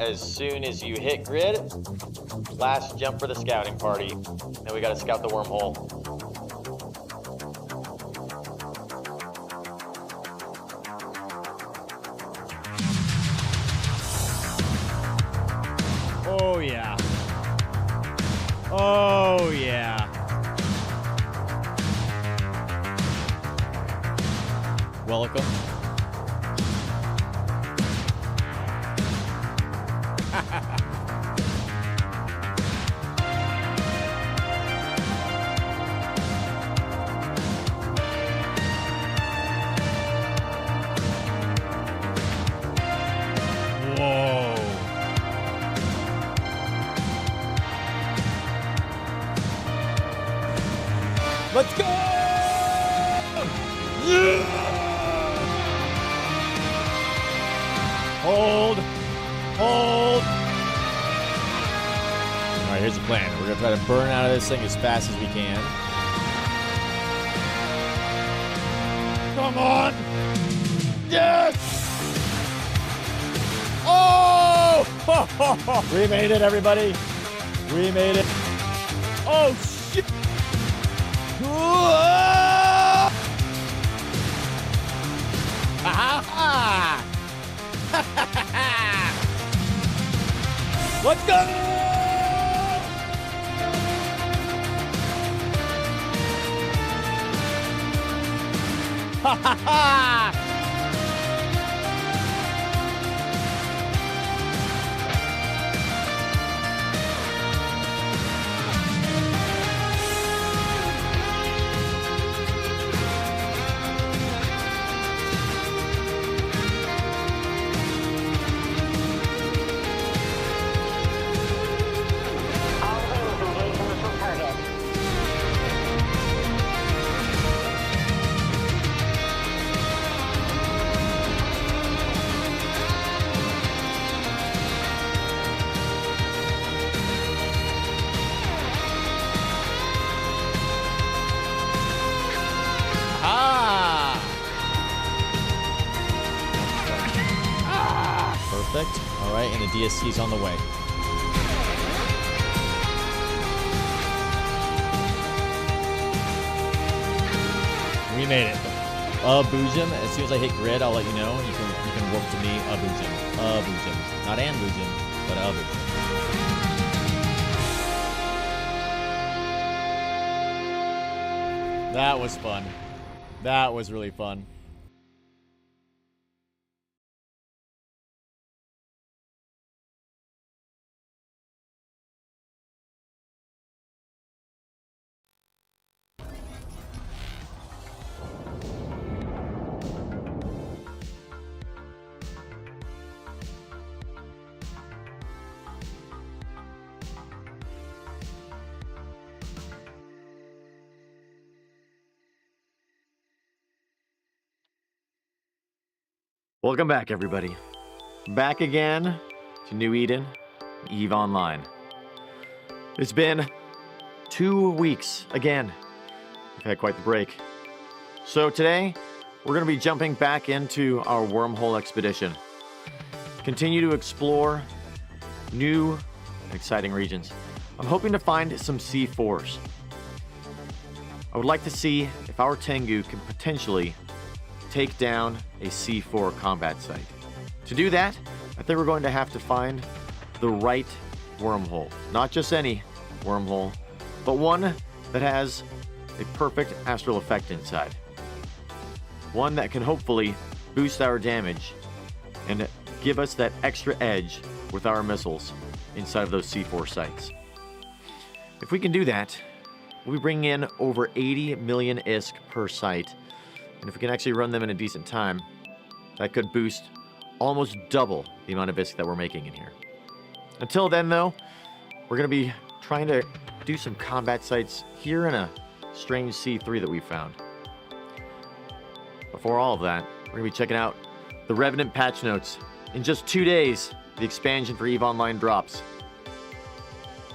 as soon as you hit grid, last jump for the scouting party. Then we gotta scout the wormhole. Oh yeah. Oh yeah. Welcome. Whoa. Let's go! Yeah! Hold. Hold. All right, here's the plan. We're going to try to burn out of this thing as fast as we can. Come on. Yes! Oh! We made it, everybody. We made it. Oh, shit. Let's go! Ha ha ha! Perfect. All right, and the DSC's on the way. We made it. Boojum. As soon as I hit grid, I'll let you know. You can work to me. Boojum. Boojum. Not an Boojum, but Boojum. That was fun. That was really fun. Welcome back, everybody. Back again to New Eden, EVE Online. It's been 2 weeks again. We've had quite the break. So today, we're going to be jumping back into our Wormhole expedition. Continue to explore new and exciting regions. I'm hoping to find some C4s. I would like to see if our Tengu can potentially take down a C4 combat site. To do that, I think we're going to have to find the right wormhole. Not just any wormhole, but one that has a perfect astral effect inside. One that can hopefully boost our damage and give us that extra edge with our missiles inside of those C4 sites. If we can do that, we'll be bringing in over 80 million ISK per site. And if we can actually run them in a decent time, that could boost almost double the amount of ISK that we're making in here. Until then, though, we're going to be trying to do some combat sites here in a strange C3 that we found. Before all of that, we're going to be checking out the Revenant patch notes. In just 2 days, the expansion for EVE Online drops.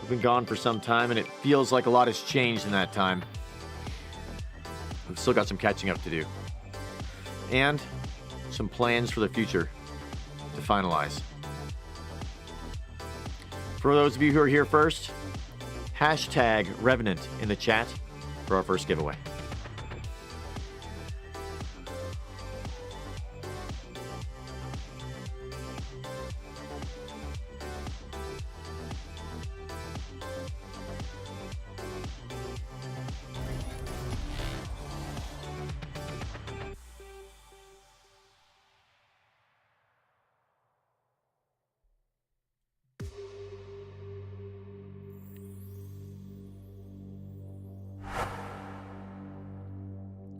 We've been gone for some time, and it feels like a lot has changed in that time. We've still got some catching up to do. And some plans for the future to finalize. For those of you who are here first, hashtag Revenant in the chat for our first giveaway.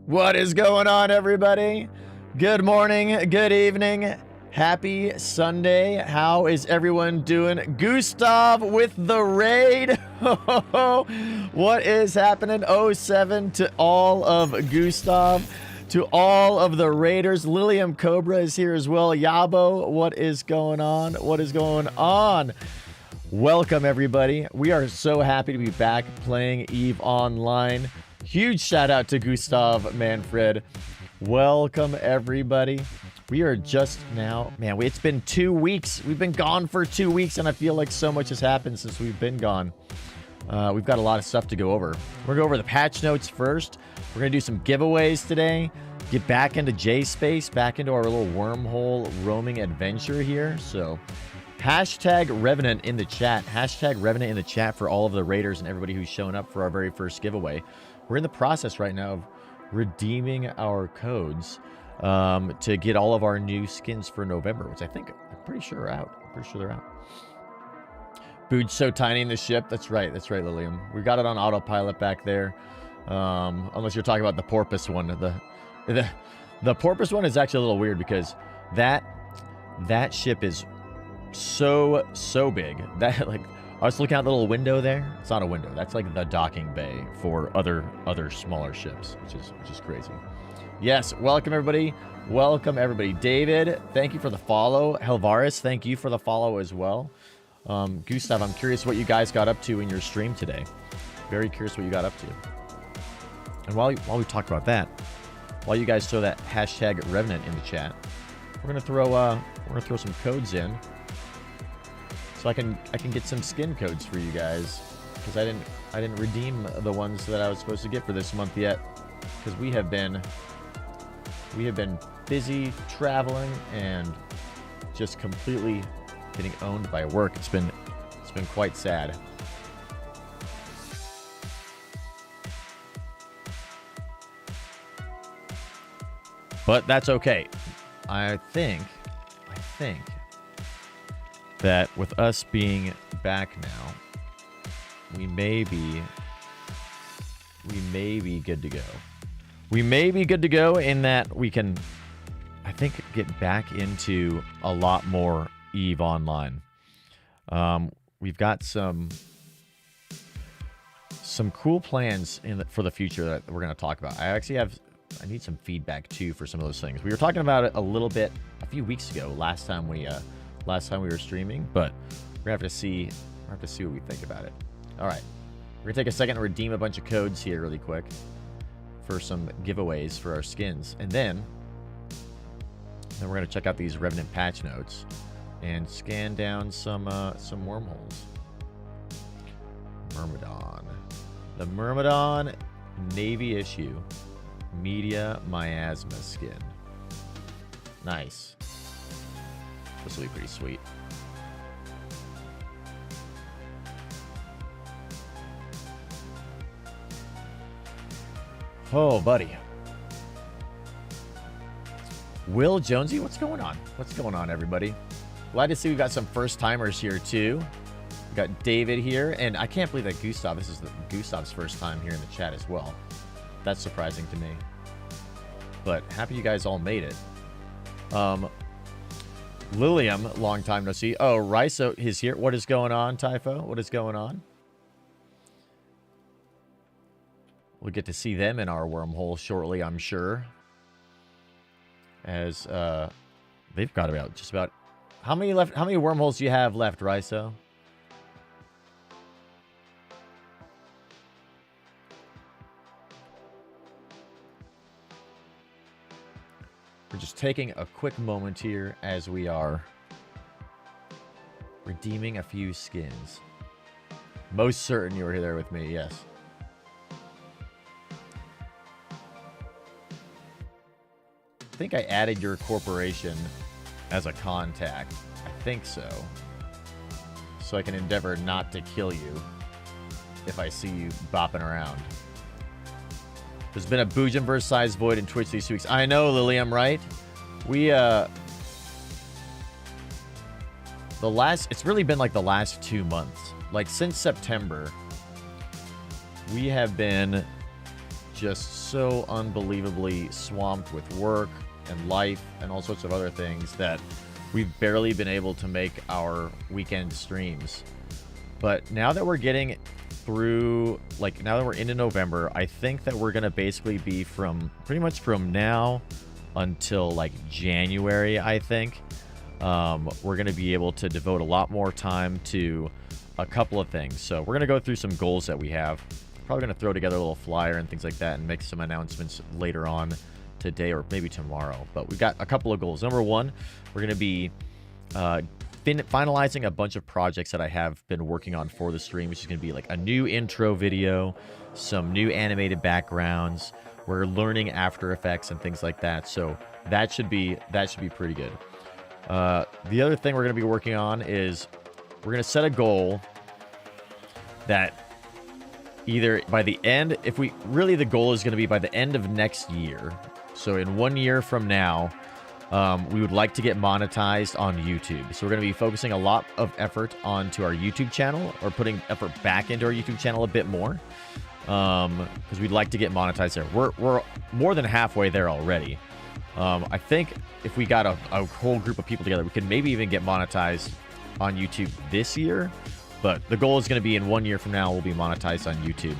What is going on, everybody? Good morning, good evening, happy Sunday. How is everyone doing? Gustav with the raid. What is happening? 07 to all of Gustav, to all of the raiders. Lilium Cobra is here as well. Yabo, what is going on? What is going on? Welcome, everybody. We are so happy to be back playing EVE Online. Huge shout out to Gustav Manfred. Welcome, everybody. We are just now, man, it's been 2 weeks. We've been gone for 2 weeks, and I feel like so much has happened since we've been gone. We've got a lot of stuff to go over. We're going to go over the patch notes first. We're going to do some giveaways today. Get back into J-Space, back into our little wormhole roaming adventure here. So, hashtag Revenant in the chat. Hashtag Revenant in the chat for all of the raiders and everybody who's shown up for our very first giveaway. We're in the process right now of redeeming our codes to get all of our new skins for November, which I'm pretty sure are out. I'm pretty sure they're out. Booj so tiny in the ship. That's right, Lilium. We got it on autopilot back there. Unless you're talking about the porpoise one. The porpoise one is actually a little weird because that ship is so big that like I was looking out the little window there. It's not a window. That's like the docking bay for other smaller ships, which is crazy. Yes, welcome everybody. Welcome everybody. David, thank you for the follow. Helvaris, thank you for the follow as well. Gustav, I'm curious what you guys got up to in your stream today. Very curious what you got up to. And while we talk about that, while you guys throw that hashtag Revenant in the chat, we're gonna throw some codes in. So I can get some skin codes for you guys because I didn't redeem the ones that I was supposed to get for this month yet because we have been busy traveling and just completely getting owned by work. It's been quite sad. But that's okay. I think that with us being back now, we may be good to go. We may be good to go in that we can, I think, get back into a lot more EVE Online. We've got some cool plans for the future that we're going to talk about. I need some feedback too for some of those things. We were talking about it a little bit a few weeks ago, last time we were streaming, but we're gonna have to see what we think about it. All right, we're gonna take a second to redeem a bunch of codes here really quick for some giveaways for our skins, and then we're gonna check out these Revenant patch notes and scan down some wormholes. Myrmidon, the Myrmidon Navy issue media miasma skin. Nice. This will be pretty sweet. Oh, buddy. Will Jonesy, what's going on? What's going on, everybody? Glad to see we got some first timers here too. We got David here, and I can't believe that this is Gustav's first time here in the chat as well. That's surprising to me. But happy you guys all made it. Lilium, long time no see. Oh, Riso is here. What is going on, Typho? What is going on? We'll get to see them in our wormhole shortly, I'm sure. As they've got about just about how many left? How many wormholes do you have left, Riso? We're just taking a quick moment here as we are Redeeming a few skins. Most certain you were there with me, yes. I think I added your corporation as a contact. I think so. So I can endeavor not to kill you if I see you bopping around. There's been a Boojum-Verse size void in Twitch these weeks. I know, Lilium, right? It's really been like the last 2 months. Like since September, we have been just so unbelievably swamped with work and life and all sorts of other things that we've barely been able to make our weekend streams. But now that we're getting through, like now that we're into November, I think that we're going to basically be pretty much from now until like January, I think. We're going to be able to devote a lot more time to a couple of things. So we're going to go through some goals that we have. Probably going to throw together a little flyer and things like that and make some announcements later on today or maybe tomorrow. But we've got a couple of goals. Number one, we're going to be finalizing a bunch of projects that I have been working on for the stream, which is going to be like a new intro video, some new animated backgrounds. We're learning After Effects and things like that. So that should be pretty good. The other thing we're going to be working on is we're going to set a goal that either by the end, the goal is going to be by the end of next year. So in 1 year from now, we would like to get monetized on YouTube. So we're going to be focusing a lot of effort onto our YouTube channel, or putting effort back into our YouTube channel a bit more, because we'd like to get monetized there. We're more than halfway there already. I think if we got a whole group of people together, we could maybe even get monetized on YouTube this year. But the goal is going to be in 1 year from now, we'll be monetized on YouTube,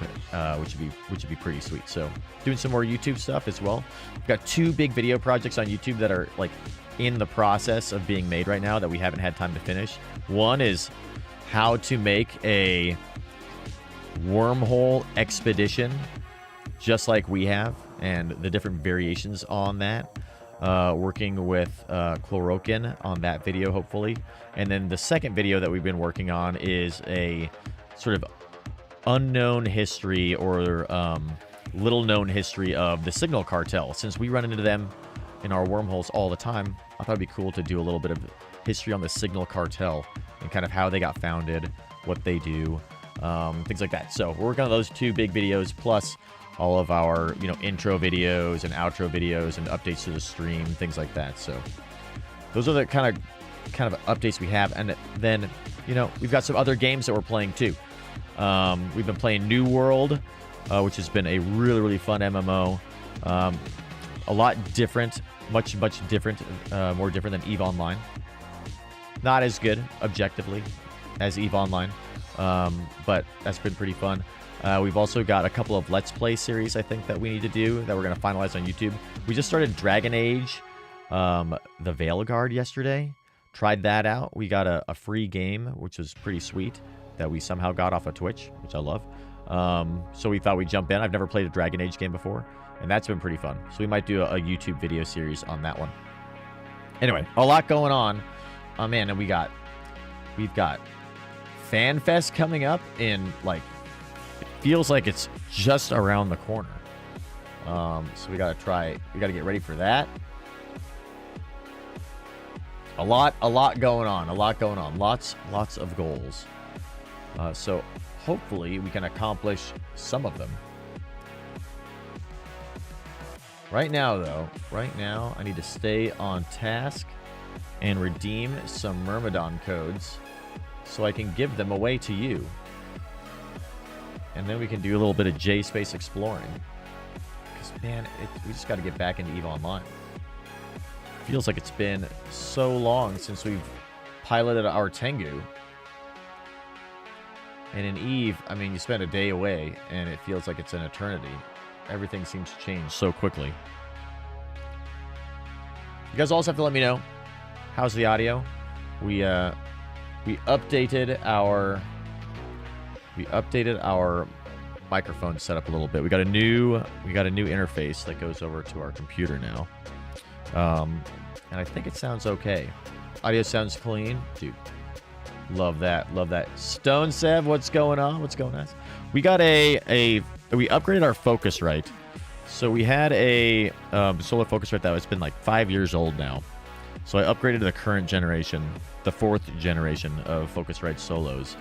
which would be pretty sweet. So doing some more YouTube stuff as well. We've got 2 big video projects on YouTube that are like in the process of being made right now that we haven't had time to finish. One is how to make a wormhole expedition just like we have, and the different variations on that. Working with Chlorokin on that video, hopefully. And then the second video that we've been working on is a sort of unknown history or little known history of the Signal Cartel. Since we run into them in our wormholes all the time, I thought it'd be cool to do a little bit of history on the Signal Cartel and kind of how they got founded, what they do, things like that. So we're working on those 2 big videos, plus all of our, intro videos and outro videos and updates to the stream, things like that. So those are the kind of updates we have. And then, we've got some other games that we're playing too. We've been playing New World, which has been a really, really fun MMO. A lot different, much different, more different than EVE Online. Not as good, objectively, as EVE Online, but that's been pretty fun. We've also got a couple of Let's Play series, I think, that we need to do that we're going to finalize on YouTube. We just started Dragon Age, the Veilguard yesterday. Tried that out. We got a free game, which was pretty sweet, that we somehow got off of Twitch, which I love. So we thought we'd jump in. I've never played a Dragon Age game before, and that's been pretty fun. So we might do a YouTube video series on that one. Anyway, a lot going on. Oh, man, and we've got FanFest coming up in, like, feels like it's just around the corner. So we gotta get ready for that. A lot going on. Lots of goals. So hopefully we can accomplish some of them. Right now, I need to stay on task and redeem some Myrmidon codes so I can give them away to you. And then we can do a little bit of J-Space exploring. Because, man, we just got to get back into EVE Online. Feels like it's been so long since we've piloted our Tengu. And in EVE, I mean, you spend a day away, and it feels like it's an eternity. Everything seems to change so quickly. You guys also have to let me know, how's the audio? We updated our microphone setup a little bit. We got a new interface that goes over to our computer now. And I think it sounds okay. Audio sounds clean. Dude, Love that. Love that. Stone Sev, what's going on? What's going on? We got we upgraded our Focusrite. So we had a solar Focusrite that has been like 5 years old now. So I upgraded to the current generation, the 4th generation of Focusrite Solos,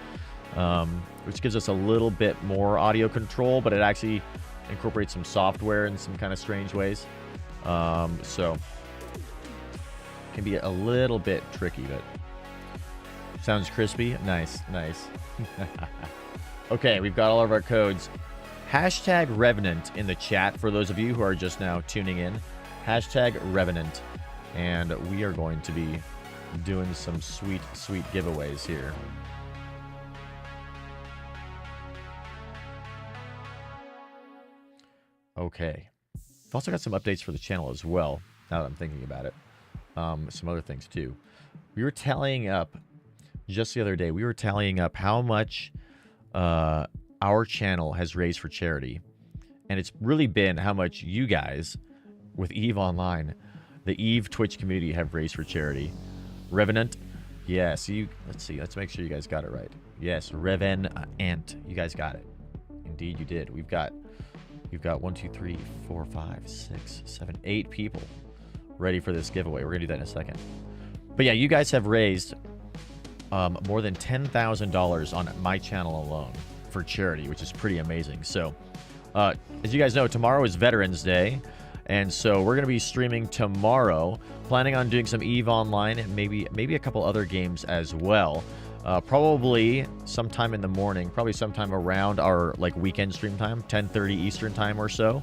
which gives us a little bit more audio control, but it actually incorporates some software in some kind of strange ways. So it can be a little bit tricky, but sounds crispy. Nice, nice. Okay, we've got all of our codes. Hashtag Revenant in the chat for those of you who are just now tuning in. Hashtag Revenant. And we are going to be doing some sweet, sweet giveaways here. Okay. I've also got some updates for the channel as well, now that I'm thinking about it. Some other things too. We were tallying up, just the other day, we were tallying up how much our channel has raised for charity. And it's really been how much you guys, with EVE Online, the EVE Twitch community, have raised for charity. Revenant, yes, let's see, let's make sure you guys got it right. Yes, Revenant, you guys got it. Indeed you did. We've got 1, 2, 3, 4, 5, 6, 7, 8 people ready for this giveaway. We're gonna do that in a second. But yeah, you guys have raised more than $10,000 on my channel alone for charity, which is pretty amazing. So, as you guys know, tomorrow is Veterans Day, and so we're going to be streaming tomorrow, planning on doing some EVE Online and maybe a couple other games as well. Probably sometime in the morning, probably sometime around our like weekend stream time, 10:30 Eastern time or so.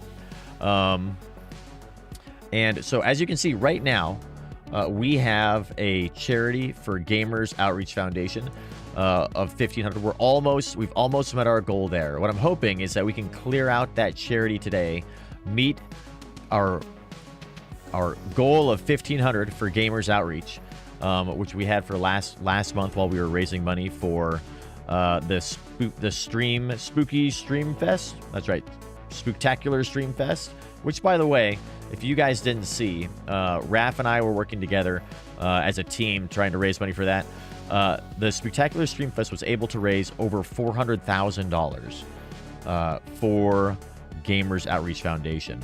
And so as you can see right now, we have a charity for Gamers Outreach Foundation of $1,500. We've almost met our goal there. What I'm hoping is that we can clear out that charity today, meet our goal of $1,500 for Gamers Outreach, which we had for last month while we were raising money for the Spooky Stream Fest. That's right, Spooktacular Stream Fest. Which, by the way, if you guys didn't see, Raph and I were working together as a team trying to raise money for that. The Spectacular Stream Fest was able to raise over $400,000 for Gamers Outreach Foundation.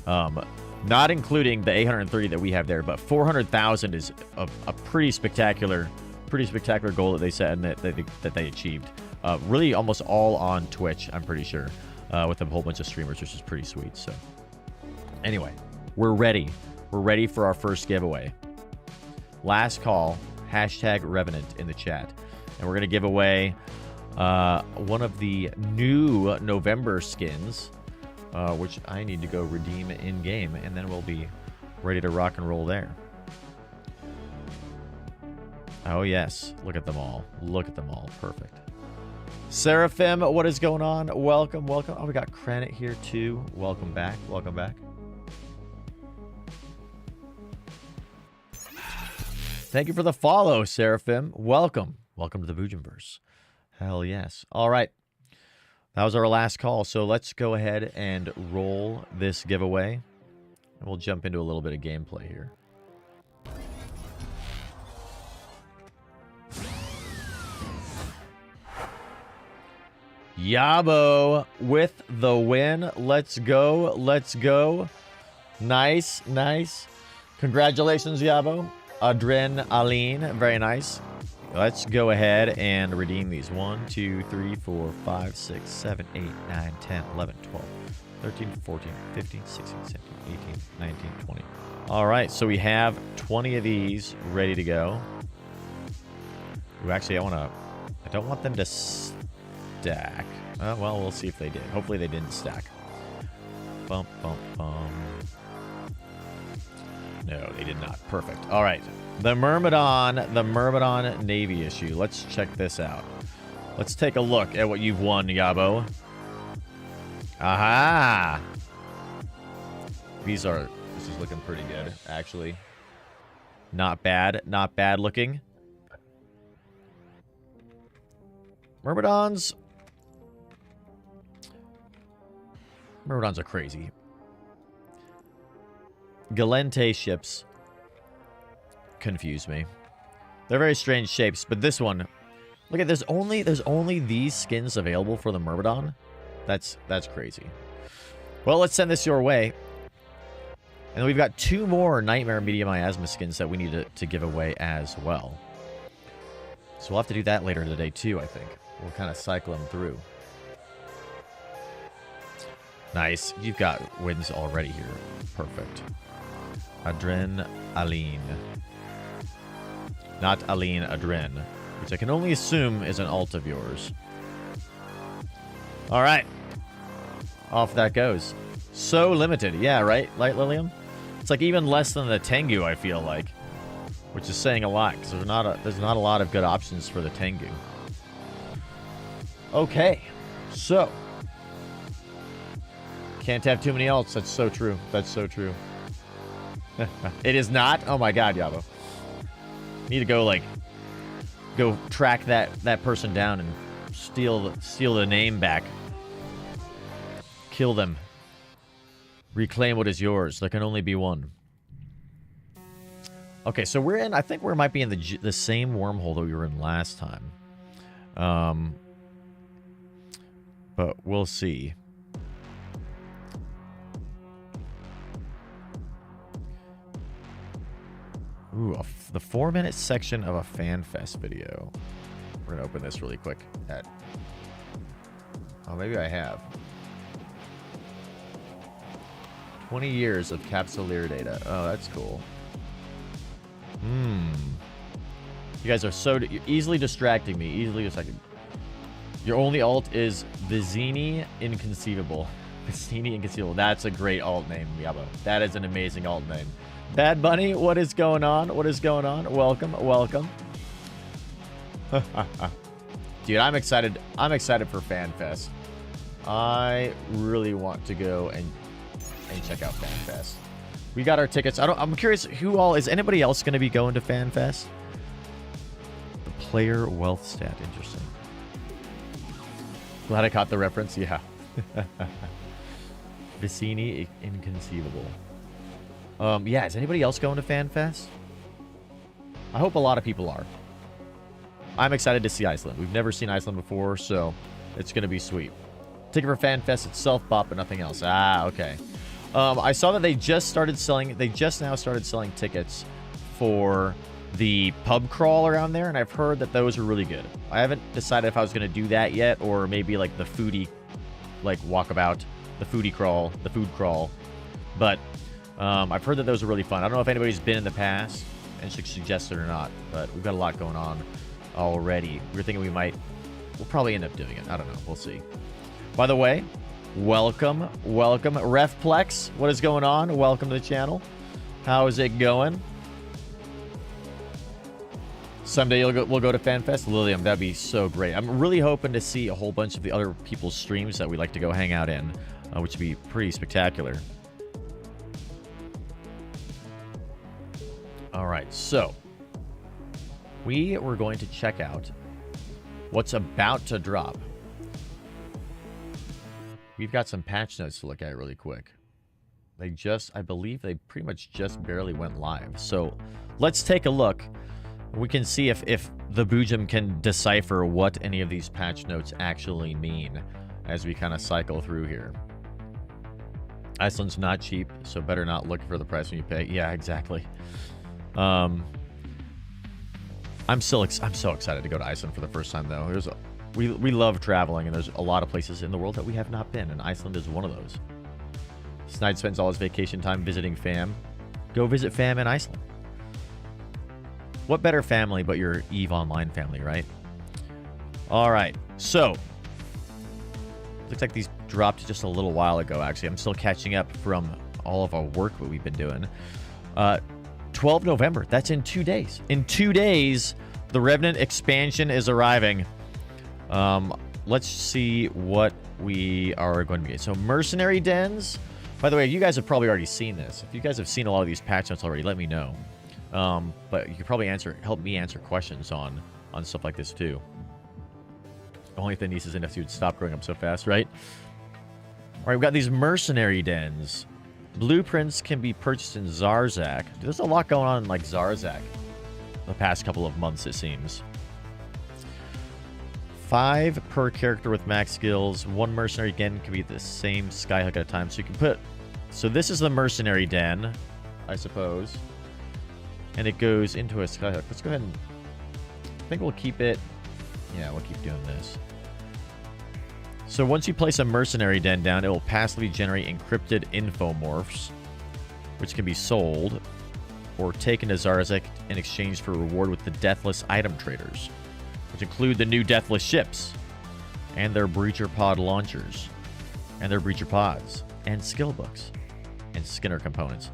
Not including the 830 that we have there, but 400,000 is a pretty spectacular goal that they set and that they achieved. Really almost all on Twitch, I'm pretty sure, with a whole bunch of streamers, which is pretty sweet. So anyway, we're ready. We're ready for our first giveaway. Last call, hashtag Revenant in the chat. And we're going to give away one of the new November skins, which I need to go redeem in-game, and then we'll be ready to rock and roll there. Oh, yes. Look at them all. Look at them all. Perfect. Seraphim, what is going on? Welcome, welcome. Oh, we got Kranit here, too. Welcome back. Welcome back. Thank you for the follow, Seraphim. Welcome. Welcome to the Boojum-Verse. Hell yes. All right. That was our last call, so let's go ahead and roll this giveaway. And we'll jump into a little bit of gameplay here. Yabo with the win. Let's go. Let's go. Nice, nice. Congratulations, Yabo. Adrenaline. Very nice. Let's go ahead and redeem these. 1, 2, 3, 4, 5, 6, 7, 8, 9, 10, 11, 12, 13, 14, 15, 16, 17, 18, 19, 20. All right, so we have 20 of these ready to go. Ooh, actually, I don't want them to stack. Well, we'll see if they did. Hopefully they didn't stack. Bump, bump, bump. No, they did not. Perfect. All right. The Myrmidon Navy issue. Let's check this out. Let's take a look at what you've won, Yabo. Aha! This is looking pretty good, actually. Not bad. Not bad looking. Myrmidons are crazy. Galente ships confuse me. They're very strange shapes, but this one Look at there's only these skins available for the Myrmidon. That's crazy. Well, let's send this your way. And then we've got 2 more Nightmare Medium Miasma skins that we need to give away as well. So we'll have to do that later today too, I think. We'll kind of cycle them through. Nice. You've got wins already here. Perfect. Aline. Not Aline, Adren. Which I can only assume is an alt of yours. Alright. Off that goes. So limited. Yeah, right? Light Lilium? It's like even less than the Tengu, I feel like. Which is saying a lot, because there's not a lot of good options for the Tengu. Okay. So. Can't have too many alts. That's so true. That's so true. It is not? Oh my god, Yabo. Need to go track that person down and steal the name back. Kill them. Reclaim what is yours. There can only be one. Okay, so I think we might be in the same wormhole that we were in last time. But we'll see. Ooh, the 4-minute section of a FanFest video. We're going to open this really quick. Oh, maybe I have. 20 years of Capsuleer data. Oh, that's cool. You guys are you're easily distracting me. Easily distracting. Your only alt is Vizini Inconceivable. Vizini Inconceivable. That's a great alt name, Yabo. That is an amazing alt name. Bad Bunny, what is going on? What is going on? Welcome, welcome. Dude, I'm excited. I'm excited for FanFest. I really want to go and check out FanFest. We got our tickets. I'm curious who all is anybody else going to be going to FanFest? The player wealth stat, interesting. Glad I caught the reference. Yeah. Vicini Inconceivable. Yeah, is anybody else going to FanFest? I hope a lot of people are. I'm excited to see Iceland. We've never seen Iceland before, so it's going to be sweet. Ticket for FanFest itself, bop, but nothing else. Ah, okay. I saw that they just now started selling tickets for the pub crawl around there, and I've heard that those are really good. I haven't decided if I was going to do that yet, or maybe like the foodie, like walkabout, the foodie crawl, the food crawl. But I've heard that those are really fun. I don't know if anybody's been in the past and should suggest it or not, but we've got a lot going on already. We were thinking we'll probably end up doing it. I don't know. We'll see. By the way, welcome. Refplex, what is going on? Welcome to the channel. How is it going? Someday we'll go to FanFest. Lilium, that'd be so great. I'm really hoping to see a whole bunch of the other people's streams that we like to go hang out in, which would be pretty spectacular. All right, so we were going to check out what's about to drop. We've got some patch notes to look at really quick. I believe they pretty much just barely went live. So let's take a look. We can see if the Boojum can decipher what any of these patch notes actually mean as we kind of cycle through here. Iceland's not cheap, so better not look for the price when you pay. Yeah, exactly. I'm so excited to go to Iceland for the first time, though. We love traveling, and there's a lot of places in the world that we have not been, and Iceland is one of those. Snide spends all his vacation time visiting fam. Go visit fam in Iceland. What better family but your EVE Online family, right? All right, so looks like these dropped just a little while ago, actually. I'm still catching up from all of our work that we've been doing. 12 November, that's in 2 days. In 2 days, the Revenant expansion is arriving. Let's see what we are going to get. So Mercenary Dens. By the way, you guys have probably already seen this. If you guys have seen a lot of these patch notes already, let me know. But you could probably help me answer questions on stuff like this too. Only if the nieces and nephews would stop growing up so fast, right? All right, we've got these Mercenary Dens. Blueprints can be purchased in Zarzak. There's a lot going on in like Zarzak the past couple of months, it seems. 5 per character with max skills. 1 mercenary den can be the same skyhook at a time. So you can put... So this is the mercenary den, I suppose. And it goes into a skyhook. Let's go ahead and... I think we'll keep it... Yeah, we'll keep doing this. So once you place a mercenary den down, it will passively generate encrypted infomorphs, which can be sold or taken to Zarzek in exchange for reward with the Deathless item traders, which include the new Deathless ships and their Breacher Pod launchers and their Breacher Pods and skill books and Skinner components.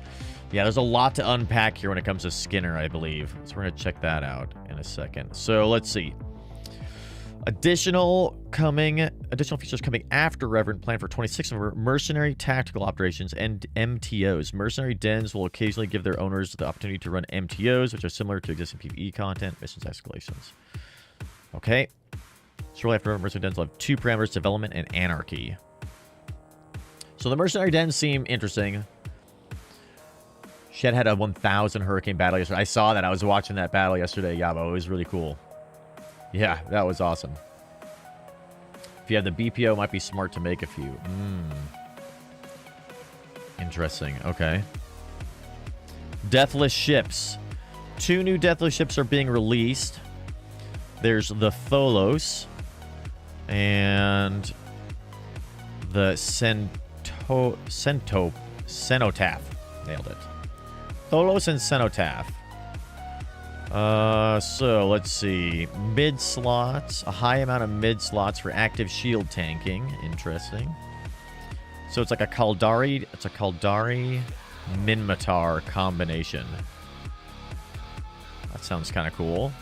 Yeah, there's a lot to unpack here when it comes to Skinner, I believe. So we're going to check that out in a second. So let's see. Additional features coming after Reverend, planned for 26 November: mercenary tactical operations and MTOs. Mercenary dens will occasionally give their owners the opportunity to run MTOs, which are similar to existing PvE content, missions escalations. Okay. Shortly after mercenary dens will have 2 parameters: development and anarchy. So the mercenary dens seem interesting. Shed had a 1,000 hurricane battle yesterday. I saw that. I was watching that battle yesterday, Yabo. It was really cool. Yeah, that was awesome. If you have the BPO, it might be smart to make a few. Interesting. Okay. Deathless ships. 2 new Deathless ships are being released. There's the Tholos and the Cenotaph. Nailed it. Tholos and Cenotaph. So let's see. Mid slots. A high amount of mid slots for active shield tanking. Interesting. So it's like a Kaldari. It's a Kaldari Minmatar combination. That sounds kind of cool.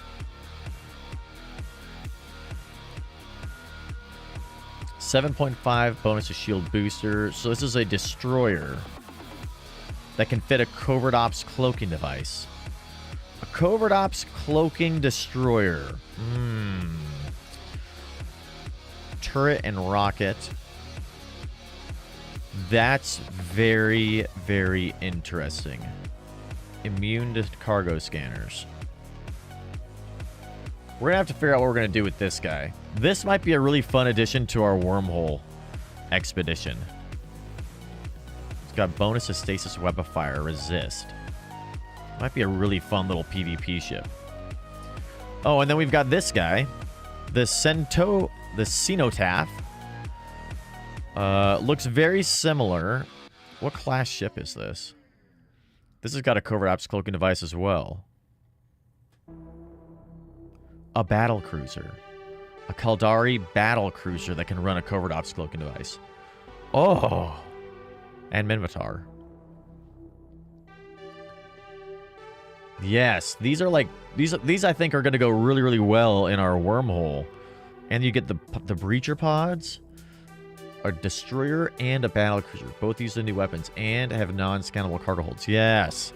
.5 bonus to shield booster. So this is a destroyer that can fit a covert ops cloaking device. A covert ops cloaking destroyer. Turret and rocket. That's very, very interesting. Immune to cargo scanners. We're going to have to figure out what we're going to do with this guy. This might be a really fun addition to our Wormhole expedition. It's got bonus to stasis webifier resist. Might be a really fun little PvP ship. Oh, and then we've got this guy. The Cenotaph. Looks very similar. What class ship is this? This has got a covert ops cloaking device as well. A battle cruiser. A Kaldari battle cruiser that can run a covert ops cloaking device. Oh! And Minmatar. Yes, these are like... These I think are going to go really, really well in our Wormhole. And you get the Breacher Pods, a Destroyer, and a Battle Cruiser. Both use the new weapons and have non-scannable cargo holds. Yes.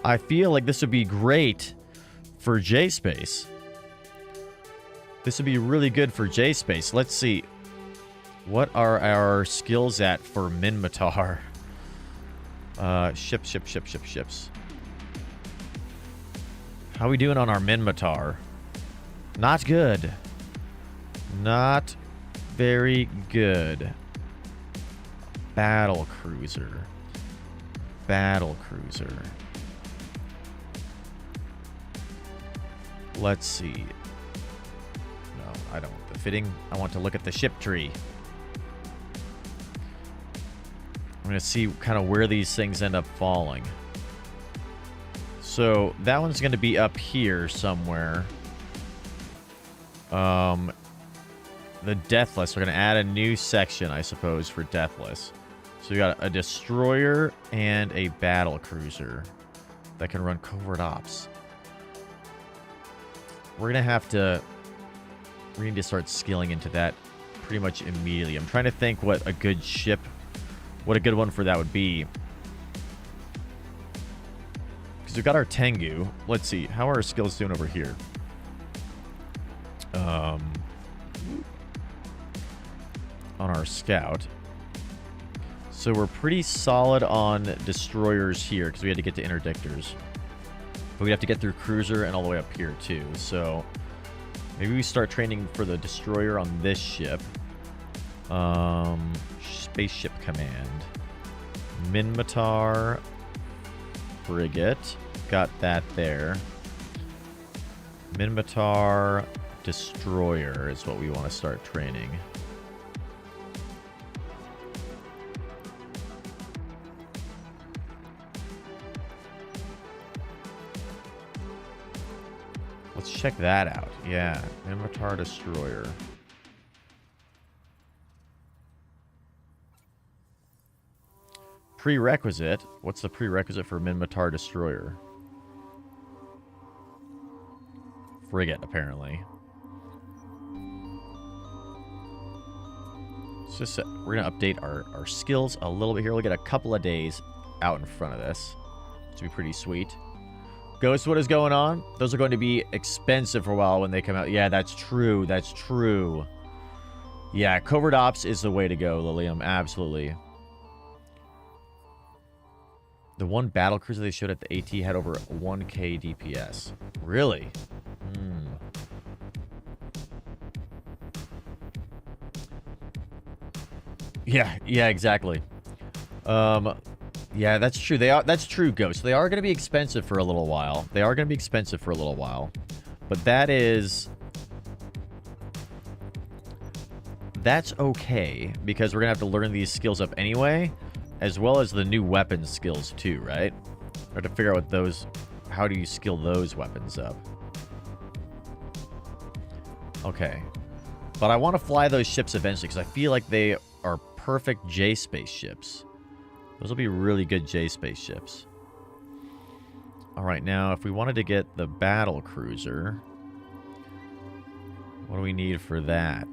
I feel like this would be great for J-Space. This would be really good for J-Space. Let's see. What are our skills at for Minmatar? Ships. How are we doing on our Minmatar? Not good. Not very good. Battle cruiser. Let's see. No, I don't want the fitting. I want to look at the ship tree. I'm going to see kind of where these things end up falling. So that one's going to be up here somewhere. The Deathless. We're going to add a new section, I suppose, for Deathless. So we got a Destroyer and a Battle Cruiser that can run covert ops. We're going to have to... We need to start skilling into that pretty much immediately. I'm trying to think what a good ship... What a good one for that would be. Because we've got our Tengu. Let's see. How are our skills doing over here? On our Scout. So we're pretty solid on Destroyers here because we had to get to Interdictors. But we have to get through Cruiser and all the way up here too. So Maybe we start training for the destroyer on this ship. Spaceship Command. Minmatar Frigate. Got that there. Minmatar Destroyer is what we want to start training. Let's check that out. Yeah, Minmatar Destroyer. Prerequisite. What's the prerequisite for Minmatar Destroyer? Frigate, apparently. It's just we're gonna update our skills a little bit here. We'll get a couple of days out in front of this. It's gonna be pretty sweet. Ghost, what is going on? Those are going to be expensive for a while when they come out. Yeah, that's true. That's true. Yeah, covert ops is the way to go, Lilium. Absolutely. The one battle cruiser they showed at the AT had over 1k DPS. Really? Hmm. Yeah, exactly. Yeah, that's true. That's true, Ghost. They are going to be expensive for a little while. But that's okay, because we're going to have to learn these skills up anyway, as well as the new weapon skills too, right? We have to figure out what those... How do you skill those weapons up? Okay. But I want to fly those ships eventually, because I feel like they are perfect J-Space ships. Those will be really good J-Space ships. Alright, now, if we wanted to get the battle cruiser, what do we need for that?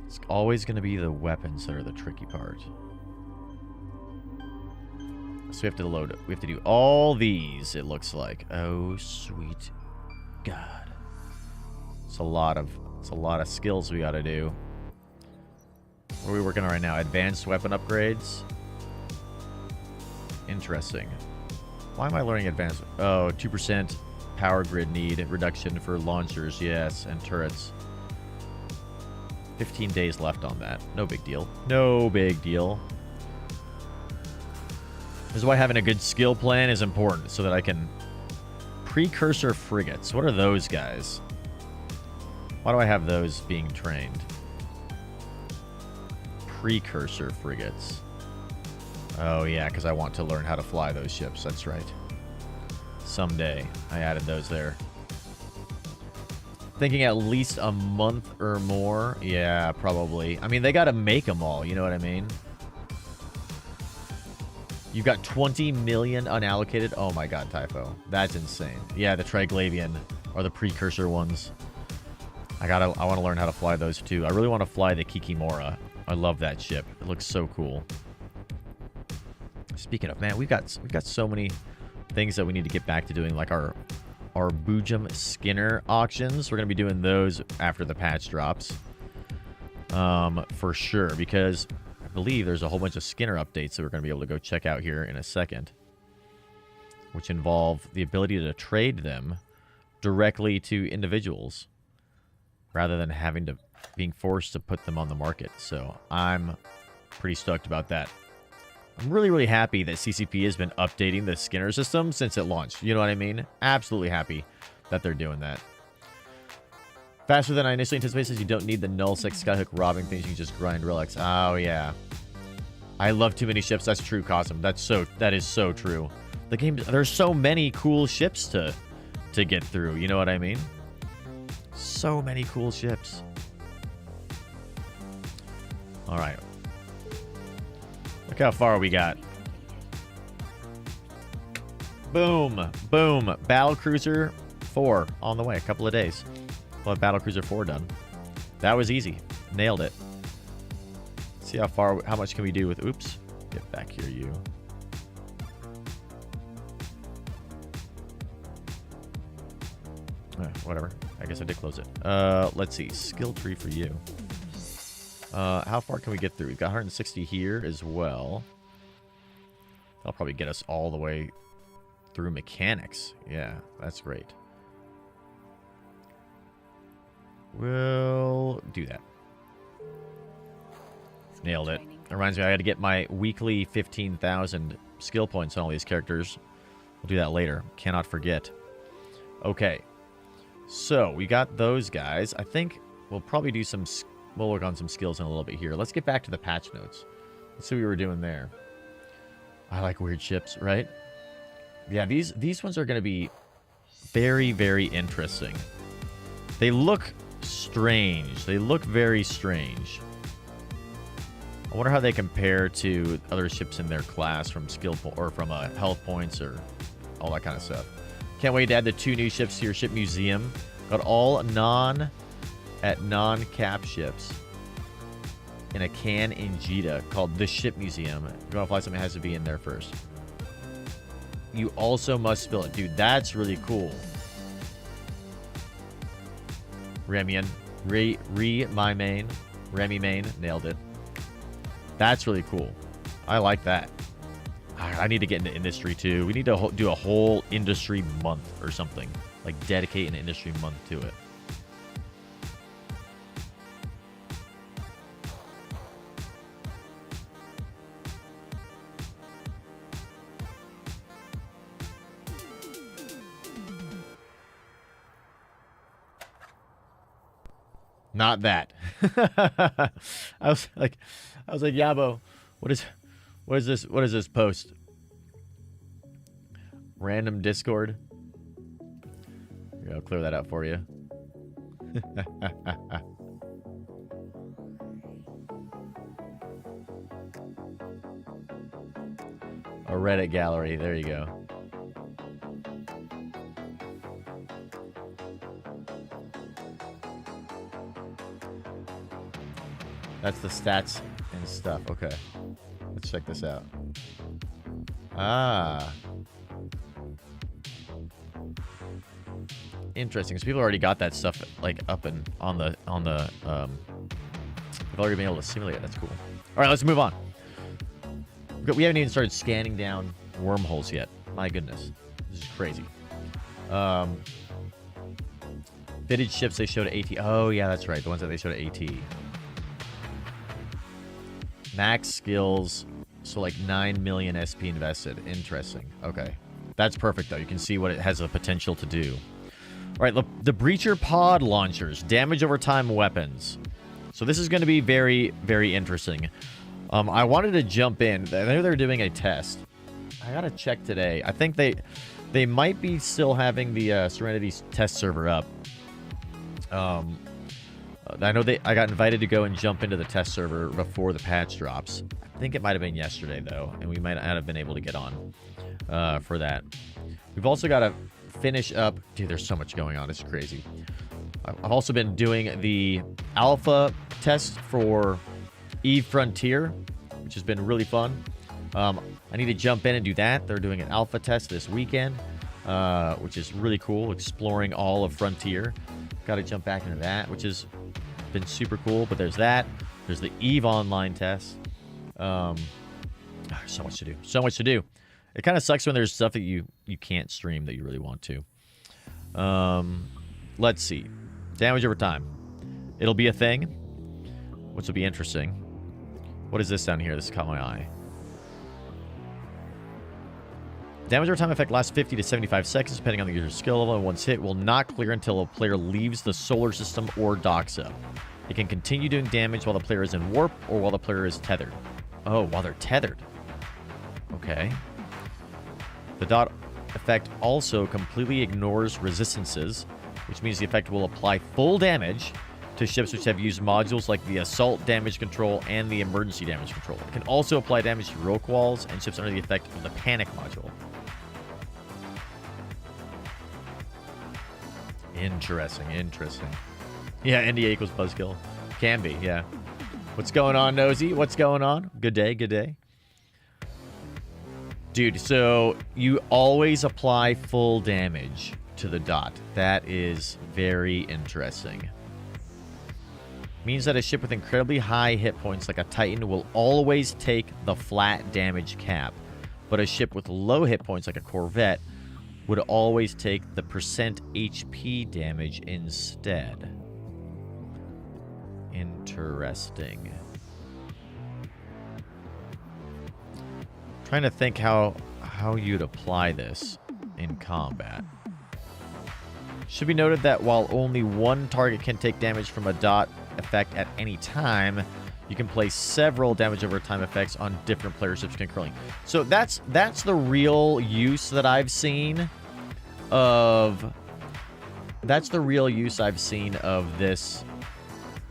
It's always going to be the weapons that are the tricky part. So we have to load it. We have to do all these, it looks like. Oh, sweet God. It's a lot of skills we got to do. What are we working on right now? Advanced weapon upgrades. Interesting. Why am I learning advanced? Oh, 2% power grid need reduction for launchers, yes, and turrets. 15 days left on that. No big deal. No big deal. This is why having a good skill plan is important, so that I can... Precursor frigates. What are those guys? Why do I have those being trained? Precursor frigates. Oh, yeah, because I want to learn how to fly those ships. That's right. Someday. I added those there. Thinking at least a month or more. Yeah, probably. I mean, they got to make them all. You know what I mean? You've got 20 million unallocated. Oh my God, Typho. That's insane. Yeah, the Triglavian are the precursor ones. I want to learn how to fly those too. I really want to fly the Kikimora. I love that ship. It looks so cool. Speaking of, man, we've got so many things that we need to get back to doing, like our Boojum Skinner auctions. We're going to be doing those after the patch drops. For sure, because I believe there's a whole bunch of Skinner updates that we're going to be able to go check out here in a second, which involve the ability to trade them directly to individuals rather than being forced to put them on the market. So I'm pretty stoked about that. I'm really, really happy that CCP has been updating the Skinner system since it launched. You know what I mean? Absolutely happy that they're doing that. Faster than I initially anticipated, since you don't need the nullsec skyhook robbing things, you can just grind relics. Oh, yeah. I love too many ships. That's true, Cosm. That is so true. The game, there's so many cool ships to get through. You know what I mean? So many cool ships. All right. Look how far we got. Boom. Boom. Battlecruiser 4 on the way. A couple of days. We'll have Battlecruiser 4 done. That was easy. Nailed it. See how much can we do with... Oops. Get back here, you. Whatever. I guess I did close it. Let's see. Skill tree for you. How far can we get through? We've got 160 here as well. That'll probably get us all the way through mechanics. Yeah, that's great. We'll do that. Nailed it. Reminds me, I got to get my weekly 15,000 skill points on all these characters. We'll do that later. Cannot forget. Okay. So, we got those guys. I think we'll probably do some... We'll work on some skills in a little bit here. Let's get back to the patch notes. Let's see what we were doing there. I like weird ships, right? Yeah, these ones are going to be very, very interesting. They look strange. They look very strange. I wonder how they compare to other ships in their class from skill or from health points or all that kind of stuff. Can't wait to add the 2 new ships to your ship museum. Got all non-cap ships in a can in Jita called the Ship Museum. If you want to fly something, it has to be in there first. You also must spill it. Dude, that's really cool. Remian. My main. Remy main. Nailed it. That's really cool. I like that. I need to get into industry too. We need to do a whole industry month or something. Like dedicate an industry month to it. Not that. I was like, Yabo, what is this post? Random Discord. Here, I'll clear that out for you. A Reddit gallery. There you go. That's the stats and stuff. Okay. Let's check this out. Ah. Interesting. So people already got that stuff like up and on the they've already been able to simulate it. That's cool. All right, let's move on. We haven't even started scanning down wormholes yet. My goodness. This is crazy. Fitted ships they showed at AT. Oh, yeah, that's right. The ones that they showed at AT. Max skills, so like 9 million SP invested. Interesting. Okay. That's perfect, though. You can see what it has the potential to do. All right, the Breacher Pod Launchers. Damage over time weapons. So this is going to be very, very interesting. I wanted to jump in. I know they're doing a test. I got to check today. I think they might be still having the Serenity test server up. I know I got invited to go and jump into the test server before the patch drops. I think it might have been yesterday, though, and we might not have been able to get on for that. We've also got to finish up... Dude, there's so much going on. It's crazy. I've also been doing the alpha test for Eve Frontier, which has been really fun. I need to jump in and do that. They're doing an alpha test this weekend, which is really cool, exploring all of Frontier. Got to jump back into that, which has been super cool. But there's that. There's the Eve Online test. So much to do. So much to do. It kind of sucks when there's stuff that you can't stream that you really want to. Let's see. Damage over time. It'll be a thing, which will be interesting. What is this down here? This caught my eye. Damage over time effect lasts 50 to 75 seconds, depending on the user's skill level, and once hit, will not clear until a player leaves the solar system or docks up. It can continue doing damage while the player is in warp or while the player is tethered. Oh, while they're tethered. Okay. The dot effect also completely ignores resistances, which means the effect will apply full damage to ships which have used modules like the assault damage control and the emergency damage control. It can also apply damage to rogue walls and ships under the effect of the panic module. Interesting, interesting. Yeah, NDA equals buzzkill. Can be, yeah. What's going on, Nosy? What's going on? Good day, good day. Dude, so you always apply full damage to the dot. That is very interesting. means that a ship with incredibly high hit points like a Titan will always take the flat damage cap, but a ship with low hit points like a Corvette would always take the percent HP damage instead. Interesting. Trying to think how you'd apply this in combat. Should be noted that while only one target can take damage from a dot effect at any time, you can place several damage over time effects on different player ships concurrently. So that's the real use that I've seen of this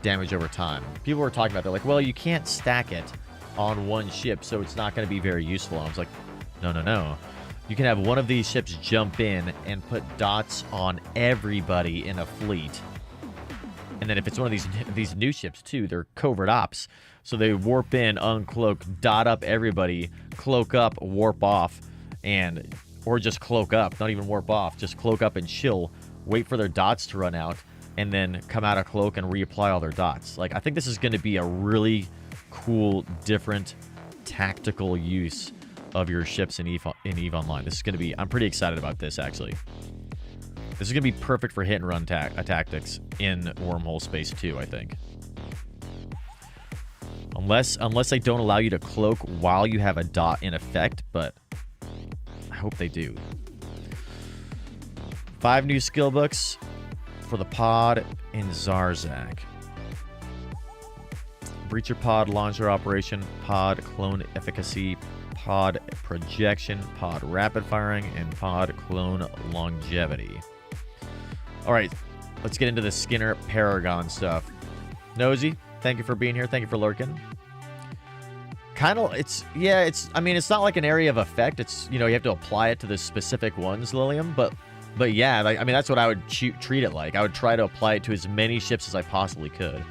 damage over time. People were talking about, they're like, well, you can't stack it on one ship, so it's not going to be very useful. And I was like, no. You can have one of these ships jump in and put dots on everybody in a fleet. And then if it's one of these new ships too, they're covert ops. So they warp in, uncloak, dot up everybody, cloak up, warp off, or just cloak up, not even warp off, just cloak up and chill, wait for their dots to run out, and then come out of cloak and reapply all their dots. Like, I think this is going to be a really cool, different tactical use of your ships in EVE Online. This is going to be... I'm pretty excited about this, actually. This is going to be perfect for hit-and-run tactics in Wormhole Space 2, I think. Unless they don't allow you to cloak while you have a dot in effect, but I hope they do. 5 new skill books for the pod in Zarzak. Breacher pod, launcher operation, pod clone efficacy, pod projection, pod rapid firing, and pod clone longevity. All right, let's get into the Skinner Paragon stuff. Nosy, thank you for being here. Thank you for lurking. I mean, it's not like an area of effect. It's, you have to apply it to the specific ones, Lilium, but yeah, I mean, that's what I would treat it like. I would try to apply it to as many ships as I possibly could.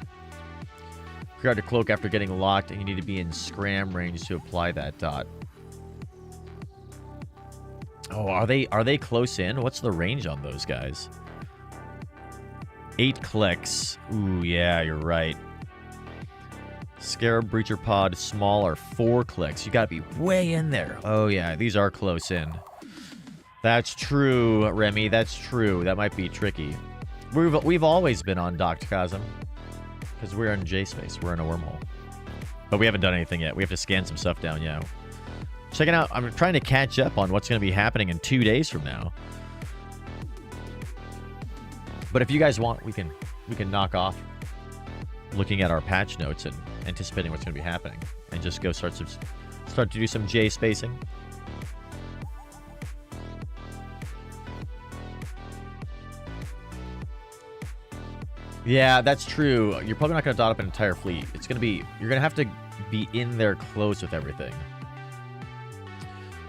Regard to cloak after getting locked, and you need to be in scram range to apply that dot. Oh, are they close in? What's the range on those guys? 8 clicks. Ooh, yeah, you're right. Scarab, Breacher Pod, small are 4 clicks. You gotta be way in there. Oh, yeah, these are close in. That's true, Remy. That's true. That might be tricky. We've always been on Docked Chasm. Because we're in J-Space. We're in a wormhole. But we haven't done anything yet. We have to scan some stuff down, yeah. Checking out. I'm trying to catch up on what's going to be happening in 2 days from now. But if you guys want, we can knock off looking at our patch notes and anticipating what's going to be happening. And just go start to do some J-spacing. Yeah, that's true. You're probably not going to dot up an entire fleet. It's going to be... You're going to have to be in there close with everything.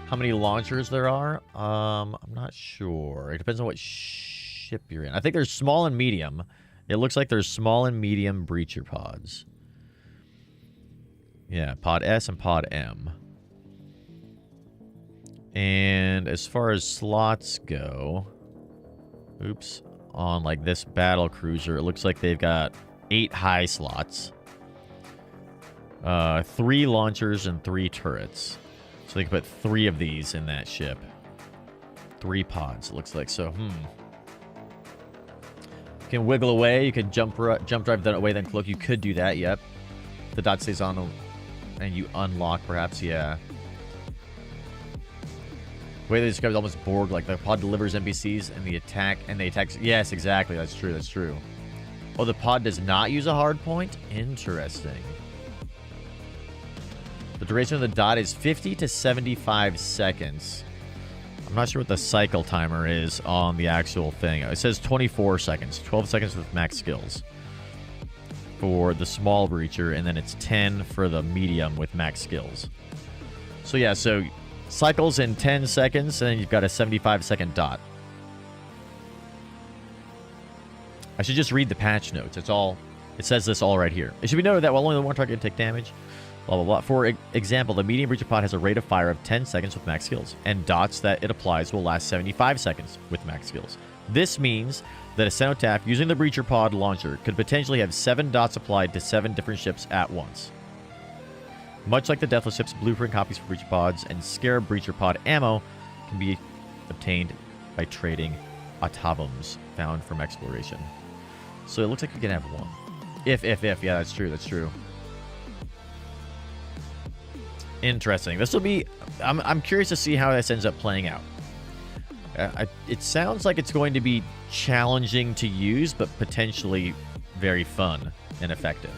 How many launchers there are? I'm not sure. It depends on what ship you're in. I think there's small and medium. It looks like there's small and medium breacher pods. Yeah, pod S and pod M. And as far as slots go... Oops. On like this battle cruiser, it looks like they've got 8 high slots, 3 launchers and 3 turrets, so they can put 3 of these in that ship. 3 pods, it looks like. So you can wiggle away, you could jump drive that away, then cloak. You could do that. Yep, the dot stays on and you unlock, perhaps. Yeah. The way they describe it is almost Borg, like the pod delivers NPCs and they attack. Yes, exactly. That's true. That's true. Oh, the pod does not use a hard point? Interesting. The duration of the dot is 50 to 75 seconds. I'm not sure what the cycle timer is on the actual thing. It says 24 seconds. 12 seconds with max skills for the small breacher, and then it's 10 for the medium with max skills. So yeah, so... cycles in 10 seconds, and then you've got a 75-second dot. I should just read the patch notes. It's all... It says this all right here. It should be noted that while only one target can take damage, blah, blah, blah. For example, the medium breacher pod has a rate of fire of 10 seconds with max skills, and dots that it applies will last 75 seconds with max skills. This means that a Cenotaph using the Breacher Pod launcher could potentially have 7 dots applied to 7 different ships at once. Much like the Deathless ships, blueprint copies for Breacher Pods and Scarab Breacher Pod ammo can be obtained by trading Atavums found from exploration. So it looks like we can have one. If. Yeah, that's true. Interesting. This will be... I'm curious to see how this ends up playing out. It sounds like it's going to be challenging to use, but potentially very fun and effective.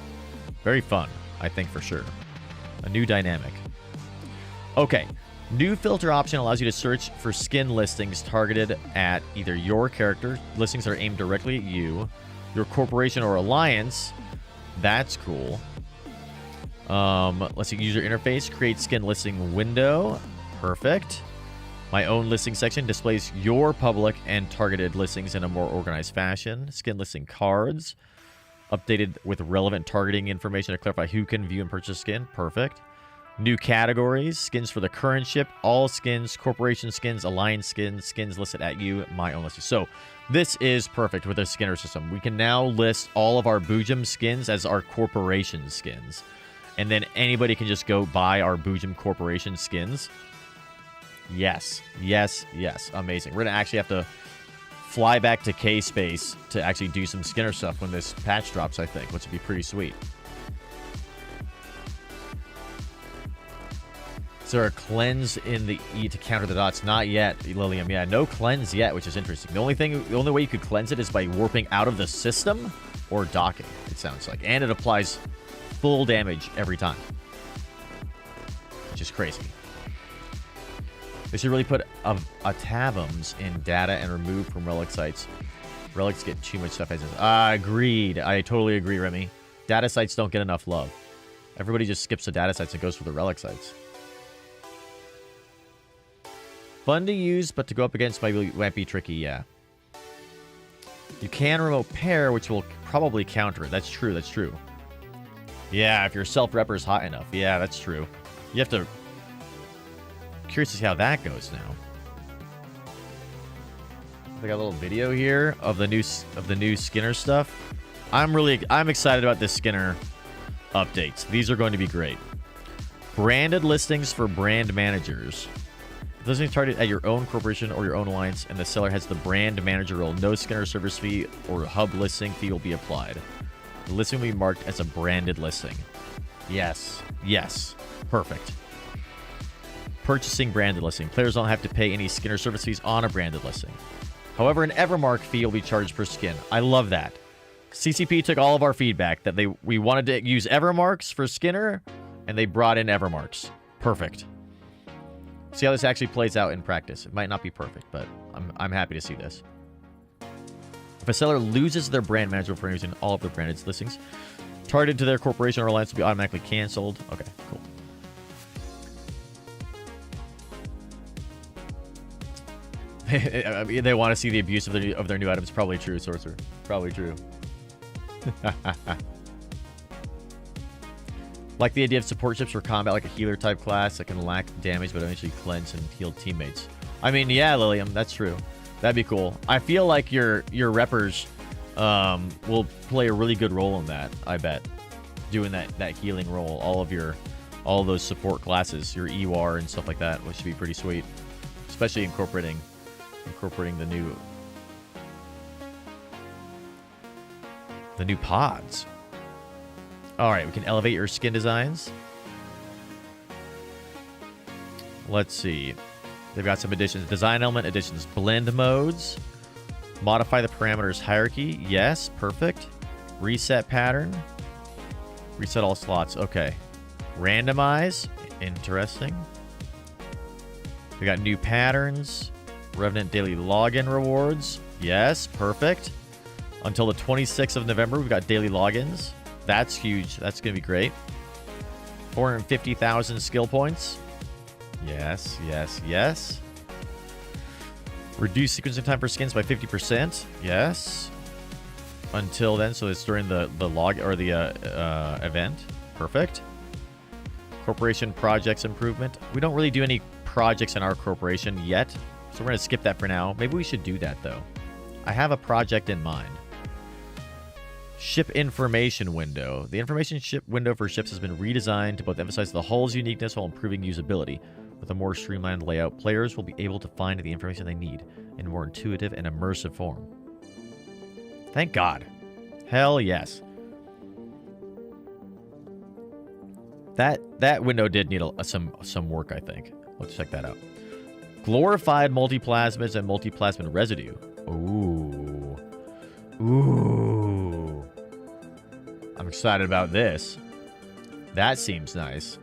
Very fun, I think, for sure. A new dynamic. Okay. New filter option allows you to search for skin listings targeted at either your character, listings that are aimed directly at you, your corporation or alliance. That's cool. Let's see. User interface. Create skin listing window. Perfect. My own listing section displays your public and targeted listings in a more organized fashion. Skin listing cards. Updated with relevant targeting information to clarify who can view and purchase skin. Perfect. New categories. Skins for the current ship. All skins. Corporation skins. Alliance skins. Skins listed at you. My own listing. So this is perfect with the skinner system. We can now list all of our Boojum skins as our corporation skins. And then anybody can just go buy our Boojum Corporation skins. Yes. Amazing. We're going to actually have to fly back to K-Space to actually do some skinner stuff when this patch drops, I think, which would be pretty sweet. Is there a cleanse in the E to counter the dots? Not yet, Lilium. Yeah, no cleanse yet, which is interesting. The only way you could cleanse it is by warping out of the system or docking, it sounds like. And it applies full damage every time, which is crazy. They should really put Atavums in data and remove from relic sites. Relics get too much stuff. Agreed. I totally agree, Remy. Data sites don't get enough love. Everybody just skips the data sites and goes for the relic sites. Fun to use, but to go up against might be tricky, yeah. You can remote pair, which will probably counter it. That's true. Yeah, if your self-repper is hot enough. Yeah, that's true. You have to... Curious to see how that goes now. I got a little video here of the new Skinner stuff. I'm excited about this Skinner updates. These are going to be great. Branded listings for brand managers. If listings targeted at your own corporation or your own alliance, and the seller has the brand manager role, no Skinner service fee or hub listing fee will be applied. The listing will be marked as a branded listing. Yes. Perfect. Purchasing branded listing. Players don't have to pay any Skinner service fees on a branded listing. However, an Evermark fee will be charged per skin. I love that. CCP took all of our feedback that we wanted to use Evermarks for Skinner, and they brought in Evermarks. Perfect. See how this actually plays out in practice. It might not be perfect, but I'm happy to see this. If a seller loses their brand manager for using all of their branded listings, targeted to their corporation or alliance will be automatically canceled. Okay, cool. They want to see the abuse of their new items. Probably true, Sorcerer. Probably true. Like the idea of support ships for combat, like a healer type class that can lack damage but eventually cleanse and heal teammates. I mean, yeah, Lilium, that's true. That'd be cool. I feel like your reppers will play a really good role in that. I bet doing that healing role. All those support classes, your EWAR and stuff like that, which should be pretty sweet, especially incorporating the new pods. All right, we can elevate your skin designs. Let's see. They've got some additions. Design element additions. Blend modes. Modify the parameters hierarchy. Yes, perfect. Reset pattern. Reset all slots. Okay. Randomize. Interesting. We got new patterns. Revenant daily login rewards. Yes, perfect. Until the 26th of November, we've got daily logins. That's huge. That's going to be great. 450,000 skill points. Yes. Reduce sequencing time for skins by 50%. Yes. Until then, so it's during the log or the event. Perfect. Corporation projects improvement. We don't really do any projects in our corporation yet, so we're going to skip that for now. Maybe we should do that, though. I have a project in mind. Ship information window. The information ship window for ships has been redesigned to both emphasize the hull's uniqueness while improving usability. With a more streamlined layout, players will be able to find the information they need in a more intuitive and immersive form. Thank God. Hell yes. That window did need some work, I think. Let's check that out. Glorified multiplasmids and multiplasmid residue. Ooh. Ooh. I'm excited about this. That seems nice.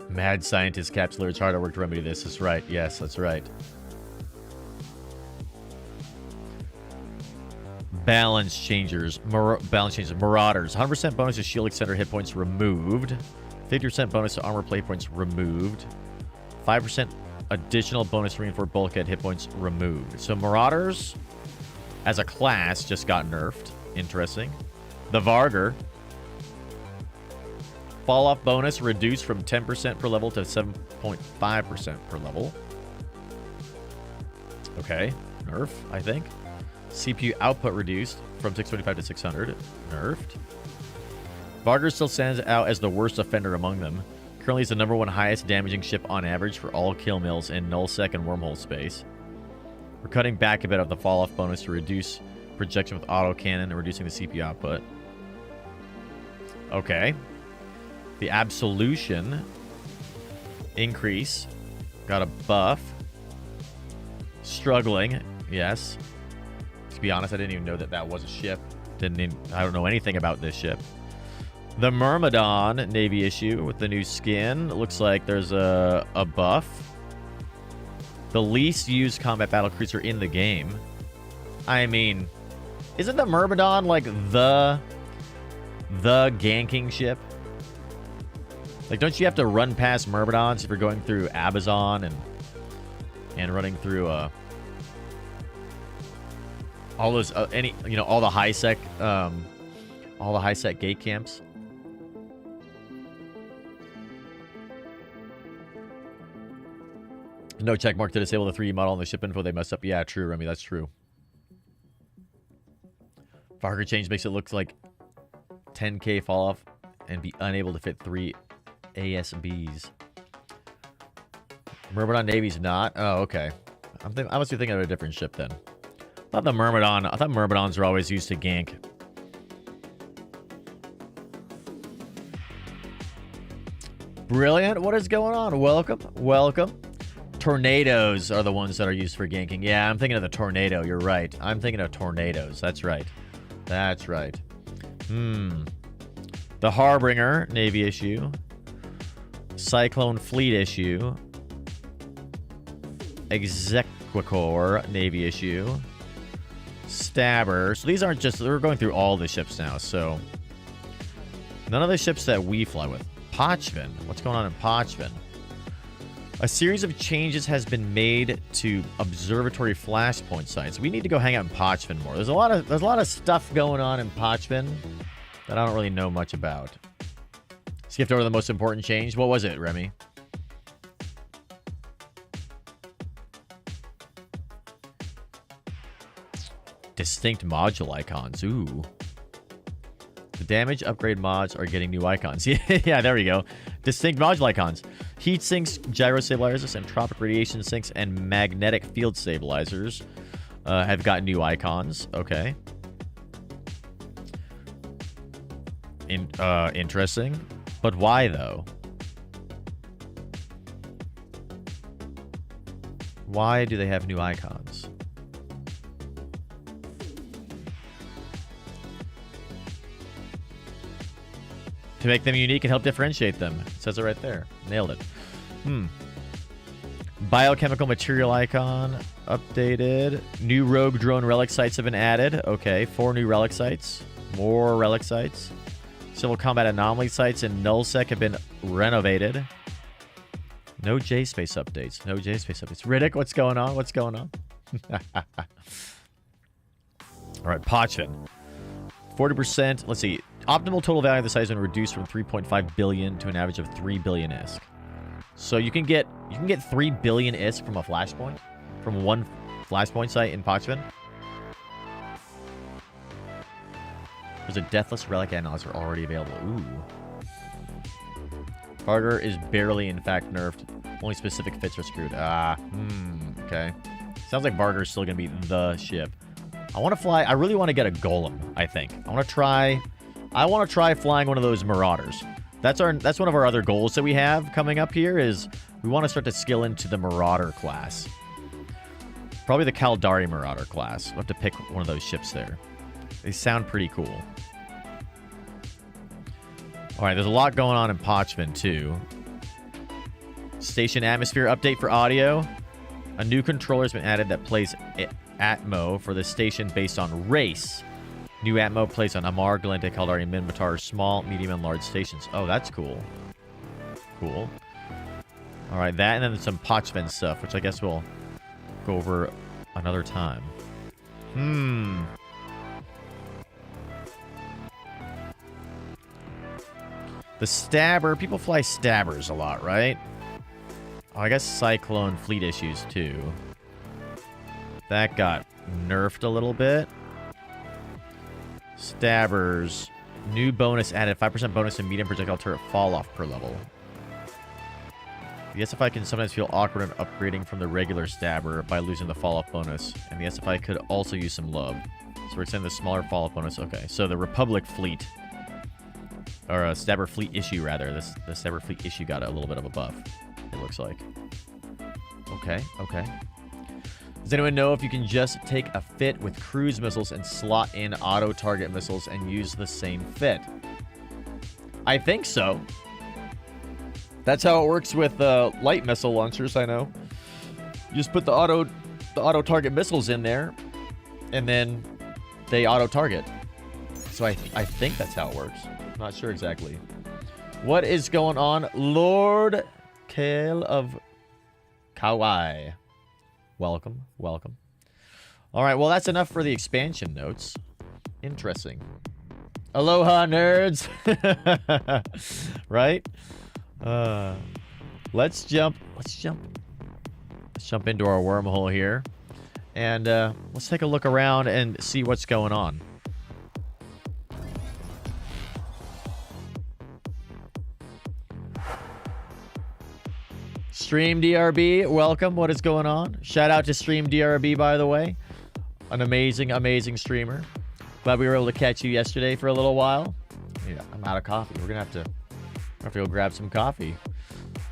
Mad scientist capsular. It's hard at work to remedy this. That's right. Yes, that's right. Balance changers. Balance changers. Marauders. 100% bonus to shield extender hit points removed. 50% bonus to armor plate points removed. 5% additional bonus to reinforced bulkhead hit points removed. So Marauders, as a class, just got nerfed. Interesting. The Vargur. Fall off bonus reduced from 10% per level to 7.5% per level. Okay. Nerf, I think. CPU output reduced from 625 to 600. Nerfed. Vargur still stands out as the worst offender among them. Currently, it's the #1 highest damaging ship on average for all kill mills in nullsec and wormhole space. We're cutting back a bit of the fall-off bonus to reduce projection with autocannon and reducing the CPU output. Okay. The Absolution increase. Got a buff. Struggling. Yes. To be honest, I didn't even know that was a ship. I don't know anything about this ship. The Myrmidon Navy issue with the new skin. It looks like there's a buff. The least used combat battle cruiser in the game. I mean, isn't the Myrmidon like the ganking ship? Like, don't you have to run past Myrmidons if you're going through Abazon and running through all those all the high sec gate camps? No check mark to disable the 3D model on the ship info. They messed up. Yeah, true, Remy. That's true. Vargur change makes it look like 10k fall off and be unable to fit 3 ASBs. Myrmidon Navy's not. Oh, okay. I must be thinking of a different ship then. I thought Myrmidons were always used to gank. Brilliant. What is going on? Welcome. Welcome. Tornadoes are the ones that are used for ganking. Yeah, I'm thinking of the tornado. You're right. I'm thinking of tornadoes. That's right. That's right. The Harbinger Navy issue. Cyclone Fleet issue. Exequitor Navy issue. Stabber. So these aren't just... We're going through all the ships now, so... None of the ships that we fly with. Pochvin. What's going on in Pochvin? A series of changes has been made to observatory flashpoint sites. We need to go hang out in Pochvin more. There's a lot of stuff going on in Pochvin that I don't really know much about. Skipped over the most important change. What was it, Remy? Distinct module icons. Ooh. The damage upgrade mods are getting new icons. Yeah, there we go. Distinct module icons. Heat sinks, gyro stabilizers, entropic radiation sinks, and magnetic field stabilizers have got new icons. Okay. Interesting. But why, though? Why do they have new icons? To make them unique and help differentiate them. It says it right there. Nailed it. Biochemical material icon updated. New rogue drone relic sites have been added. Okay, 4 new relic sites. More relic sites. Civil combat anomaly sites in nullsec have been renovated. No J-Space updates. No J-Space updates. Riddick, what's going on? What's going on? All right, Pochvin. 40%. Let's see. Optimal total value of the site has been reduced from 3.5 billion to an average of 3 billion ISK. So you can get 3 billion ISK from a flashpoint. from one flashpoint site in Pochven. There's a Deathless Relic Analyzer already available. Ooh. Barter is barely, in fact, nerfed. Only specific fits are screwed. Okay. Sounds like Barter is still going to be the ship. I want to fly. I really want to get a Golem, I think. I want to try flying one of those Marauders. That's one of our other goals that we have coming up here is we want to start to skill into the Marauder class. Probably the Kaldari Marauder class. We'll have to pick one of those ships there. They sound pretty cool. Alright, there's a lot going on in Pochven, too. Station atmosphere update for audio. A new controller has been added that plays Atmo for the station based on race. New Atmo plays on Amar, Galente, Kaldari, and Minmatar, small, medium, and large stations. Oh, that's cool. Cool. Alright, that, and then some Pochven stuff, which I guess we'll go over another time. The Stabber. People fly Stabbers a lot, right? Oh, I guess Cyclone fleet issues, too. That got nerfed a little bit. Stabbers. New bonus added. 5% bonus to medium projectile turret fall-off per level. The SFI can sometimes feel awkward in upgrading from the regular Stabber by losing the fall-off bonus. And the SFI could also use some love. So we're extending the smaller fall-off bonus. Okay, so the Republic fleet. Or a Stabber fleet issue, rather. The Stabber fleet issue got a little bit of a buff, it looks like. Okay, okay. Does anyone know if you can just take a fit with cruise missiles and slot in auto-target missiles and use the same fit? I think so. That's how it works with light missile launchers, I know. You just put the auto-target missiles in there, and then they auto-target. So I think that's how it works. Not sure exactly. What is going on? Lord Kale of Kauai. Welcome, welcome. All right, well, that's enough for the expansion notes. Interesting. Aloha, nerds. Right? Let's jump into our wormhole here. And let's take a look around and see what's going on. Stream DRB, welcome. What is going on? Shout out to Stream DRB, by the way. An amazing, amazing streamer. Glad we were able to catch you yesterday for a little while. Yeah, I'm out of coffee. We're gonna have to go grab some coffee.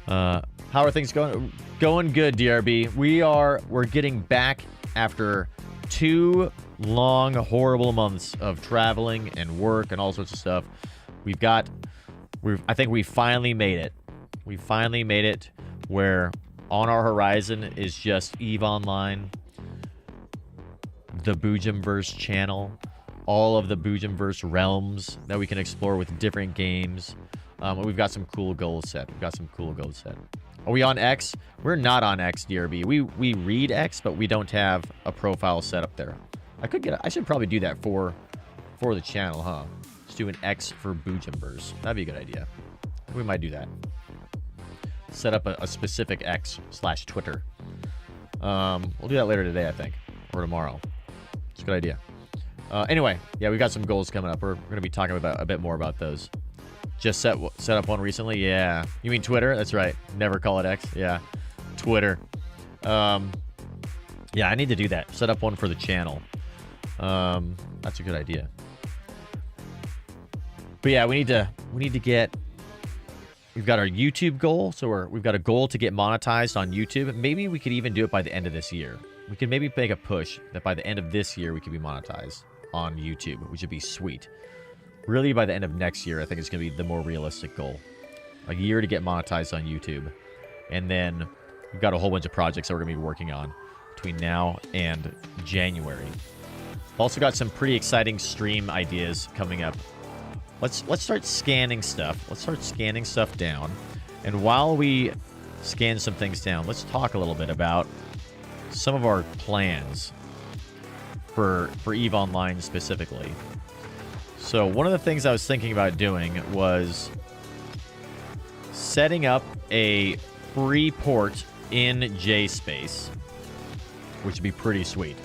How are things going? Going good, DRB. We're getting back after 2 long, horrible months of traveling and work and all sorts of stuff. I think we finally made it. We finally made it. Where on our horizon is just EVE Online, the Boojum-Verse channel, all of the Boojum-Verse realms that we can explore with different games. We've got some cool goals set. Are we on X? We're not on X, DRB. We read X, but we don't have a profile set up there. I should probably do that for the channel, huh? Just do an X for Boojum-Verse. That'd be a good idea. We might do that. Set up a specific X/Twitter. We'll do that later today, I think, or tomorrow. It's a good idea. Anyway, yeah, we've got some goals coming up. We're going to be talking about a bit more about those. Just set up one recently. Yeah, you mean Twitter? That's right. Never call it X. Yeah, Twitter. Yeah, I need to do that. Set up one for the channel. That's a good idea. But yeah, we need to get. We've got our YouTube goal, so we've got a goal to get monetized on YouTube. Maybe we could even do it by the end of this year. We could maybe make a push that by the end of this year we could be monetized on YouTube, which would be sweet. Really, by the end of next year, I think it's going to be the more realistic goal. A year to get monetized on YouTube. And then we've got a whole bunch of projects that we're going to be working on between now and January. Also got some pretty exciting stream ideas coming up. Let's start scanning stuff. Let's start scanning stuff down. And while we scan some things down, let's talk a little bit about some of our plans for EVE Online specifically. So one of the things I was thinking about doing was setting up a free port in JSpace which would be pretty sweet.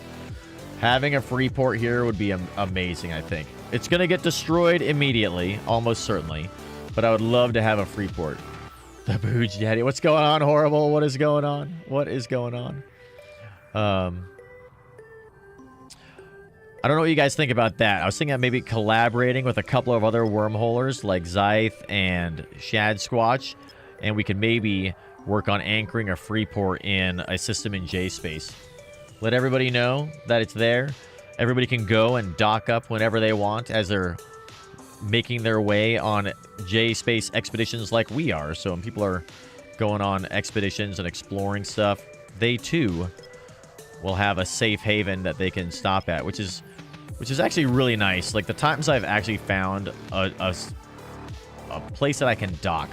Having a free port here would be amazing, I think. It's going to get destroyed immediately, almost certainly, but I would love to have a free port. The Booj Daddy. What's going on, Horrible? What is going on? What is going on? I don't know what you guys think about that. I was thinking of maybe collaborating with a couple of other wormholers like Zythe and Shad Squatch, and we could maybe work on anchoring a free port in a system in J-Space. Let everybody know that it's there. Everybody can go and dock up whenever they want as they're making their way on J-Space expeditions like we are. So when people are going on expeditions and exploring stuff, they too will have a safe haven that they can stop at, which is actually really nice. Like the times I've actually found a place that I can dock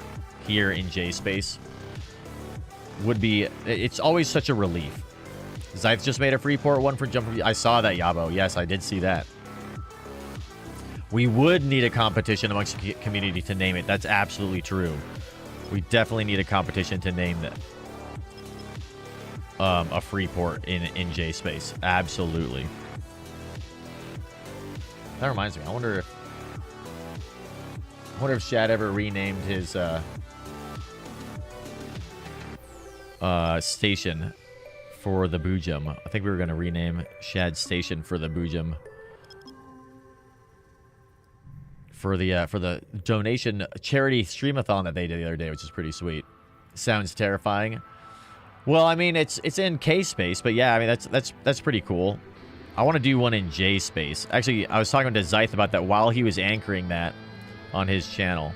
here in J-Space would be, it's always such a relief. Zythe just made a free port, one for jump. I saw that, Yabo. Yes, I did see that. We would need a competition amongst the community to name it. That's absolutely true. We definitely need a competition to name that. A free port in J-Space. Absolutely. That reminds me. I wonder if Shad ever renamed his station for the Boojum. I think we were going to rename Shad's station for the Boojum. For the donation charity streamathon that they did the other day, which is pretty sweet. Sounds terrifying. Well, I mean, it's in K-Space, but yeah, I mean, that's pretty cool. I want to do one in J-Space. Actually, I was talking to Zythe about that while he was anchoring that on his channel.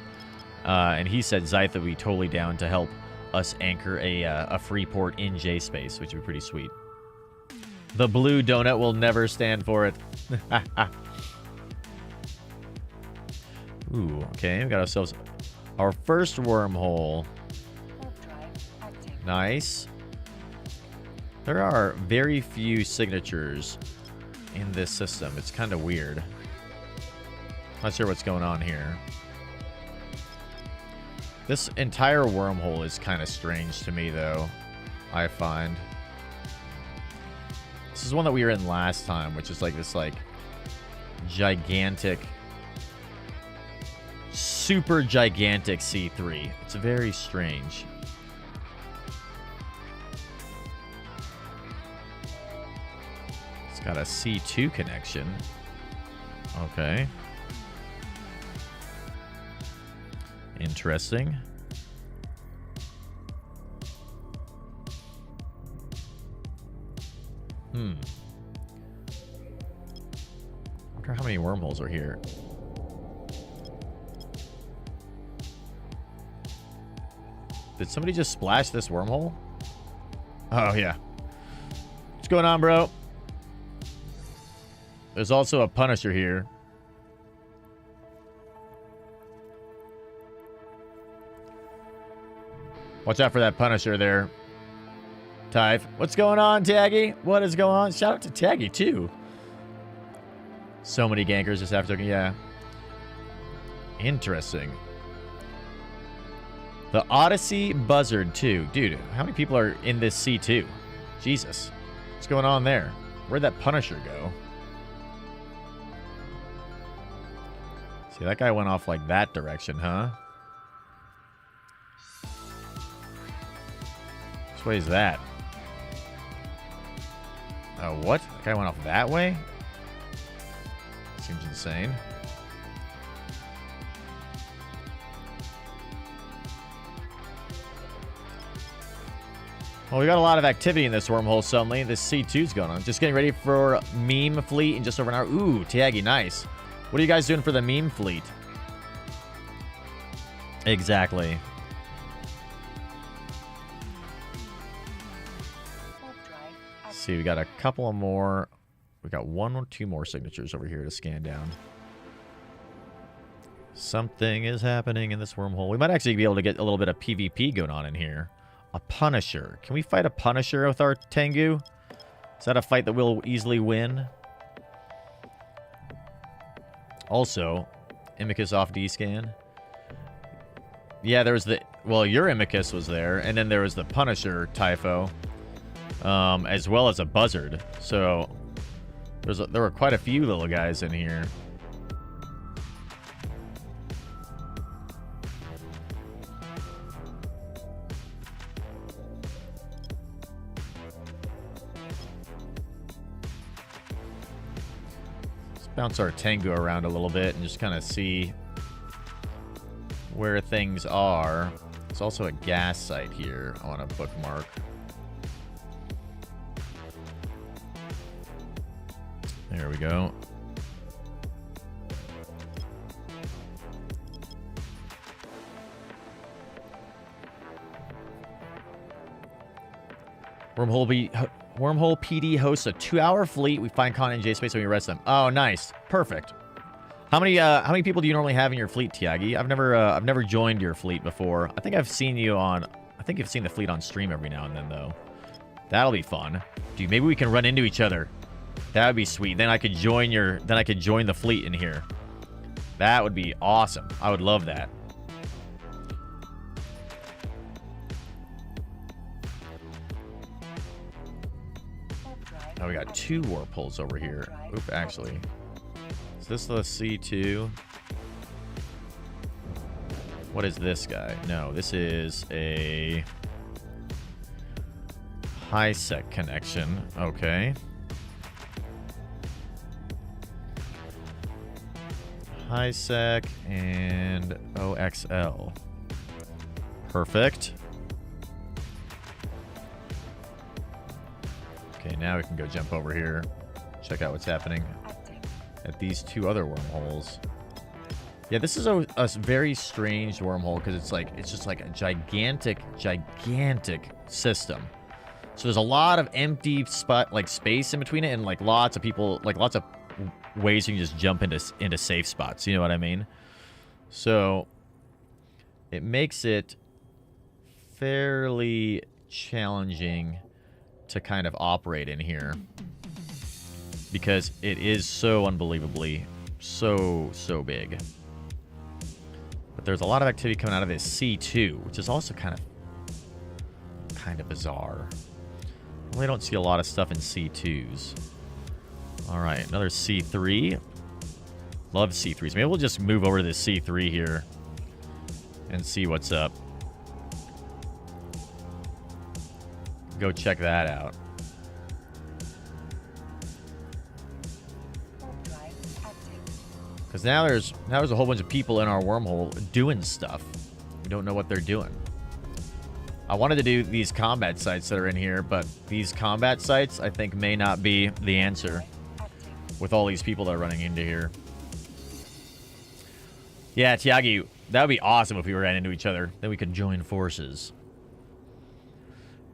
And he said Zythe would be totally down to help us anchor a free port in J-Space, which would be pretty sweet. The blue donut will never stand for it. Ooh, okay, we got ourselves our first wormhole. Nice. There are very few signatures in this system. It's kind of weird. Not sure what's going on here. This entire wormhole is kind of strange to me, though, I find. This is one that we were in last time, which is like this, like, gigantic, super gigantic C3. It's very strange. It's got a C2 connection. Okay. Interesting. I wonder how many wormholes are here. Did somebody just splash this wormhole? Oh, yeah. What's going on, bro? There's also a Punisher here. Watch out for that Punisher there, Tyve. What's going on, Taggy? What is going on? Shout out to Taggy, too. So many gankers just after. Yeah. Interesting. The Odyssey Buzzard, too. Dude, how many people are in this C2? Jesus. What's going on there? Where'd that Punisher go? See, that guy went off like that direction, huh? Which way is that? Oh, what? That guy went off that way? Seems insane. Well, we got a lot of activity in this wormhole suddenly. This C2's going on. Just getting ready for meme fleet in just over an hour. Ooh, Tiagi, nice. What are you guys doing for the meme fleet? Exactly. Let's see, we got a couple of more. We got one or two more signatures over here to scan down. Something is happening in this wormhole. We might actually be able to get a little bit of PvP going on in here. A Punisher. Can we fight a Punisher with our Tengu? Is that a fight that we'll easily win? Also, Imicus off D-scan. Yeah, there was the... Well, your Imicus was there, and then there was the Punisher, Typho. as well as a buzzard. So there were quite a few little guys in here. Let's bounce our Tengu around a little bit and just kind of see where things are. There's also a gas site here I want to bookmark. There we go. Wormhole PD hosts a 2-hour fleet. We find content in J-Space and we arrest them. Oh, nice. Perfect. How many people do you normally have in your fleet, Tiagi? I've never joined your fleet before. I think I've seen you on... I think I've seen the fleet on stream every now and then, though. That'll be fun. Dude, maybe we can run into each other. That would be sweet. Then I could join the fleet in here. That would be awesome. I would love that. Oh, we got 2 warp holes over here. Oop, actually. Is this the C2? What is this guy? No, this is a high-sec connection. Okay. High-sec and OXL. Perfect. Okay, now we can go jump over here. Check out what's happening at these 2 other wormholes. Yeah, this is a very strange wormhole because it's just like a gigantic system. So there's a lot of empty space in between it, and like lots of people, like lots of ways you can just jump into safe spots. You know what I mean? So it makes it fairly challenging to kind of operate in here because it is so unbelievably so big. But there's a lot of activity coming out of this C2, which is also kind of bizarre. I really don't see a lot of stuff in C2s. All right, another C3. Love C3s. Maybe we'll just move over to this C3 here and see what's up. Go check that out. Because now there's a whole bunch of people in our wormhole doing stuff. We don't know what they're doing. I wanted to do these combat sites that are in here, but these combat sites I think may not be the answer with all these people that are running into here. Yeah, Tiagi, that would be awesome if we ran into each other. Then we could join forces.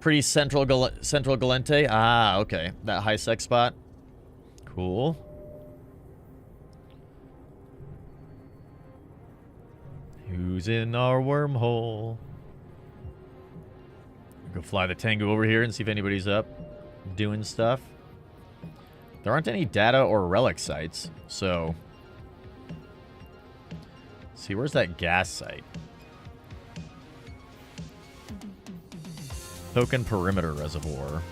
Pretty central Galente. Ah, okay. That high-sec spot. Cool. Who's in our wormhole? Go fly the Tengu over here and see if anybody's up doing stuff. There aren't any data or relic sites, so... Let's see, where's that gas site? Token Perimeter Reservoir.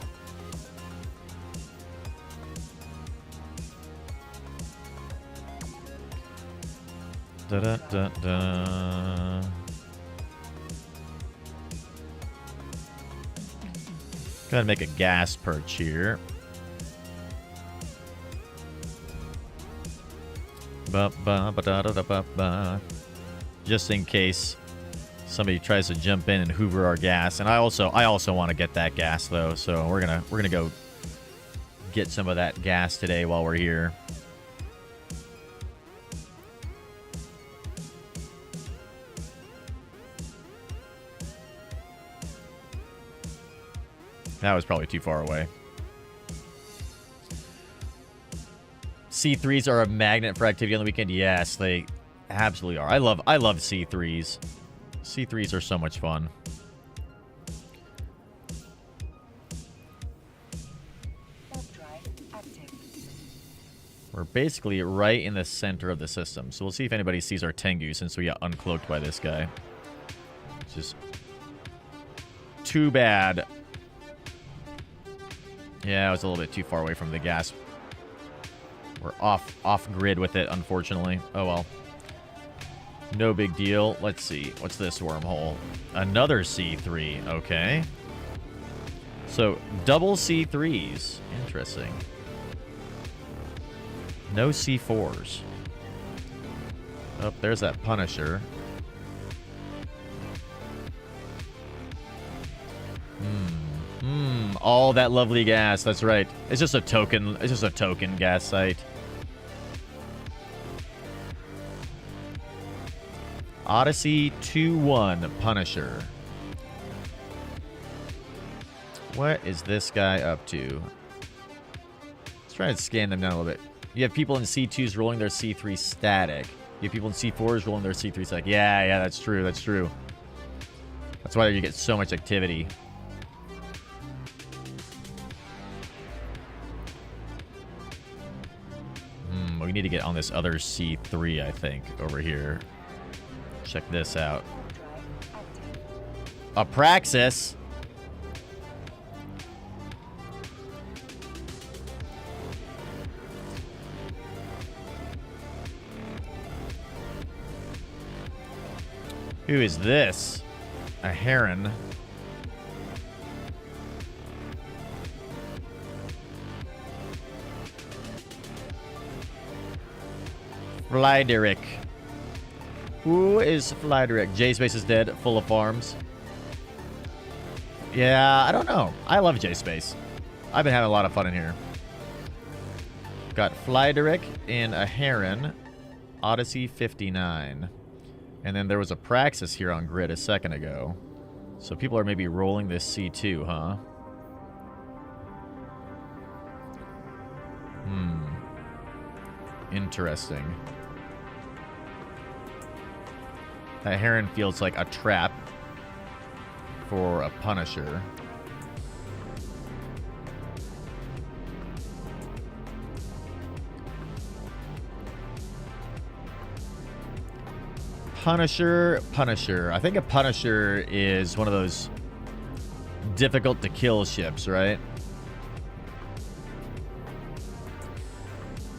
Da-da-da-da. Gotta make a gas perch here. Ba-ba-ba-da-da-da-ba-ba. Just in case somebody tries to jump in and hoover our gas. And I also want to get that gas though, so we're gonna go get some of that gas today while we're here. That was probably too far away. C3s are a magnet for activity on the weekend. Yes, they absolutely are. I love C3s. C3s are so much fun. We're basically right in the center of the system. So we'll see if anybody sees our Tengu since we got uncloaked by this guy. Which is too bad. Yeah, I was a little bit too far away from the gas. We're off grid with it, unfortunately. Oh well. No big deal. Let's see. What's this wormhole? Another C3. Okay. So, double C3s. Interesting. No C4s. Oh, there's that Punisher. All that lovely gas. That's right. It's just a token. It's just a token gas site. Odyssey 2-1 Punisher. What is this guy up to? Let's try and scan them down a little bit. You have people in C2s rolling their C3 static. You have people in C4s rolling their C3 static. Yeah, that's true. That's true. That's why you get so much activity. We need to get on this other C3, I think, over here. Check this out. Apraxis. Who is this? A heron. Flyderick. Who is Flyderick? J-Space is dead, full of farms. Yeah, I don't know. I love J-Space. I've been having a lot of fun in here. Got Flyderick and a heron. Odyssey 59. And then there was a Praxis here on grid a second ago. So people are maybe rolling this C2, huh? Interesting. That heron feels like a trap for a Punisher. Punisher. I think a Punisher is one of those difficult to kill ships, right?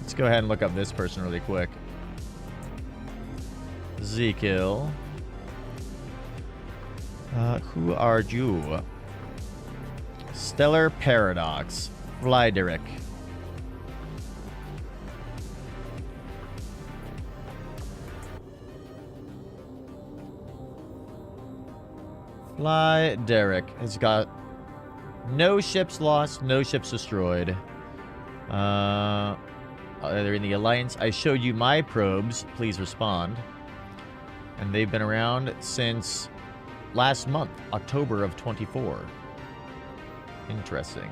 Let's go ahead and look up this person really quick. Z-Kill. Who are you? Stellar Paradox. Flyderick. Flyderick has got no ships lost, no ships destroyed. They're in the Alliance. I showed you my probes. Please respond. And they've been around since last month, October of 24. Interesting.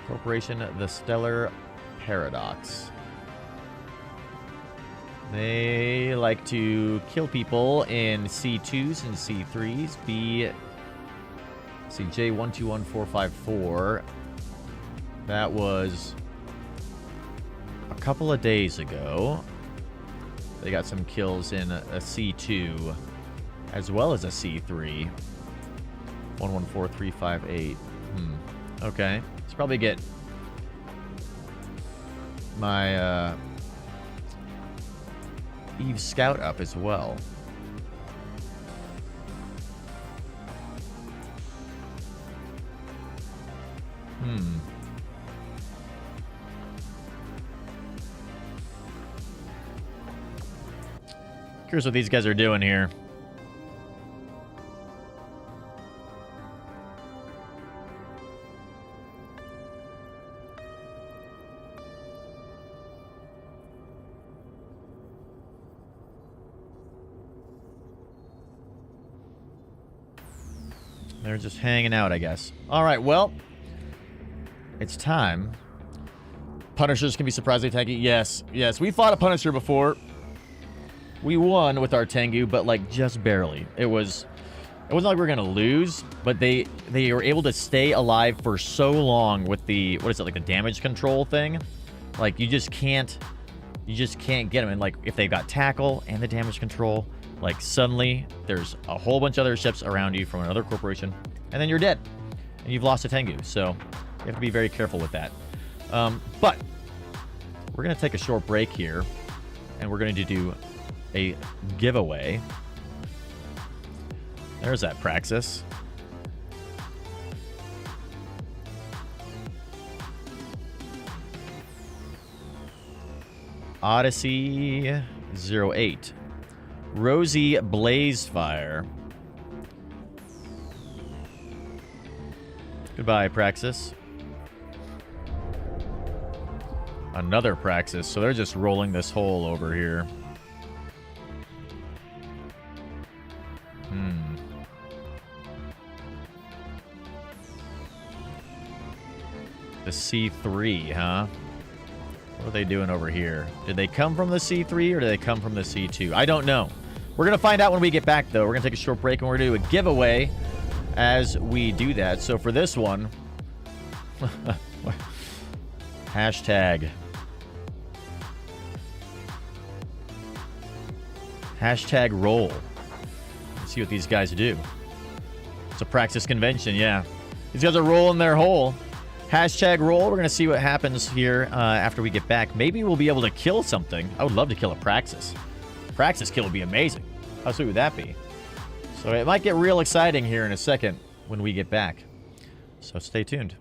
Corporation, the Stellar Paradox. They like to kill people in C2s and C3s. CJ121454. That was a couple of days ago. They got some kills in a C2 as well as a C3. 114358. Okay. Let's probably get my Eve Scout up as well. Curious what these guys are doing here. They're just hanging out, I guess. All right, well, it's time. Punishers can be surprisingly tanky. Yes, we fought a Punisher before. We won with our Tengu, but like just barely. It wasn't like we were gonna lose, but they were able to stay alive for so long with the, what is it, like the damage control thing? Like you just can't get them. And like if they've got tackle and the damage control, like suddenly there's a whole bunch of other ships around you from another corporation, and then you're dead. and you've lost a Tengu, so you have to be very careful with that. But we're going to take a short break here, and we're going to do a giveaway. There's that Praxis. Odyssey 08. Rosie Blazefire. Goodbye, Praxis. Another Praxis. So they're just rolling this hole over here. The C3, huh? What are they doing over here? Did they come from the C3 or did they come from the C2? I don't know. We're going to find out when we get back, though. We're going to take a short break, and we're going to do a giveaway as we do that. So for this one, hashtag roll. Let's see what these guys do. It's a Praxis convention, yeah. These guys are rolling their hole. Hashtag roll. We're going to see what happens here after we get back. Maybe we'll be able to kill something. I would love to kill a Praxis. Praxis kill would be amazing. How sweet would that be? So it might get real exciting here in a second when we get back. So stay tuned.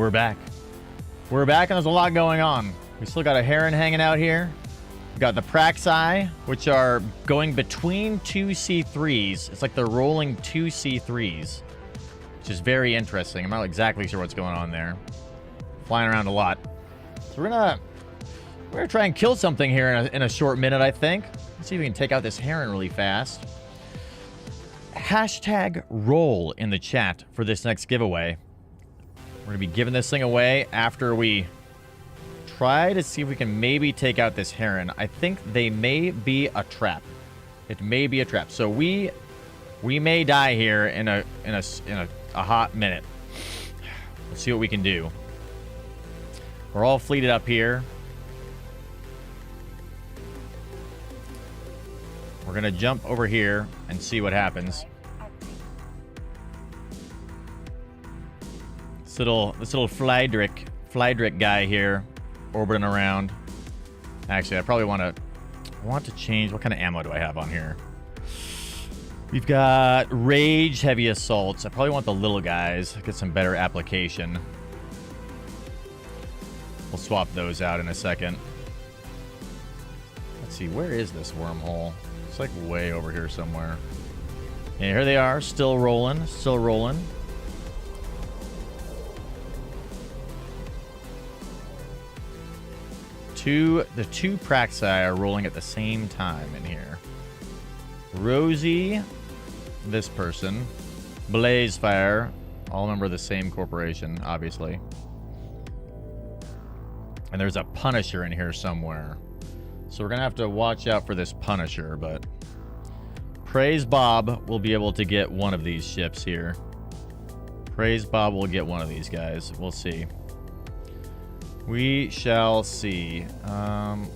we're back. We're back, and there's a lot going on. We still got a heron hanging out here. We got the Praxi, which are going between two C3s. It's like they're rolling two C3s, which is very interesting. I'm not exactly sure what's going on there. Flying around a lot. So we're gonna try and kill something here in a short minute, I think. Let's see if we can take out this heron really fast. Hashtag roll in the chat for this next giveaway. We're going to be giving this thing away after we try to see if we can maybe take out this heron. I think they may be a trap. It may be a trap. So we may die here in a hot minute. Let's see what we can do. We're all fleeted up here. We're going to jump over here and see what happens. This little Flydrick guy here orbiting around. Actually, I probably want to change. What kind of ammo do I have on here? We've got Rage Heavy Assaults. I probably want the little guys. Get some better application. We'll swap those out in a second. Let's see, where is this wormhole? It's like way over here somewhere. Yeah, here they are, still rolling, still rolling. The two Praxi are rolling at the same time in here. Rosie, this person, Blazefire, all member of the same corporation, obviously. And there's a Punisher in here somewhere. So we're going to have to watch out for this Punisher, but Praise Bob will be able to get one of these ships here. Praise Bob will get one of these guys. We'll see. We shall see.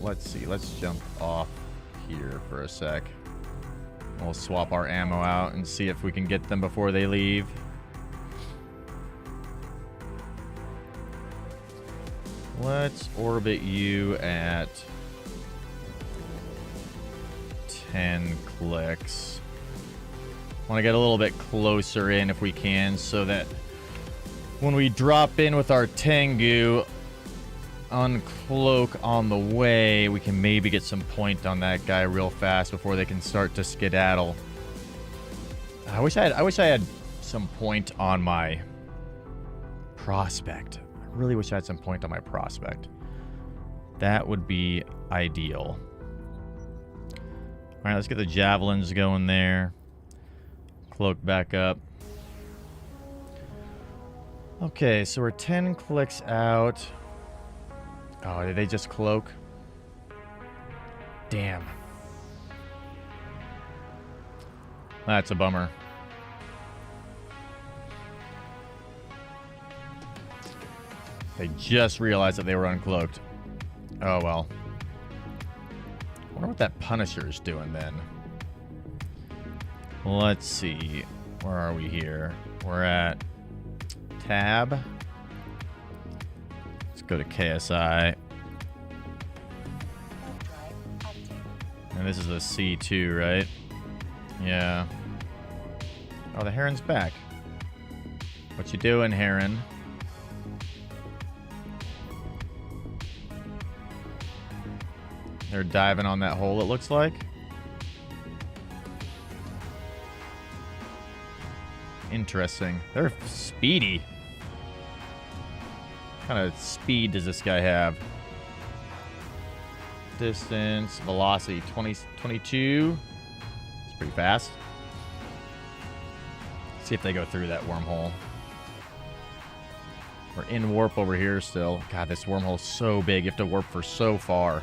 Let's see. Let's jump off here for a sec. We'll swap our ammo out and see if we can get them before they leave. Let's orbit you at 10 clicks. Want to get a little bit closer in if we can, so that when we drop in with our Tengu, uncloak on the way, we can maybe get some point on that guy real fast before they can start to skedaddle. I wish I had some point on my prospect. I really wish I had some point on my prospect. That would be ideal. All right, let's get the javelins going there. Cloak back up. Okay, so we're 10 clicks out. Oh, did they just cloak? Damn. That's a bummer. They just realized that they were uncloaked. Oh, well. I wonder what that Punisher is doing then. Let's see. Where are we here? We're at Tab. Let's go to KSI. And this is a C2, right? Yeah. Oh, the Heron's back. What you doing, Heron? They're diving on that hole, it looks like. Interesting. They're speedy. What kind of speed does this guy have? Distance, velocity, 22. It's pretty fast. Let's see if they go through that wormhole. We're in warp over here still. God, this wormhole's so big. You have to warp for so far.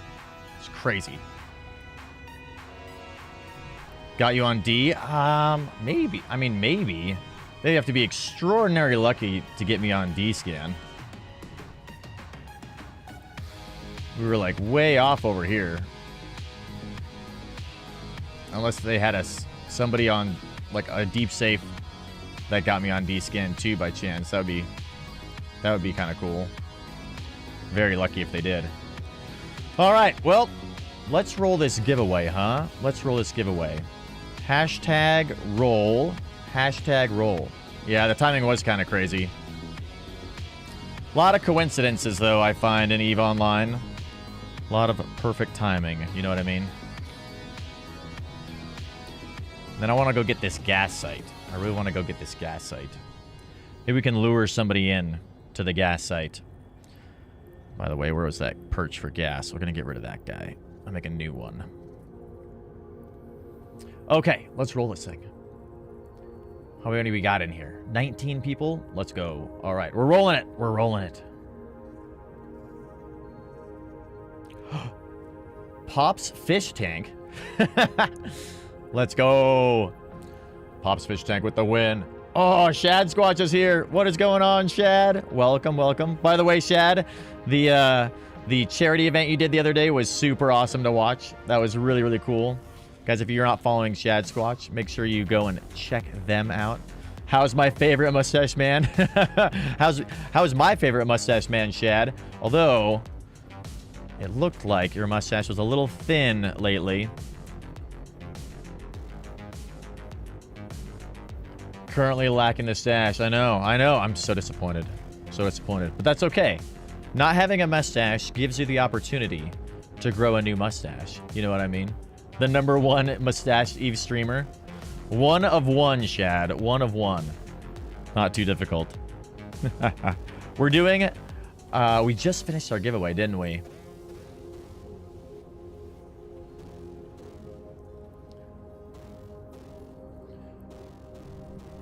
It's crazy. Got you on D? Maybe. I mean, maybe. They have to be extraordinarily lucky to get me on D scan. We were like way off over here. Unless they had somebody on like a deep safe that got me on D scan too by chance. That would be kind of cool. Very lucky if they did. All right, well, let's roll this giveaway, huh? Let's roll this giveaway. Hashtag roll. Hashtag roll. Yeah, the timing was kind of crazy. A lot of coincidences, though, I find in EVE Online. A lot of perfect timing, you know what I mean? Then I want to go get this gas site. I really want to go get this gas site. Maybe we can lure somebody in to the gas site. By the way, where was that perch for gas? We're going to get rid of that guy. I'll make a new one. Okay, let's roll this thing. How many we got in here? 19 people? Let's go. All right, we're rolling it. We're rolling it. Pop's fish tank. Let's go. Pop's fish tank with the win. Oh, Shad Squatch is here. What is going on, Shad? Welcome, welcome. By the way, Shad, the charity event you did the other day was super awesome to watch. That was really, really cool. Guys, if you're not following Shad Squatch, make sure you go and check them out. How's my favorite mustache man? How's my favorite mustache man, Shad? Although, it looked like your mustache was a little thin lately. Currently lacking the stash. I know. I'm so disappointed. So disappointed. But that's okay. Not having a mustache gives you the opportunity to grow a new mustache. You know what I mean? The #1 mustache EVE streamer. 1 of 1, Shad. 1 of 1. Not too difficult. We're doing... we just finished our giveaway, didn't we?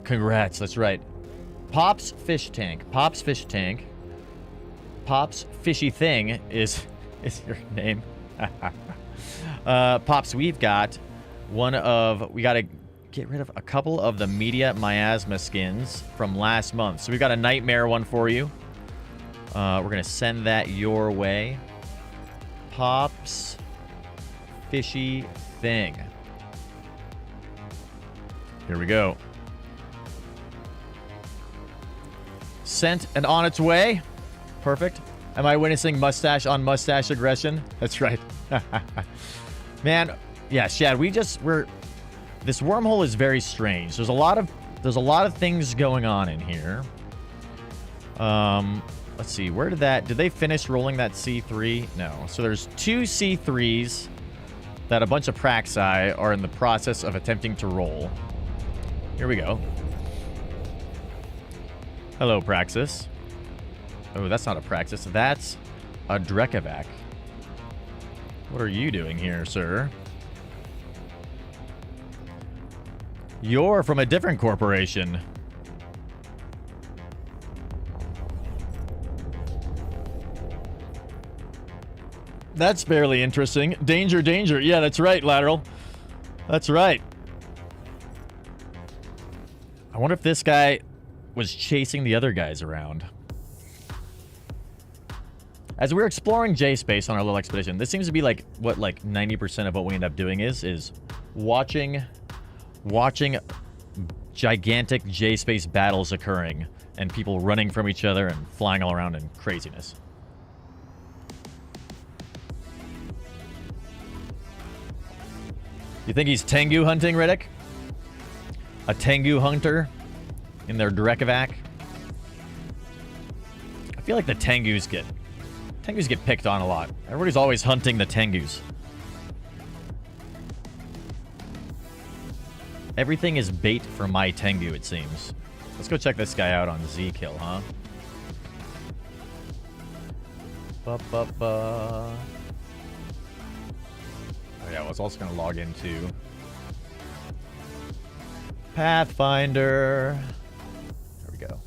Congrats, that's right. Pop's fish tank. Pop's fish tank. Pop's fishy thing is your name. Pops, we've got we got to get rid of a couple of the media miasma skins from last month. So we've got a nightmare one for you. We're going to send that your way. Pop's fishy thing. Here we go. Sent and on its way. Perfect. Am I witnessing mustache on mustache aggression? That's right. Man, yeah, Shad, this wormhole is very strange. There's a lot of things going on in here. Let's see, did they finish rolling that C3? No. So there's 2 C3s that a bunch of Praxi are in the process of attempting to roll. Here we go. Hello, Praxis. Oh, that's not a Praxis. That's a Drekavac. What are you doing here, sir? You're from a different corporation. That's fairly interesting. Danger, danger. Yeah, that's right, Lateral. That's right. I wonder if this guy was chasing the other guys around. As we're exploring J-Space on our little expedition, this seems to be like what 90% of what we end up doing is watching gigantic J-Space battles occurring and people running from each other and flying all around in craziness. You think he's Tengu hunting, Riddick? A Tengu hunter in their Drekavac? I feel like the Tengus get picked on a lot. Everybody's always hunting the Tengus. Everything is bait for my Tengu, it seems. Let's go check this guy out on Z-Kill, huh? Oh yeah, I was also gonna log into Pathfinder. There we go.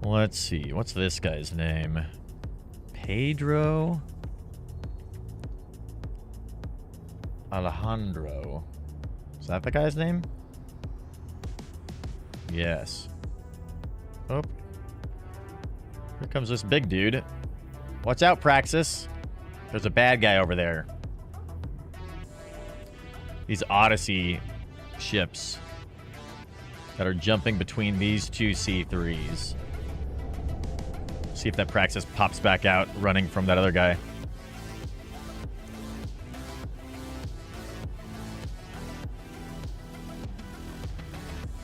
Let's see. What's this guy's name? Pedro Alejandro. Is that the guy's name? Yes. Oh. Here comes this big dude. Watch out, Praxis. There's a bad guy over there. These Odyssey ships that are jumping between these 2 C3s. See if that Praxis pops back out running from that other guy.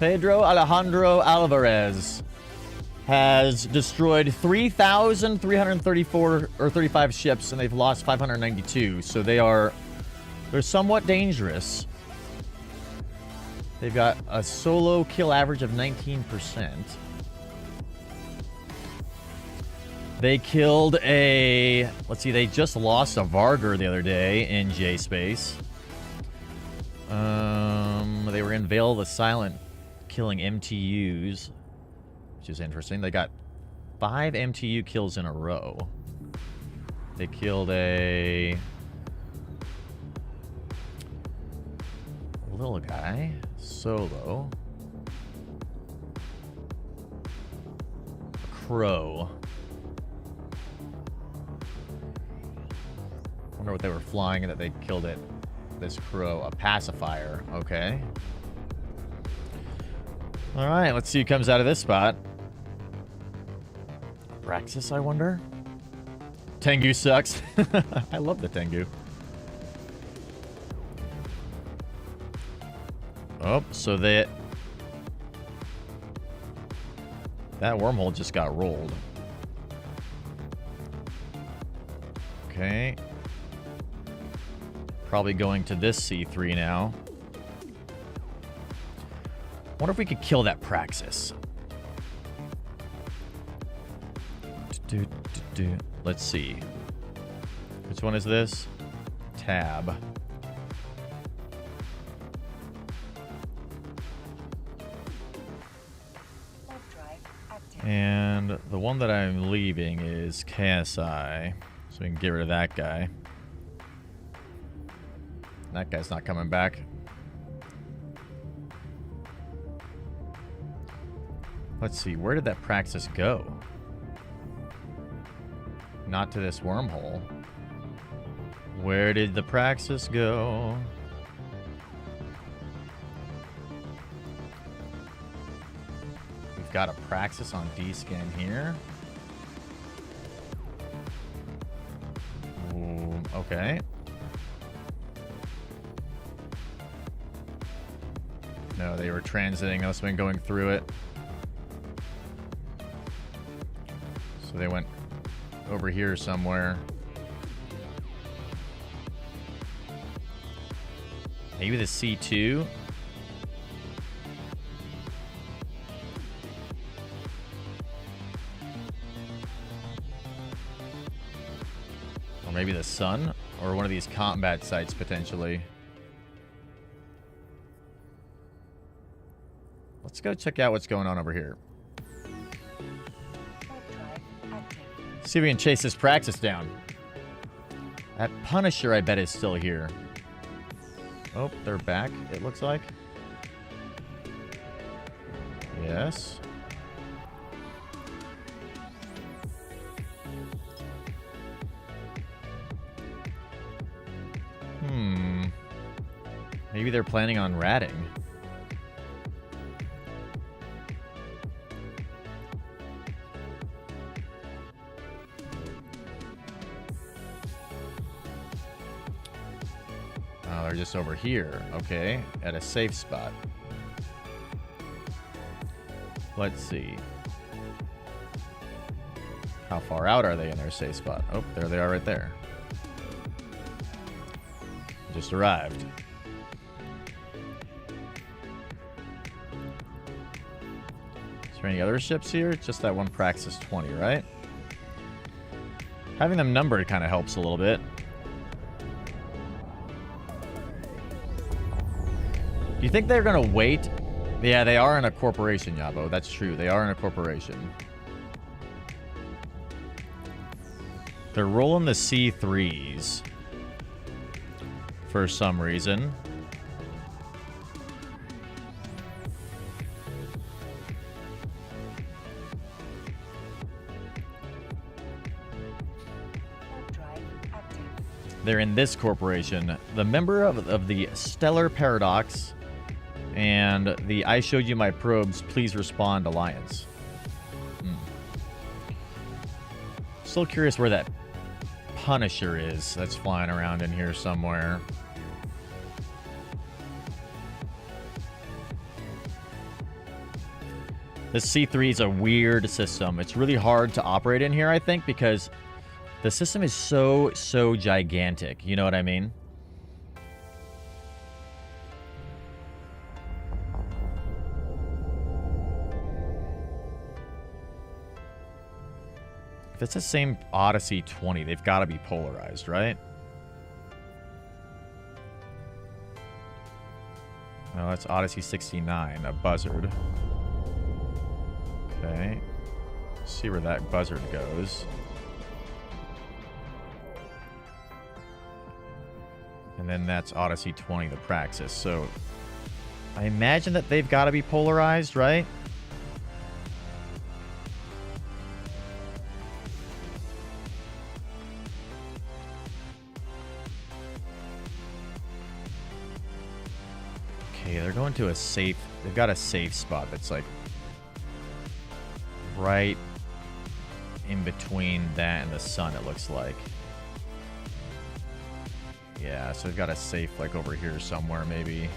Pedro Alejandro Alvarez has destroyed 3,334 or 35 ships, and they've lost 592. So they're somewhat dangerous. They've got a solo kill average of 19%. They killed a... Let's see, they just lost a Vargur the other day in J-Space. They were in Veil of the Silent killing MTUs, which is interesting. They got 5 MTU kills in a row. They killed a little guy, solo. A crow. Wonder what they were flying and that they killed it. This crow, a pacifier. Okay. All right, let's see who comes out of this spot. Praxis, I wonder? Tengu sucks. I love the Tengu. Oh, so that wormhole just got rolled. Okay. Probably going to this C3 now. Wonder if we could kill that Praxis. Let's see. Which one is this? Tab. And the one that I'm leaving is KSI. So we can get rid of that guy. That guy's not coming back. Let's see, where did that Praxis go? Not to this wormhole. Where did the Praxis go? We've got a Praxis on D-scan here. Ooh, okay. No, they were transiting. They must have been going through it. So they went over here somewhere. Maybe the C2? Or maybe the sun? Or one of these combat sites, potentially. Let's go check out what's going on over here. See if we can chase this Praxis down. That Punisher, I bet, is still here. Oh, they're back, it looks like. Yes. Maybe they're planning on ratting. Oh, they're just over here. Okay, at a safe spot. Let's see. How far out are they in their safe spot? Oh, there they are right there. Just arrived. Is there any other ships here? It's just that one Praxis 20, right? Having them numbered kind of helps a little bit. Do you think they're going to wait? Yeah, they are in a corporation, Yabo. That's true. They are in a corporation. They're rolling the C3s for some reason. They're in this corporation. The member of the Stellar Paradox and the I Showed You My Probes, Please Respond Alliance. Still curious where that Punisher is that's flying around in here somewhere. This C3 is a weird system. It's really hard to operate in here, I think, because the system is so gigantic. You know what I mean? If it's the same Odyssey 20, they've got to be polarized, right? No, that's Odyssey 69, a buzzard. Okay. Let's see where that buzzard goes. And then that's Odyssey 20, the Praxis. So I imagine that they've got to be polarized, right? Okay, they're going to a safe... They've got a safe spot that's like right in between that and the sun, it looks like. Yeah, so they've got a safe like over here somewhere, maybe.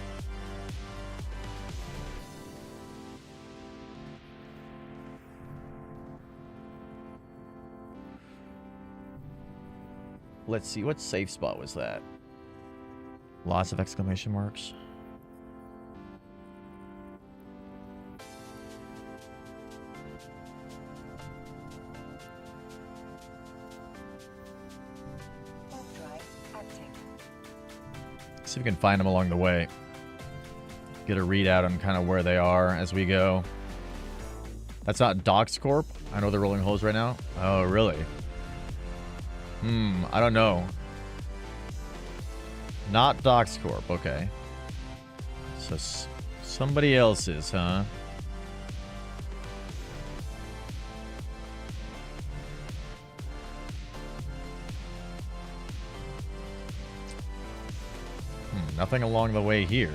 Let's see, what safe spot was that? Lots of exclamation marks. See if we can find them along the way. Get a readout on kind of where they are as we go. That's not Docs Corp. I know they're rolling holes right now. Oh, really? I don't know. Not Docs Corp. Okay. So somebody else's, huh? Nothing along the way here.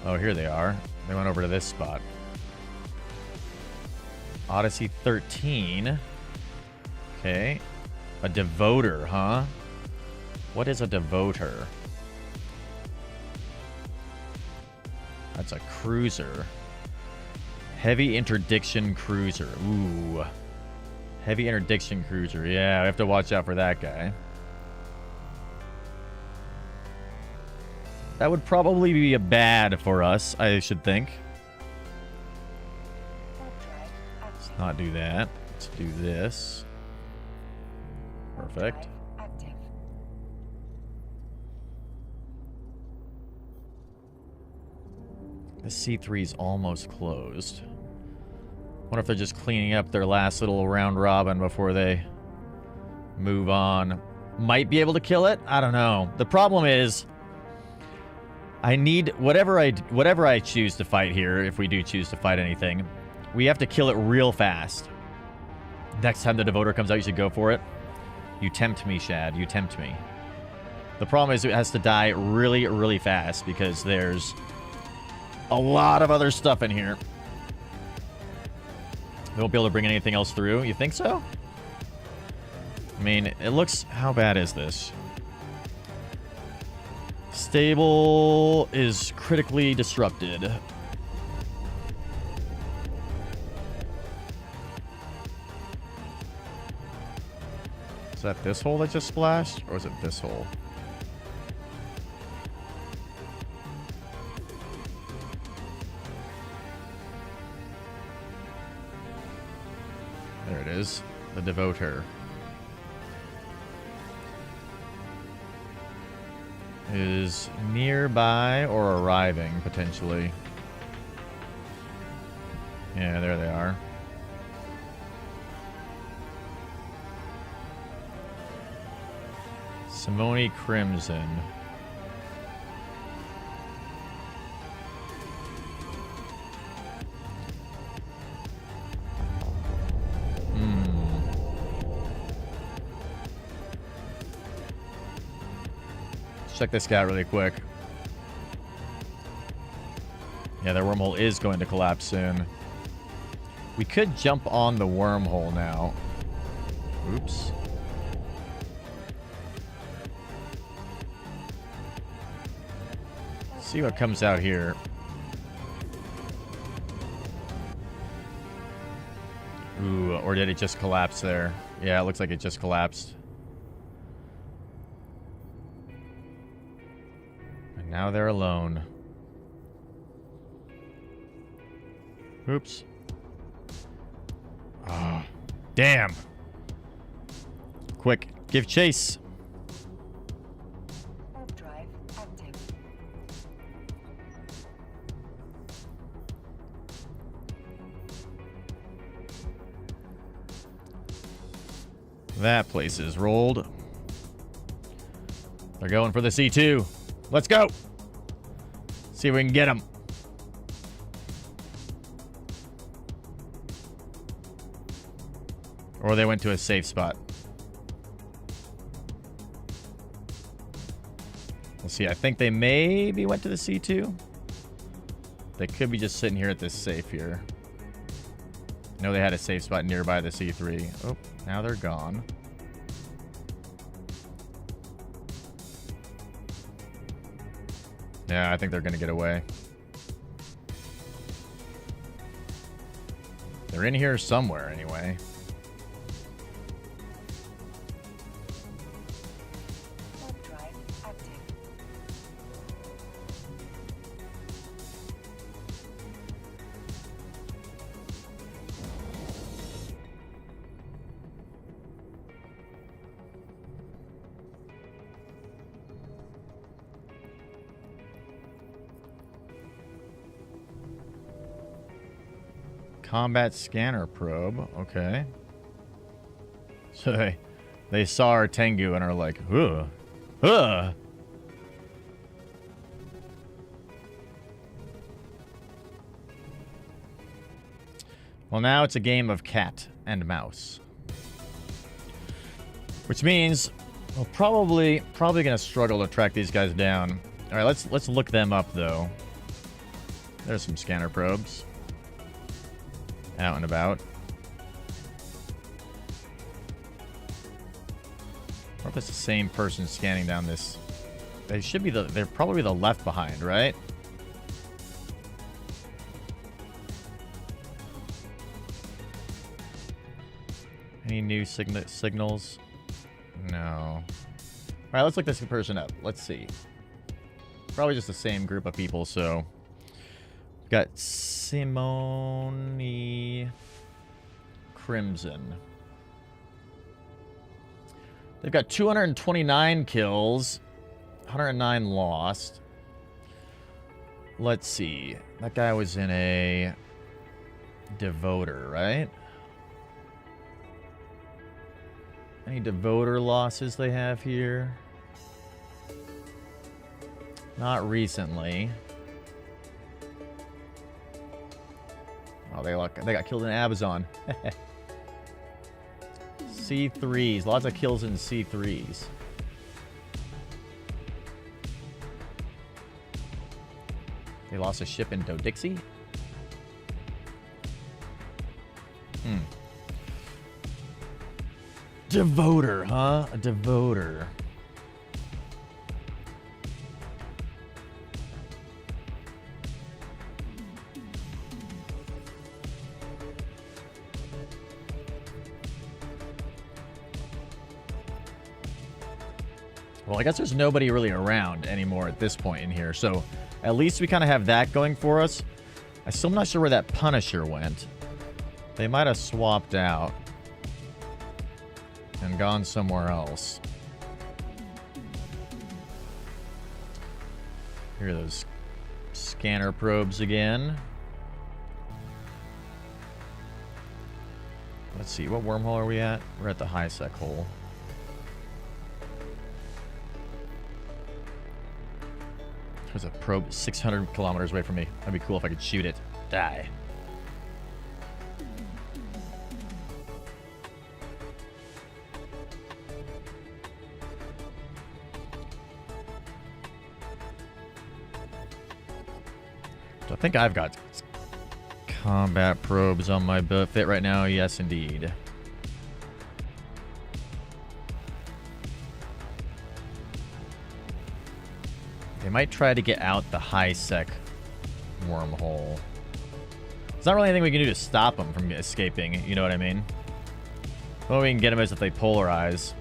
Oh, here they are. They went over to this spot. Odyssey 13. Okay. A devoter, huh? What is a devoter? That's a cruiser. Heavy interdiction cruiser. Ooh. Heavy interdiction cruiser. Yeah, we have to watch out for that guy. That would probably be a bad for us, I should think. Let's not do that. Let's do this. Perfect. The C3 is almost closed. Wonder if they're just cleaning up their last little round robin before they move on. Might be able to kill it. I don't know. The problem is, I need whatever I choose to fight here. If we do choose to fight anything, we have to kill it real fast. Next time the devoter comes out, you should go for it. You tempt me, Shad. You tempt me. The problem is it has to die really, really fast because there's a lot of other stuff in here. We won't be able to bring anything else through. You think so? I mean, it looks... How bad is this? Stable is critically disrupted. Is that this hole that just splashed? Or is it this hole? There it is. The devoter. Is nearby or arriving, potentially. Yeah, there they are. Simone Crimson. Check this guy really quick. Yeah, their wormhole is going to collapse soon. We could jump on the wormhole now. Oops. See what comes out here. Ooh, or did it just collapse there? Yeah, it looks like it just collapsed. And now they're alone. Oops. Ah, damn. Quick, give chase. Drive active. That place is rolled. They're going for the C2. Let's go. See if we can get them. Or they went to a safe spot. Let's see. I think they maybe went to the C2. They could be just sitting here at this safe here. I know they had a safe spot nearby the C3. Oh, now they're gone. Yeah, I think they're going to get away. They're in here somewhere anyway. Drive active. Combat scanner probe. Okay. So they saw our Tengu and are like, huh. Huh. Well, now it's a game of cat and mouse. Which means we're probably going to struggle to track these guys down. All right, let's look them up though. There's some scanner probes out and about. Or if it's the same person scanning down this. They should be they're probably the left behind, right? Any new signals? No. All right, let's look this person up. Let's see. Probably just the same group of people, so got Simone Crimson. They've got 229 kills, 109 lost. Let's see. That guy was in a Devoter, right? Any Devoter losses they have here? Not recently. Oh, they got killed in Abazon. C3s. Lots of kills in C3s. They lost a ship in Dodixie? Devoter, huh? A Devoter. Well, I guess there's nobody really around anymore at this point in here, so at least we kind of have that going for us. I'm still not sure where that Punisher went. They might have swapped out and gone somewhere else. Here are those scanner probes again. Let's see, what wormhole are we at? We're at the high sec hole. There's a probe 600 kilometers away from me. That'd be cool if I could shoot it. Die. So I think I've got combat probes on my fit right now. Yes, indeed. They might try to get out the high sec wormhole. There's not really anything we can do to stop them from escaping, you know what I mean? The only way we can get them is if they polarize.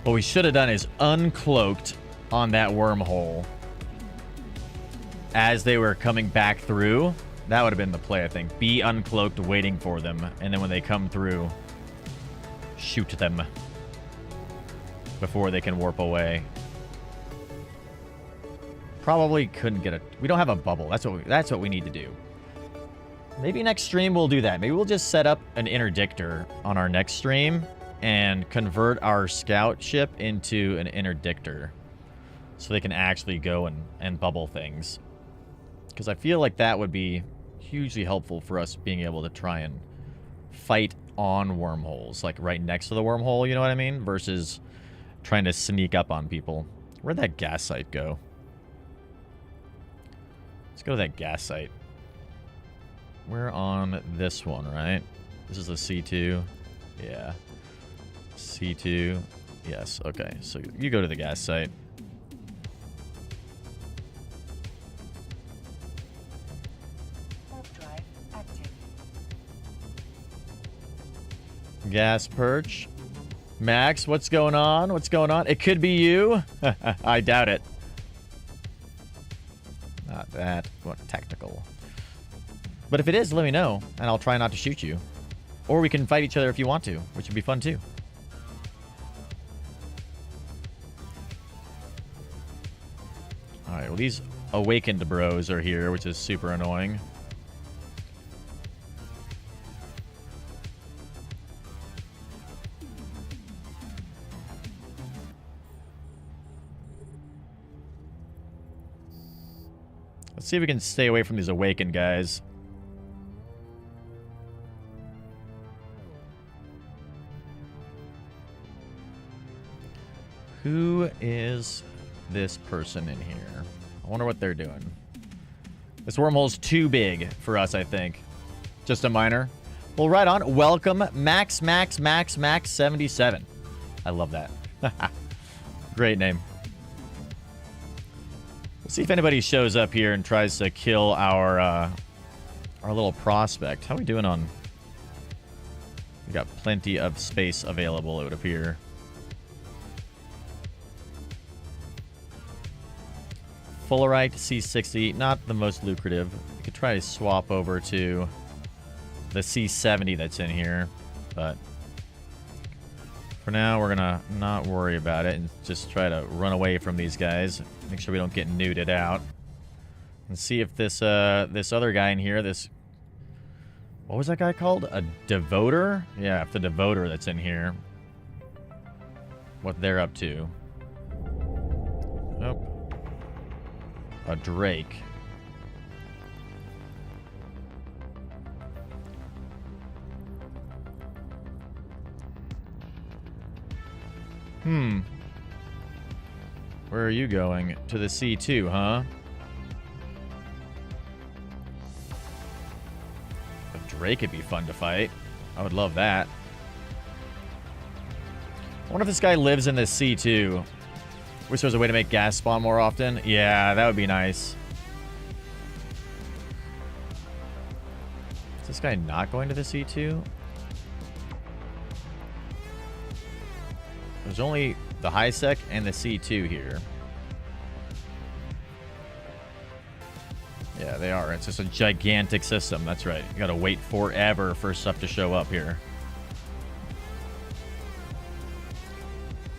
What we should have done is uncloaked on that wormhole as they were coming back through. That would have been the play, I think. Be uncloaked, waiting for them, and then when they come through, shoot them before they can warp away. Probably couldn't get a... We don't have a bubble. That's what we need to do. Maybe next stream we'll do that. Maybe we'll just set up an interdictor on our next stream and convert our scout ship into an interdictor so they can actually go and bubble things. Because I feel like that would be hugely helpful for us being able to try and fight on wormholes, like right next to the wormhole, you know what I mean? Versus trying to sneak up on people. Where'd that gas site go? Let's go to that gas site. We're on this one, right? This is the C2. Yeah. C2. Yes, okay. So you go to the gas site. Warp drive active. Gas perch. Max, what's going on? What's going on? It could be you. I doubt it. Not that. What tactical. But if it is, let me know, and I'll try not to shoot you. Or we can fight each other if you want to, which would be fun too. Alright, well these awakened bros are here, which is super annoying. Let's see if we can stay away from these awakened guys. Who is this person in here? I wonder what they're doing. This wormhole's too big for us, I think. Just a minor. Well, right on. Welcome, Max 77. I love that. Great name. Let's see if anybody shows up here and tries to kill our little prospect. How are we doing on... We got plenty of space available, it would appear. Fullerite C60, not the most lucrative. We could try to swap over to the C70 that's in here, but for now we're gonna not worry about it and just try to run away from these guys. Make sure we don't get nuded out. And see if this this other guy in here, this... What was that guy called? A devoter? Yeah, if the devoter that's in here. What they're up to. Oh. A Drake. Where are you going? To the C2, huh? A Drake would be fun to fight. I would love that. I wonder if this guy lives in this C2. Wish there was a way to make gas spawn more often. Yeah, that would be nice. Is this guy not going to the C2? There's only the high sec and the C2 here. Yeah, they are. It's just a gigantic system. That's right. You gotta wait forever for stuff to show up here.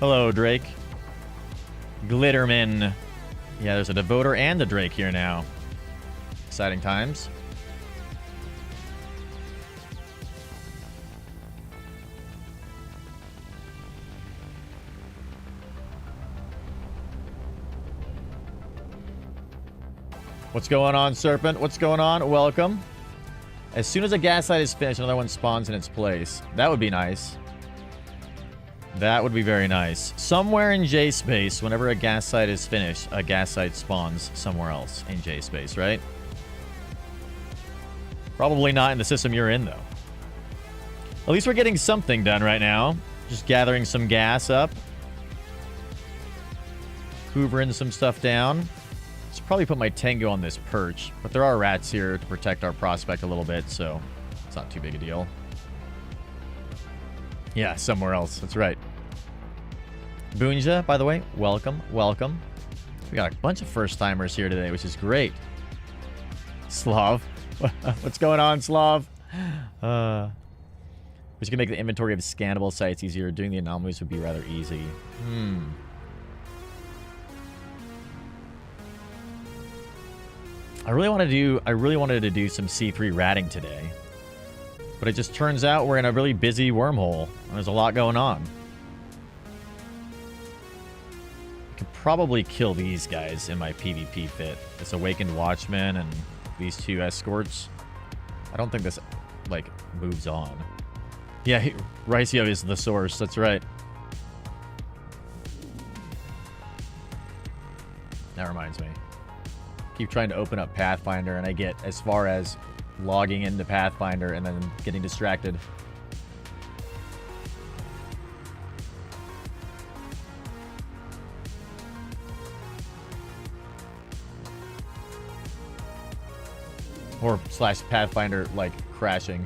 Hello, Drake. Glitterman. Yeah, there's a devoter and a Drake here now. Exciting times. What's going on, Serpent? What's going on? Welcome. As soon as a gas light is finished, another one spawns in its place. That would be nice. That would be very nice. Somewhere in J-Space, whenever a gas site is finished, a gas site spawns somewhere else in J-Space, right? Probably not in the system you're in, though. At least we're getting something done right now. Just gathering some gas up. Hoovering some stuff down. Should probably put my Tango on this perch, but there are rats here to protect our prospect a little bit, so it's not too big a deal. Yeah, somewhere else. That's right. Boonja, by the way, welcome, welcome. We got a bunch of first-timers here today, which is great. Slav. What's going on, Slav? Which can make the inventory of scannable sites easier. Doing the anomalies would be rather easy. I really wanted to do some C3 ratting today. But it just turns out we're in a really busy wormhole. And there's a lot going on. I could probably kill these guys in my PvP fit. This Awakened Watchman and these two escorts. I don't think this, like, moves on. Yeah, Riceo is the source. That's right. That reminds me. Keep trying to open up Pathfinder, and I get as far as logging into Pathfinder and then getting distracted. Or / Pathfinder, like, crashing.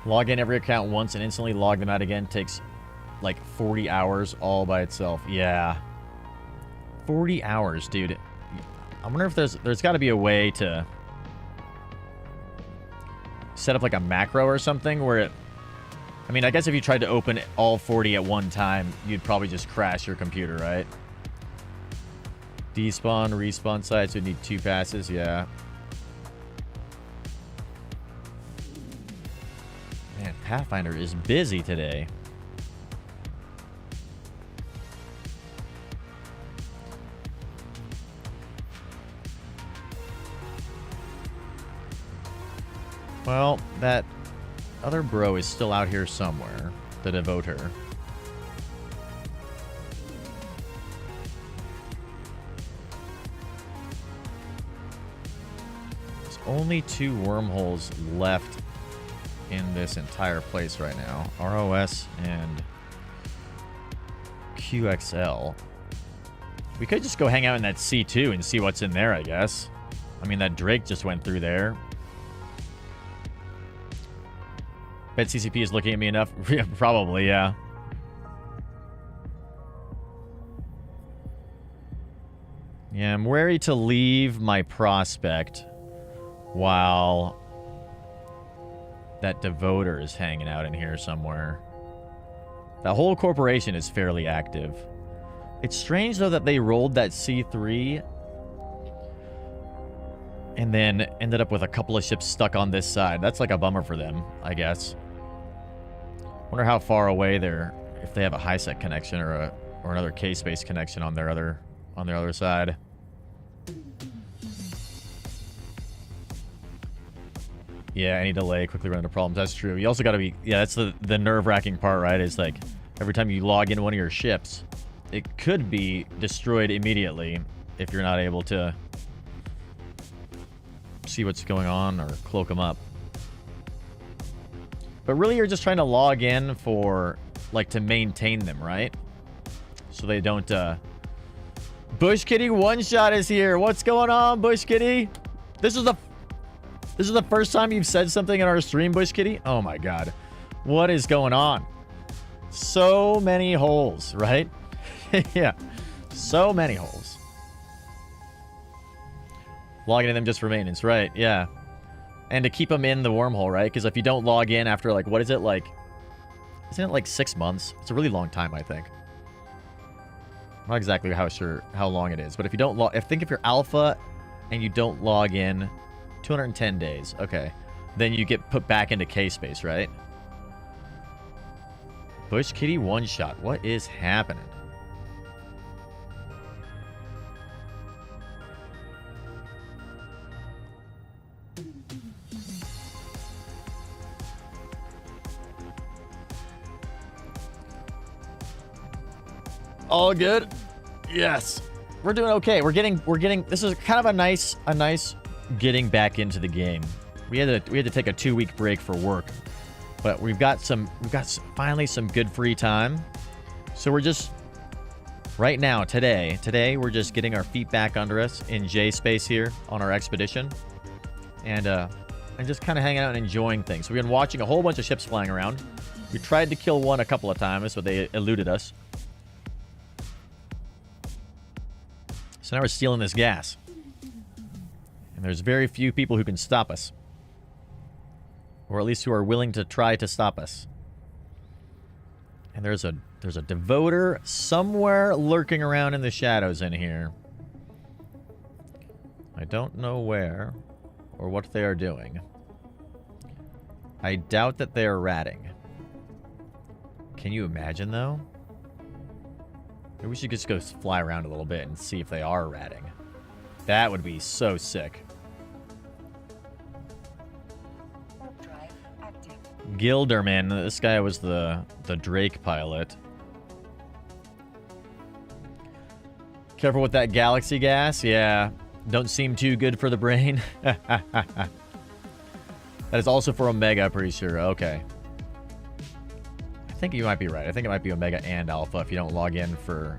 Log in every account once and instantly log them out again. Takes like 40 hours all by itself. Yeah. 40 hours, dude. I wonder if there's got to be a way to set up like a macro or something where it... I mean, I guess if you tried to open all 40 at one time, you'd probably just crash your computer, right? Despawn, respawn sites would need 2 passes, yeah. Man, Pathfinder is busy today. Well, that other bro is still out here somewhere. The Devoter. There's only 2 wormholes left in this entire place right now. ROS and QXL. We could just go hang out in that C2 and see what's in there, I guess. I mean, that Drake just went through there. Bet CCP is looking at me enough. Probably, yeah. Yeah, I'm wary to leave my prospect while that Devoter is hanging out in here somewhere. The whole corporation is fairly active. It's strange, though, that they rolled that C3 and then ended up with a couple of ships stuck on this side. That's like a bummer for them, I guess. Wonder how far away they're, if they have a high-sec connection or another K-space connection on their other side. Yeah, any delay, quickly run into problems. That's true. You also got to be... Yeah, that's the nerve-wracking part, right? Is like, every time you log into one of your ships, it could be destroyed immediately if you're not able to see what's going on or cloak them up. But really, you're just trying to log in for, like, to maintain them, right? So they don't, Bush Kitty One Shot is here. What's going on, Bush Kitty? This is the first time you've said something in our stream, Bush Kitty? Oh my god. What is going on? So many holes, right? Yeah. So many holes. Logging in them just for maintenance, right? Yeah. And to keep them in the wormhole, right? Because if you don't log in after, like, what is it, like... Isn't it like 6 months? It's a really long time, I think. I'm not exactly sure how long it is. But if you don't think if you're alpha and you don't log in... 210 days. Okay. Then you get put back into K-space, right? Bush Kitty One Shot. What is happening? All good? Yes. we're doing okay. We're getting. This is kind of a nice getting back into the game. We had to take a 2-week break for work, but we've got finally some good free time. So we're just right now today we're just getting our feet back under us in J space here on our expedition, and just kind of hanging out and enjoying things. We've been watching a whole bunch of ships flying around. We tried to kill one a couple of times, but they eluded us. So now we're stealing this gas. And there's very few people who can stop us. Or at least who are willing to try to stop us. And there's a devoter somewhere lurking around in the shadows in here. I don't know where or what they are doing. I doubt that they are ratting. Can you imagine, though? Maybe we should just go fly around a little bit and see if they are ratting. That would be so sick. Drive active. Gilderman, this guy was the Drake pilot. Careful with that galaxy gas. Yeah, don't seem too good for the brain. That is also for Omega, pretty sure. Okay. I think you might be right. I think it might be Omega and Alpha. If you don't log in for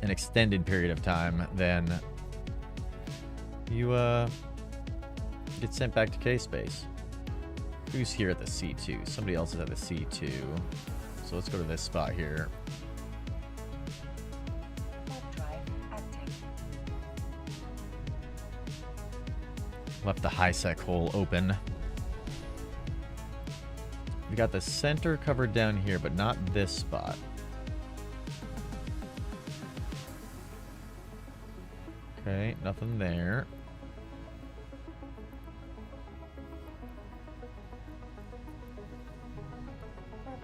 an extended period of time, then you get sent back to K-Space. Who's here at the C2? Somebody else is at the C2. So let's go to this spot here. Drive active. Left the high sec hole open. We got the center covered down here, but not this spot. Okay, nothing there.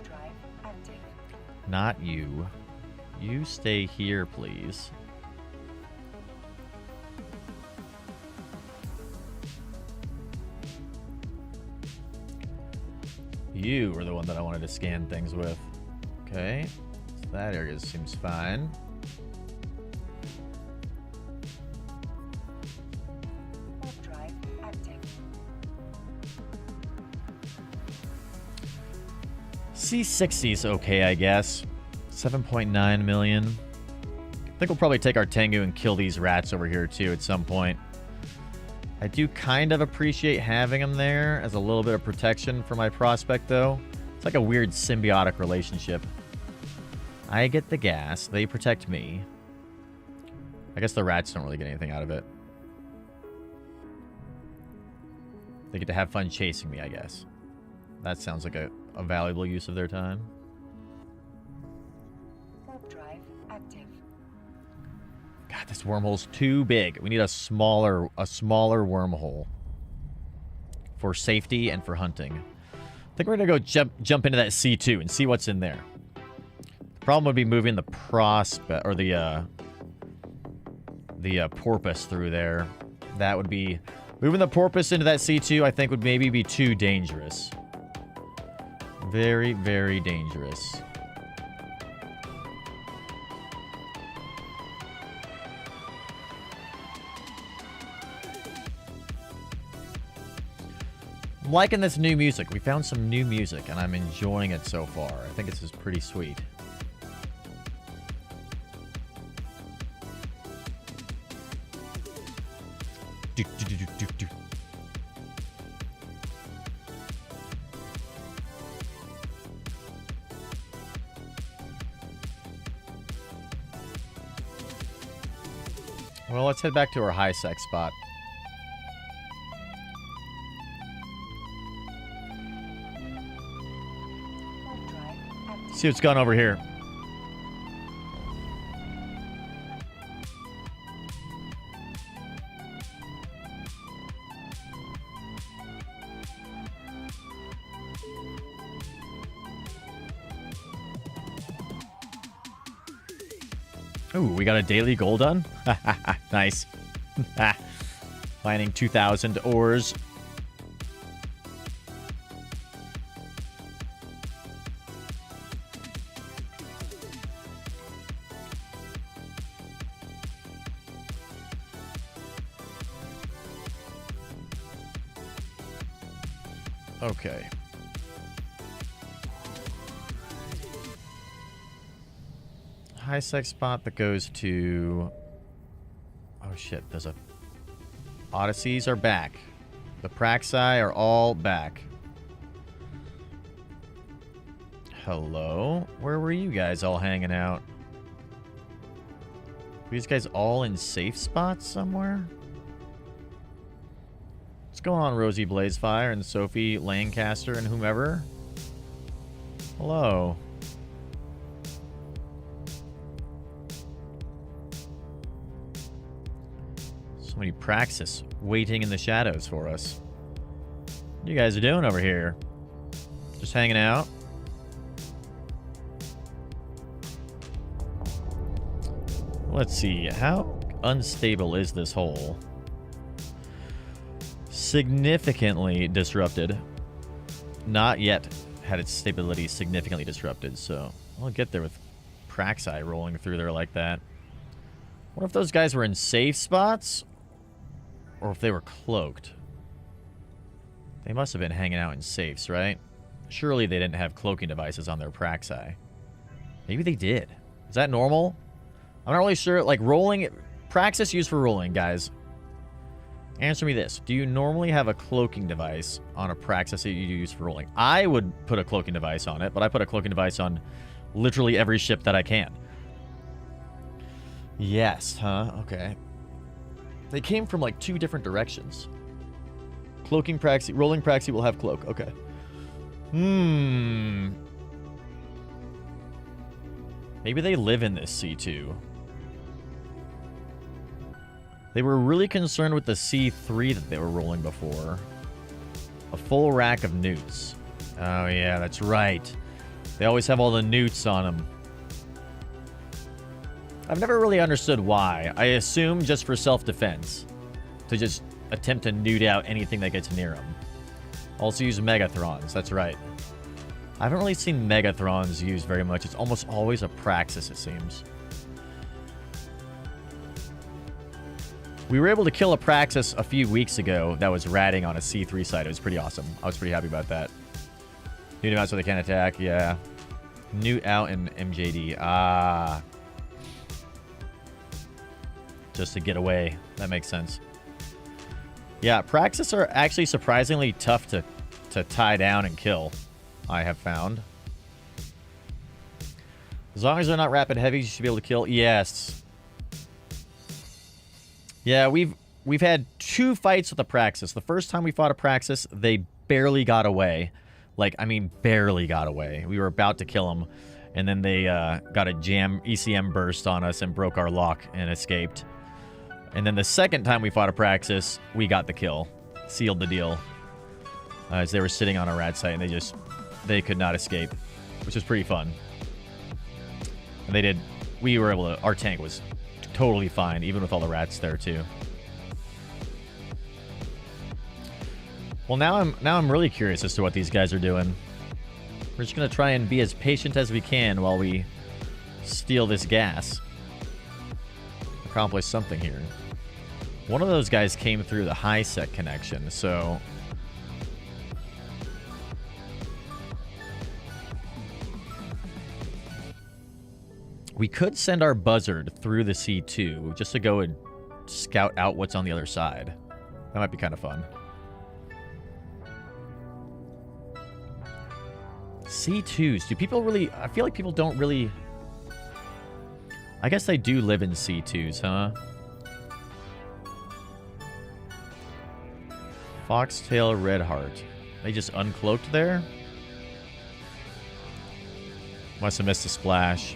Drive active. Not you. You stay here, please. You were the one that I wanted to scan things with. Okay. So that area seems fine. Drive active. C60 is okay, I guess. 7.9 million. I think we'll probably take our Tengu and kill these rats over here too at some point. I do kind of appreciate having them there as a little bit of protection for my prospect, though. It's like a weird symbiotic relationship. I get the gas. They protect me. I guess the rats don't really get anything out of it. They get to have fun chasing me, I guess. That sounds like a valuable use of their time. Drive active. God, this wormhole's too big. We need a smaller wormhole for safety and for hunting. I think we're gonna go jump into that C2 and see what's in there. The problem would be moving the prospect or the porpoise through there. That would be moving the porpoise into that C2. I think would maybe be too dangerous. Very, very dangerous. I'm liking this new music. We found some new music, and I'm enjoying it so far. I think this is pretty sweet. Do, do, do, do, do, do. Well, let's head back to our high sec spot. See what's going on over here. Ooh, we got a daily goal done? Nice. Mining 2,000 ores. Okay. High sec spot that goes to... Oh shit, there's a... Odysseys are back. The Praxi are all back. Hello? Where were you guys all hanging out? Were these guys all in safe spots somewhere? What's going on, Rosie Blazefire and Sophie Lancaster and whomever? Hello. So many Praxis waiting in the shadows for us. What you guys are doing over here? Just hanging out? Let's see. How unstable is this hole? Significantly disrupted. Not yet had its stability significantly disrupted, so I'll get there with Praxi rolling through there like that. What if those guys were in safe spots? Or if they were cloaked? They must have been hanging out in safes, right? Surely they didn't have cloaking devices on their Praxi. Maybe they did. Is that normal? I'm not really sure. Like, rolling... Praxis used for rolling, guys. Answer me this. Do you normally have a cloaking device on a Praxis that you use for rolling? I would put a cloaking device on it, but I put a cloaking device on literally every ship that I can. Yes, huh? Okay. They came from, like, 2 different directions. Cloaking Praxi... Rolling Praxi will have cloak. Okay. Maybe they live in this C2. They were really concerned with the C3 that they were rolling before. A full rack of newts. Oh, yeah, that's right. They always have all the newts on them. I've never really understood why. I assume just for self-defense. To just attempt to newt out anything that gets near them. Also use Megathrons, that's right. I haven't really seen Megathrons used very much. It's almost always a Praxis, it seems. We were able to kill a Praxis a few weeks ago that was ratting on a C3 side. It was pretty awesome. I was pretty happy about that. Newt out so they can't attack, yeah. Newt out in MJD. Ah. Just to get away. That makes sense. Yeah, Praxis are actually surprisingly tough to tie down and kill, I have found. As long as they're not rapid heavies, you should be able to kill. Yes. Yeah, we've had 2 fights with the Praxis. The first time we fought a Praxis, they barely got away. Like, I mean, barely got away. We were about to kill them, and then they got a ECM burst on us and broke our lock and escaped. And then the second time we fought a Praxis, we got the kill. Sealed the deal. As they were sitting on a rat site, and they could not escape, which was pretty fun. And we were able to, our tank was totally fine, even with all the rats there too. Well, now I'm really curious as to what these guys are doing. We're just gonna try and be as patient as we can while we steal this gas. Accomplish something here. One of those guys came through the high sec connection, so we could send our buzzard through the C2 just to go and scout out what's on the other side. That might be kind of fun. C2s. Do people really... I feel like people don't really... I guess they do live in C2s, huh? Foxtail Redheart. They just uncloaked there? Must have missed a splash.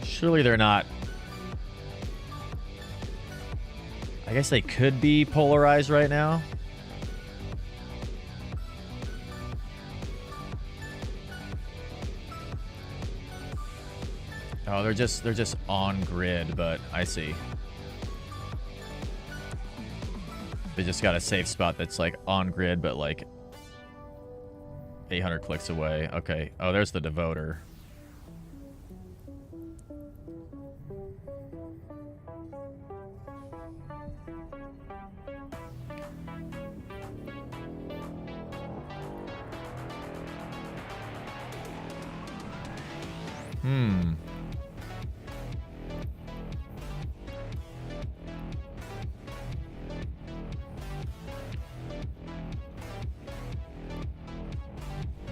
Surely they're not... I guess they could be polarized right now. Oh, they're just on grid, but I see. They just got a safe spot that's like on grid, but like 800 clicks away. Okay. Oh, there's the Devoter. Hmm.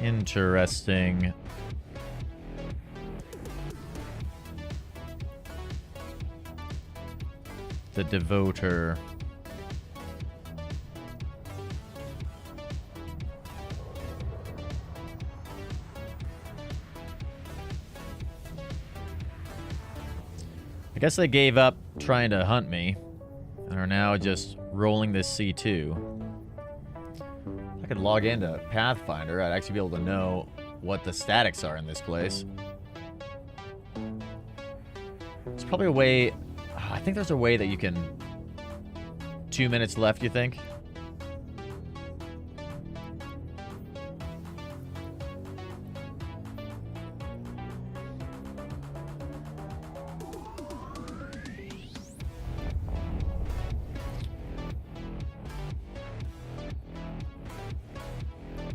Interesting. The Devoter. I guess they gave up trying to hunt me and are now just rolling this C2. If I could log into Pathfinder, I'd actually be able to know what the statics are in this place. There's probably a way... I think there's a way that you can... 2 minutes left, you think?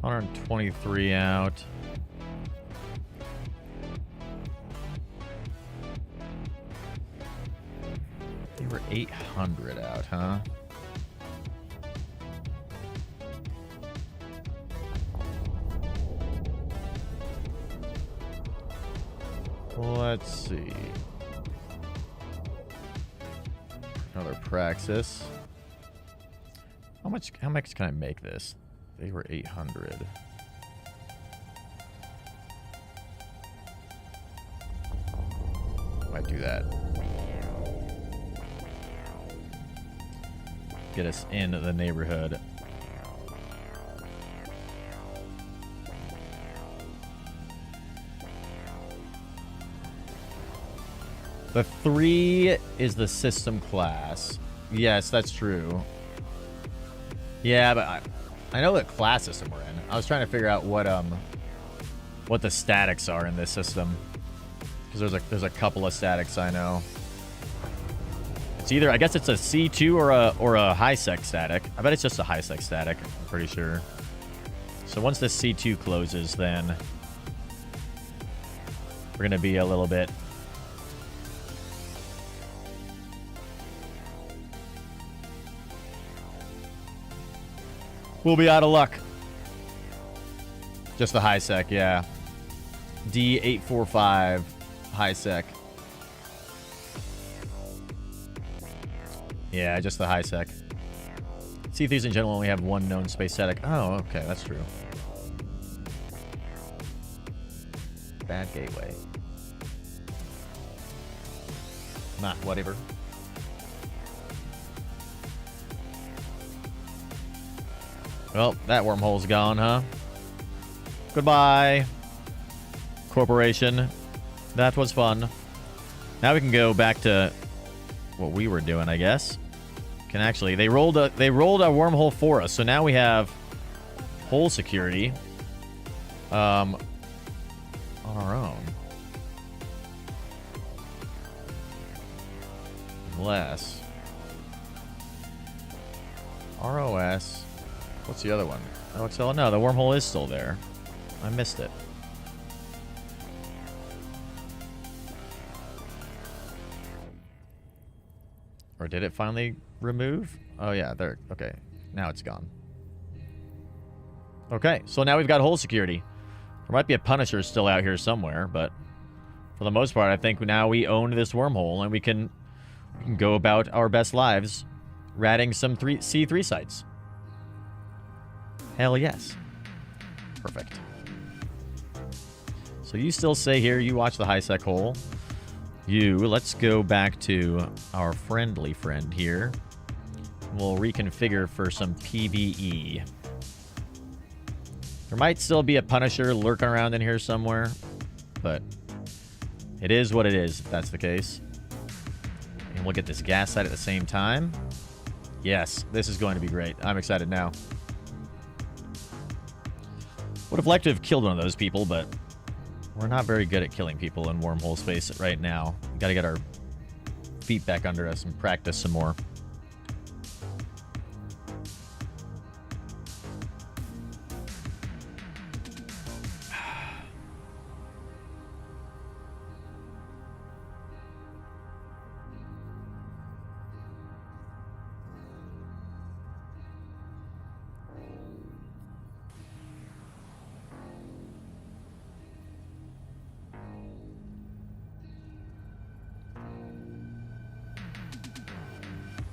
$123 out. They were 800 out, huh? Let's see. Another Praxis. How much can I make this? They were 800. Might do that. Get us in the neighborhood. The 3 is the system class. Yes, that's true. Yeah, but I know what class system we're in. I was trying to figure out what the statics are in this system, because there's a couple of statics I know. It's either, I guess it's a C2 or a high sec static. I bet it's just a high sec static. I'm pretty sure. So once this C2 closes, then we're gonna be a little bit. We'll be out of luck. Just the high sec, yeah. D845 high sec. Yeah, just the high sec. C3s in general only have one known space static. Oh, okay, that's true. Bad gateway. Nah, whatever. Well, that wormhole's gone, huh? Goodbye, corporation. That was fun. Now we can go back to what we were doing, I guess. Can actually, they rolled a wormhole for us, so now we have hole security on our own. Unless ROS. What's the other one? Oh, no, the wormhole is still there. I missed it. Or did it finally remove? Oh, yeah, there. Okay, now it's gone. Okay, so now we've got hole security. There might be a Punisher still out here somewhere, but for the most part, I think now we own this wormhole, and we can go about our best lives ratting some C3 sites. Hell yes. Perfect. So you still stay here. You watch the high sec hole. Let's go back to our friendly friend here. We'll reconfigure for some PvE. There might still be a Punisher lurking around in here somewhere, but it is what it is, if that's the case. And we'll get this gas site at the same time. Yes, this is going to be great. I'm excited now. Would have liked to have killed one of those people, but we're not very good at killing people in wormhole space right now. We gotta get our feet back under us and practice some more.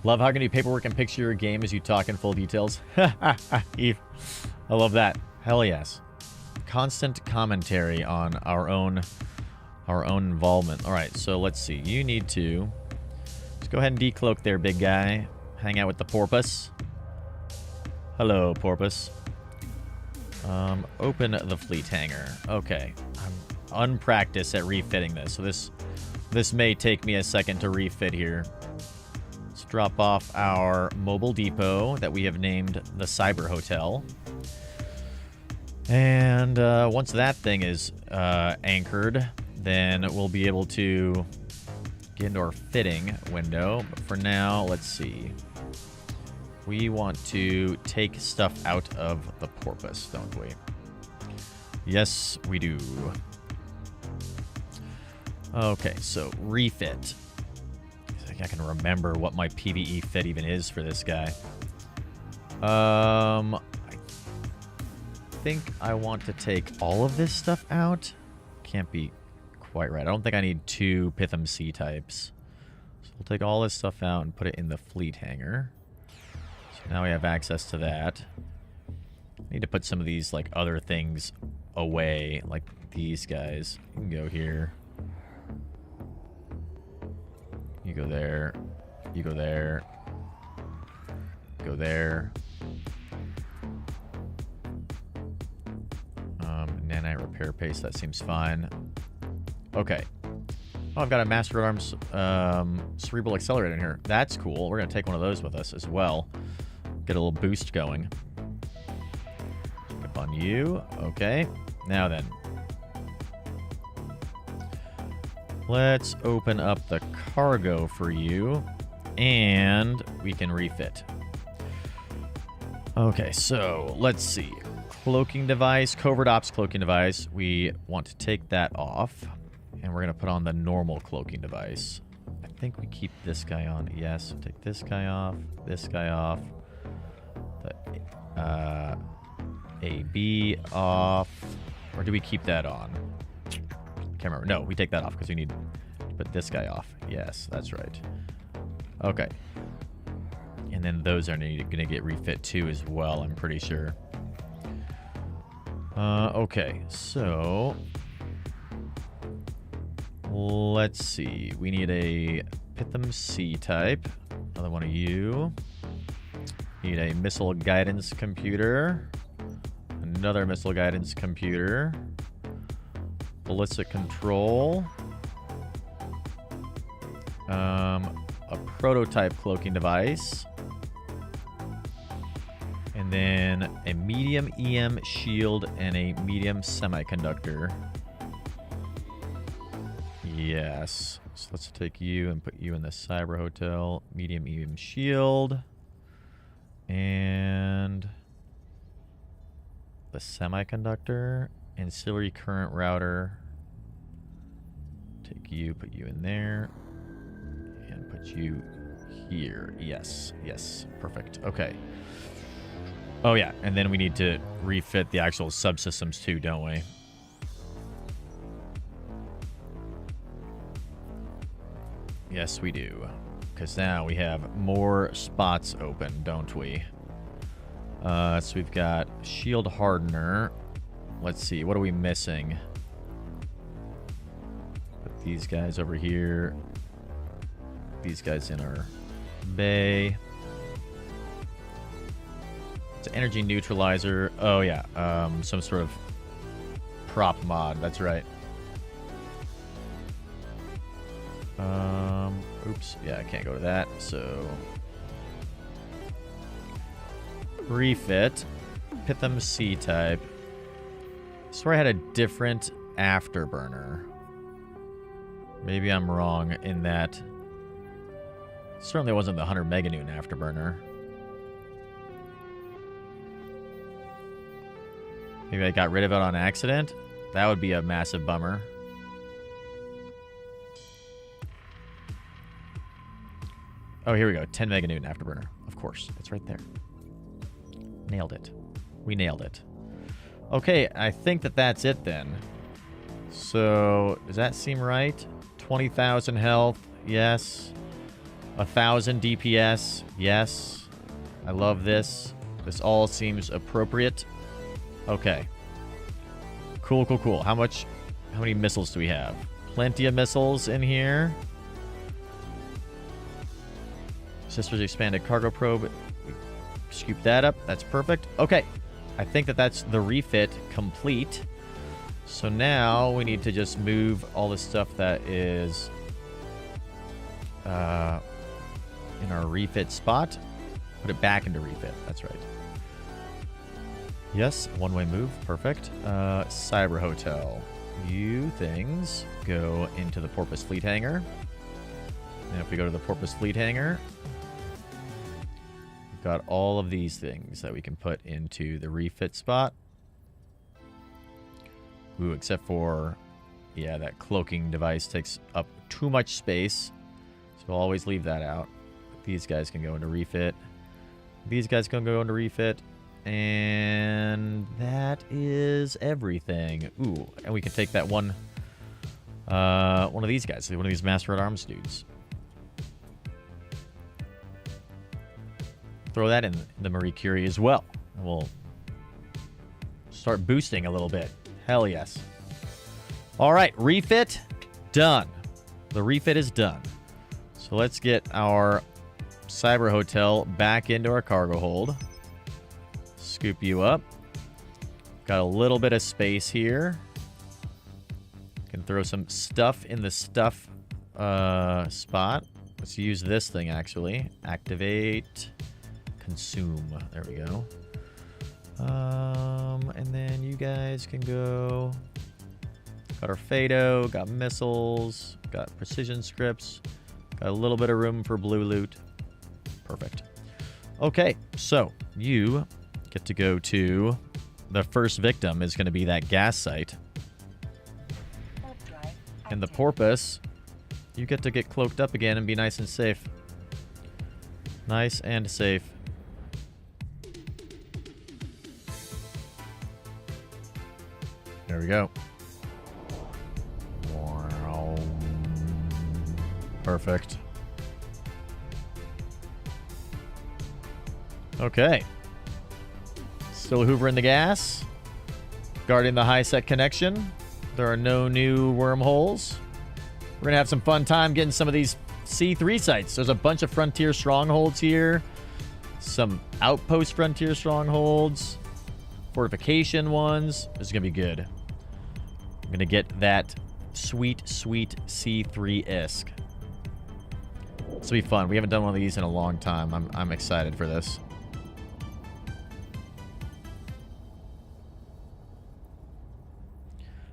Love how can you paperwork and picture your game as you talk in full details. Eve. I love that. Hell yes. Constant commentary on our own involvement. All right, so let's see. You need to just go ahead and decloak there, big guy. Hang out with the porpoise. Hello, porpoise. Open the fleet hangar. Okay, I'm unpracticed at refitting this, so this may take me a second to refit here. Let's drop off our mobile depot that we have named the Cyber Hotel. And once that thing is anchored, then we'll be able to get into our fitting window. But for now, let's see. We want to take stuff out of the porpoise, don't we? Yes, we do. Okay, so refit. I think I can remember what my PvE fit even is for this guy. I think I want to take all of this stuff out. Can't be quite right. I don't think I need 2 Pitham C types. So we'll take all this stuff out and put it in the fleet hangar. So now we have access to that. I need to put some of these like other things away, like these guys. You can go here. You go there. You go there. Go there. Nanite repair paste, that seems fine. Okay. Oh, I've got a Master at Arms Cerebral Accelerator in here. That's cool. We're going to take one of those with us as well. Get a little boost going. Up on you. Okay. Now then. Let's open up the cargo for you. And we can refit. Okay, so let's see. Cloaking device, covert ops cloaking device. We want to take that off. And we're going to put on the normal cloaking device. I think we keep this guy on. Yes, take this guy off. This guy off. The AB off. Or do we keep that on? Can't remember. No, we take that off because we need to put this guy off. Yes, that's right. Okay. And then those are going to get refit too as well, I'm pretty sure. Okay, so let's see. We need a Pitham C type. Another one of you. Need a missile guidance computer. Another missile guidance computer. Ballistic control. A prototype cloaking device. And then a medium EM shield and a medium semiconductor. Yes. So let's take you and put you in the Cyber Hotel. Medium EM shield. And the semiconductor. Ancillary current router. Take you, put you in there. And put you here. Yes. Yes. Perfect. Okay. Oh, yeah. And then we need to refit the actual subsystems too, don't we? Yes, we do. Because now we have more spots open, don't we? So we've got shield hardener. Let's see. What are we missing? Put these guys over here. These guys in our bay. It's an energy neutralizer. Oh, yeah. Some sort of prop mod. That's right. Oops. Yeah, I can't go to that. So refit. Pitham C type. I swear I had a different afterburner. Maybe I'm wrong in that. Certainly wasn't the 100 meganewton afterburner. Maybe I got rid of it on accident. That would be a massive bummer. Oh, here we go. 10 meganewton afterburner. Of course. It's right there. Nailed it. We nailed it. Okay, I think that that's it then. So, does that seem right? 20,000 health. Yes. 1,000 DPS. Yes. I love this. This all seems appropriate. Okay. Cool, cool, cool. How many missiles do we have? Plenty of missiles in here. Sisters expanded cargo probe. Scoop that up. That's perfect. Okay. I think that's the refit complete. So now we need to just move all the stuff that is in our refit spot. Put it back into refit. That's right. Yes, one-way move. Perfect. Cyber Hotel. You things go into the Porpoise Fleet Hangar. And if we go to the Porpoise Fleet Hangar, we've got all of these things that we can put into the refit spot. Ooh, except for, yeah, that cloaking device takes up too much space. So I'll always leave that out. These guys can go into refit. These guys can go into refit. And that is everything. Ooh, and we can take that one of these guys, one of these Master at Arms dudes. Throw that in the Marie Curie as well. And we'll start boosting a little bit. Hell yes. All right, refit done. The refit is done. So let's get our Cyber Hotel back into our cargo hold. Scoop you up. Got a little bit of space here. Can throw some stuff in the stuff spot. Let's use this thing actually. Activate. Consume. There we go. And then you guys can go. Got our Fado, got missiles, got precision scripts, got a little bit of room for blue loot. Perfect. Okay, so you get to go to the first victim is going to be that gas site. And the Porpoise, you get to get cloaked up again and be nice and safe. Nice and safe. There we go. Wow. Perfect. Okay. Still hoovering the gas. Guarding the high-sec connection. There are no new wormholes. We're going to have some fun time getting some of these C3 sites. There's a bunch of frontier strongholds here. Some outpost frontier strongholds. Fortification ones. This is going to be good. I'm going to get that sweet, sweet C3-esque. This will be fun. We haven't done one of these in a long time. I'm excited for this.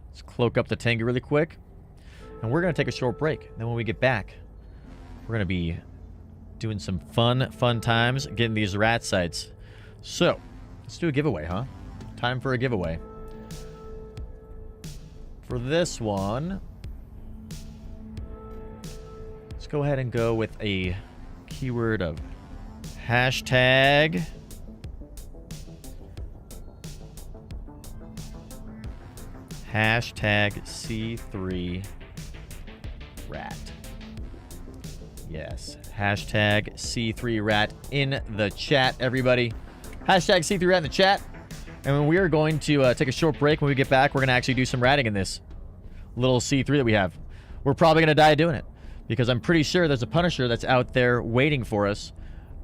Let's cloak up the Tengu really quick. And we're going to take a short break. Then when we get back, we're going to be doing some fun times, getting these rat sites. So, let's do a giveaway, huh? Time for a giveaway. For this one, let's go ahead and go with a keyword of hashtag C3 rat. Yes, hashtag C3 rat in the chat, everybody. Hashtag C3 rat in the chat. And we are going to take a short break. When we get back, we're going to actually do some ratting in this little C3 that we have. We're probably going to die doing it because I'm pretty sure there's a Punisher that's out there waiting for us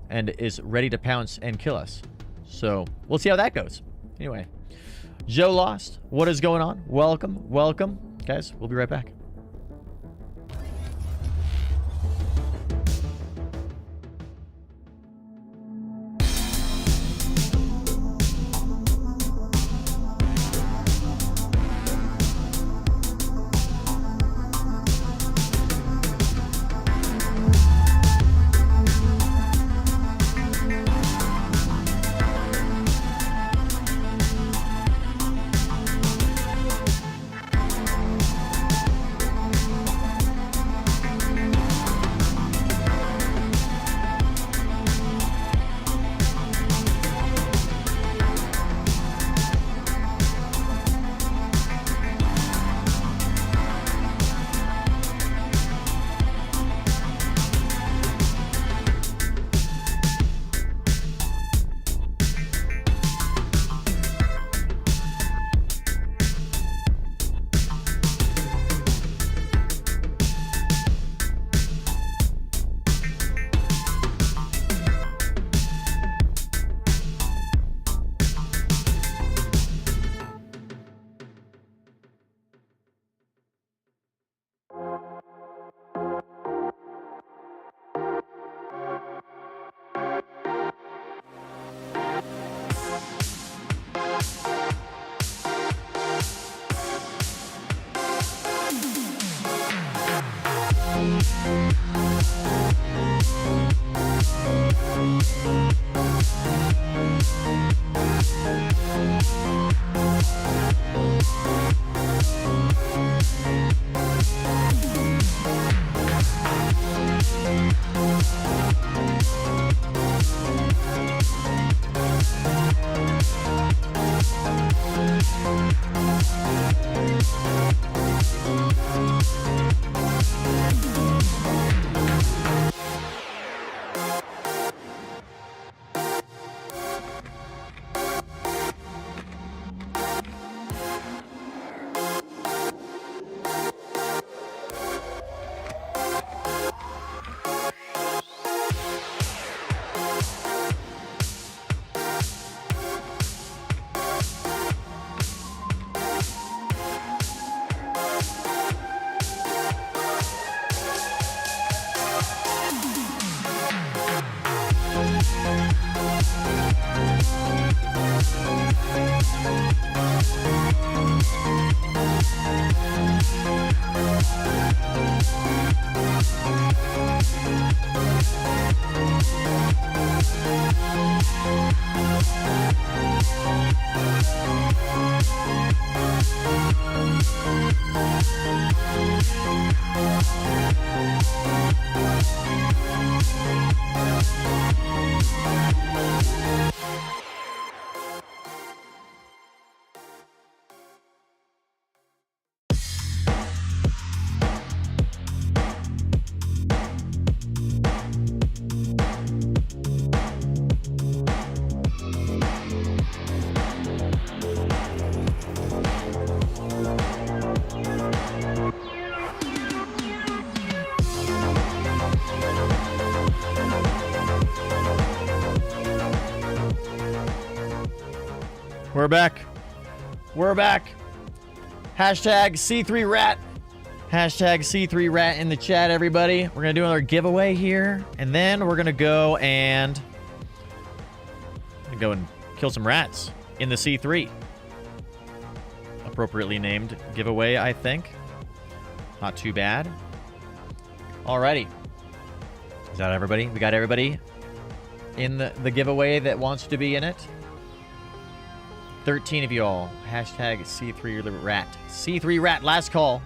and is ready to pounce and kill us. So we'll see how that goes. Anyway, Joe Lost, what is going on? Welcome, welcome. Guys, we'll be right back. We're back. We're back. Hashtag C3Rat. Hashtag C3Rat in the chat, everybody. We're going to do another giveaway here. And then we're going to go and kill some rats in the C3. Appropriately named giveaway, I think. Not too bad. Alrighty. Is that everybody? We got everybody in the giveaway that wants to be in it. 13 of you all. Hashtag C3Rat. C3Rat, last call.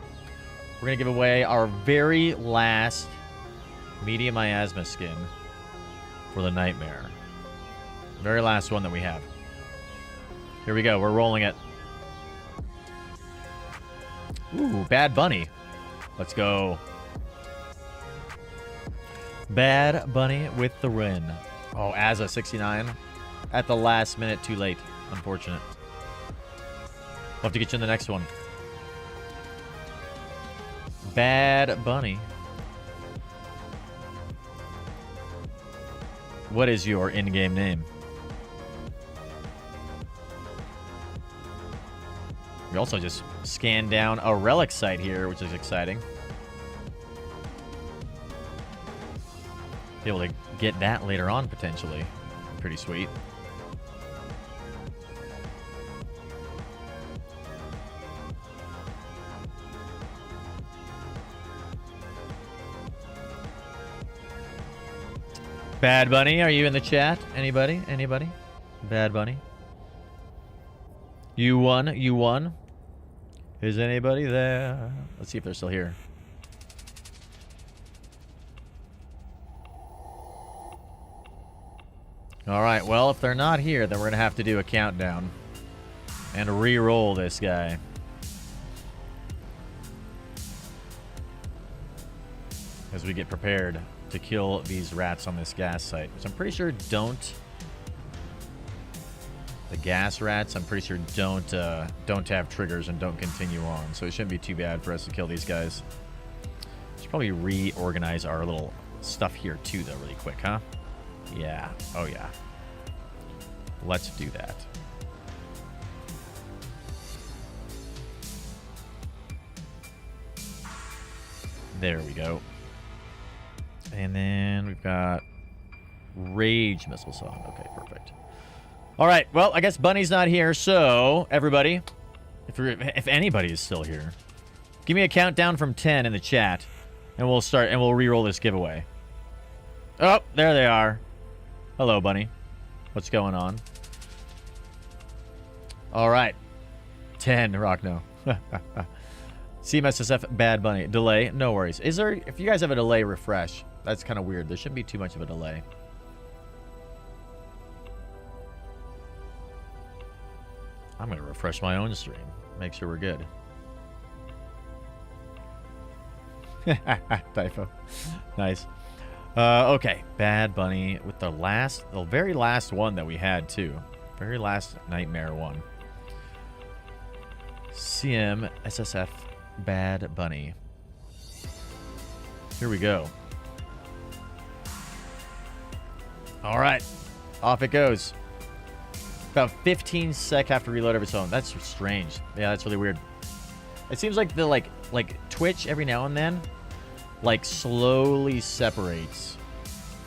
We're going to give away our very last medium miasma skin for the Nightmare. Very last one that we have. Here we go. We're rolling it. Ooh, Bad Bunny. Let's go. Bad Bunny with the win. Oh, Azza 69. At the last minute, too late. Unfortunate. We'll have to get you in the next one. Bad Bunny. What is your in-game name? We also just scanned down a relic site here, which is exciting. Be able to get that later on, potentially. Pretty sweet. Bad Bunny, are you in the chat? Anybody? Anybody? Bad Bunny? You won. You won. Is anybody there? Let's see if they're still here. All right, well, if they're not here, then we're going to have to do a countdown and re-roll this guy. As we get prepared to kill these rats on this gas site, which I'm pretty sure don't... The gas rats, I'm pretty sure don't have triggers and don't continue on, so it shouldn't be too bad for us to kill these guys. Should probably reorganize our little stuff here too, though, really quick, huh? Yeah. Oh, yeah. Let's do that. There we go. And then we've got Rage Missile Song. Okay, perfect. All right, well, I guess Bunny's not here, so everybody, if anybody is still here, give me a countdown from 10 in the chat, And we'll re-roll this giveaway. Oh, there they are. Hello, bunny. What's going on? All right. 10, Rockno. CMSSF, bad bunny. Delay, no worries. Is there, if you guys have a delay, refresh. That's kind of weird. There shouldn't be too much of a delay. I'm going to refresh my own stream. Make sure we're good. Typho. Nice. Okay. Bad bunny with the very last one that we had, too. Very last nightmare one. CM SSF Bad Bunny. Here we go. All right. Off it goes. About 15 sec after reload every zone. That's strange. Yeah, that's really weird. It seems like the like Twitch every now and then slowly separates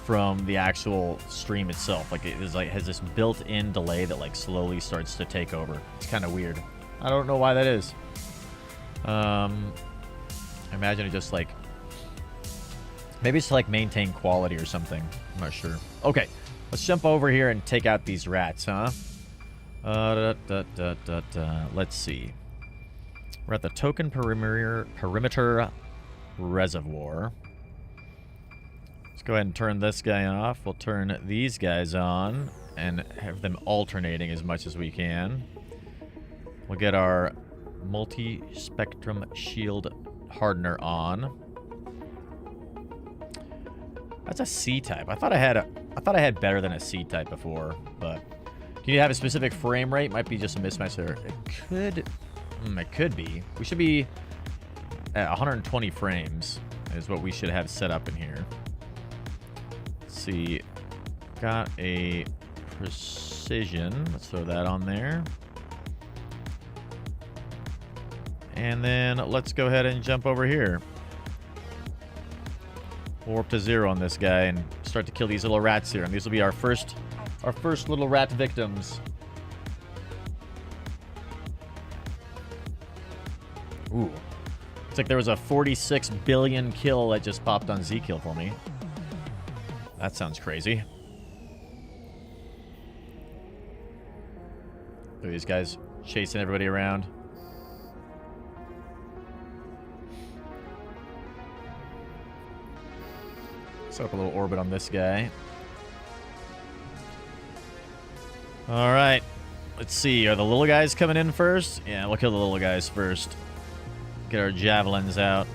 from the actual stream itself. Like it is has this built-in delay that slowly starts to take over. It's kind of weird. I don't know why that is. I imagine it just maybe it's to maintain quality or something. I'm not sure. Okay, let's jump over here and take out these rats, huh? Let's see. We're at the token perimeter reservoir. Let's go ahead and turn this guy off. We'll turn these guys on and have them alternating as much as we can. We'll get our multi-spectrum shield hardener on. That's a C-type. I thought I had better than a C-type before, but do you have a specific frame rate? Might be just a mismatch there. It could be. We should be at 120 frames is what we should have set up in here. Let's see. Got a precision. Let's throw that on there. And then let's go ahead and jump over here. Warp to 0 on this guy and start to kill these little rats here. And these will be our first little rat victims. Ooh. Looks like there was a 46 billion kill that just popped on Z-Kill for me. That sounds crazy. Look at these guys chasing everybody around. Set up a little orbit on this guy. All right. Let's see. Are the little guys coming in first? Yeah, we'll kill the little guys first. Get our javelins out.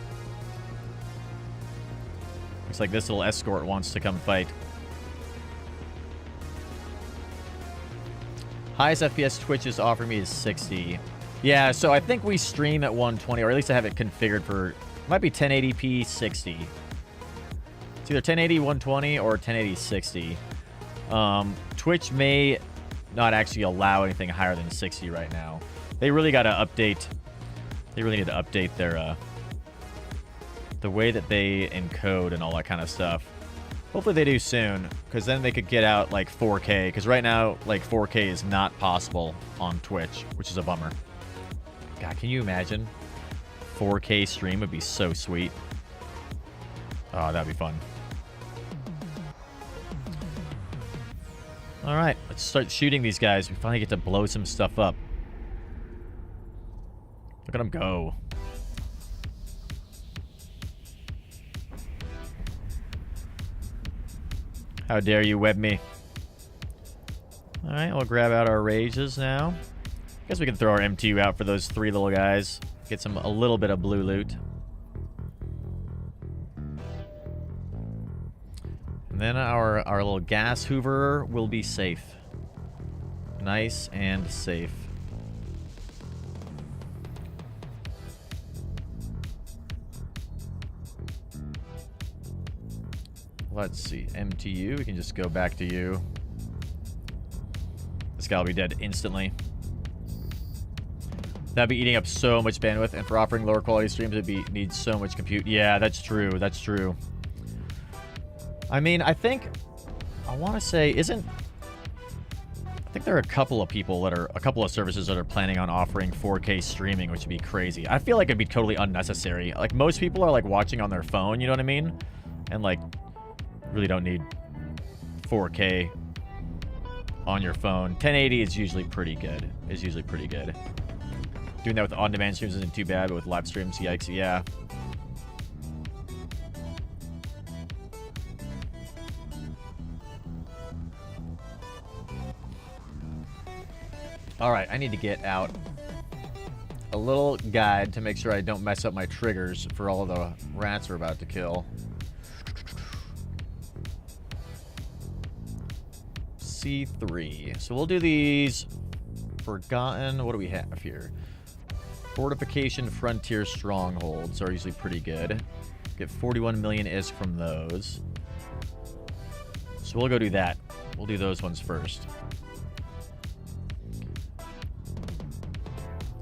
Looks like this little escort wants to come fight. Highest FPS Twitch is offering me is 60. Yeah, so I think we stream at 120, or at least I have it configured for... It might be 1080p 60. It's either 1080 120 or 1080 60. Twitch may not actually allow anything higher than 60 right now. They really got to update. They really need to update their the way that they encode and all that kind of stuff. Hopefully they do soon, because then they could get out 4K. Because right now 4K is not possible on Twitch, which is a bummer. God, can you imagine? 4K stream would be so sweet. Oh, that'd be fun. All right, let's start shooting these guys. We finally get to blow some stuff up. Look at them go. How dare you web me? All right, we'll grab out our rages now. Guess we can throw our MTU out for those 3 little guys. Get a little bit of blue loot. And then our little gas hooverer will be safe. Nice and safe. Let's see. MTU. We can just go back to you. This guy will be dead instantly. That'd be eating up so much bandwidth, and for offering lower quality streams, it'd need so much compute. Yeah, that's true. That's true. I mean, I think... I want to say, I think think there are a couple of services that are planning on offering 4K streaming, which would be crazy. I feel like it'd be totally unnecessary. Like, most people are like watching on their phone, you know what I mean? And like, really don't need 4K on your phone. 1080 is usually pretty good. Doing that with on-demand streams isn't too bad, but with live streams, yikes, yeah. All right, I need to get out a little guide to make sure I don't mess up my triggers for all of the rats we're about to kill. C3. So we'll do these forgotten. What do we have here? Fortification Frontier Strongholds are usually pretty good. Get 41 million ISK from those. So we'll go do that. We'll do those ones first.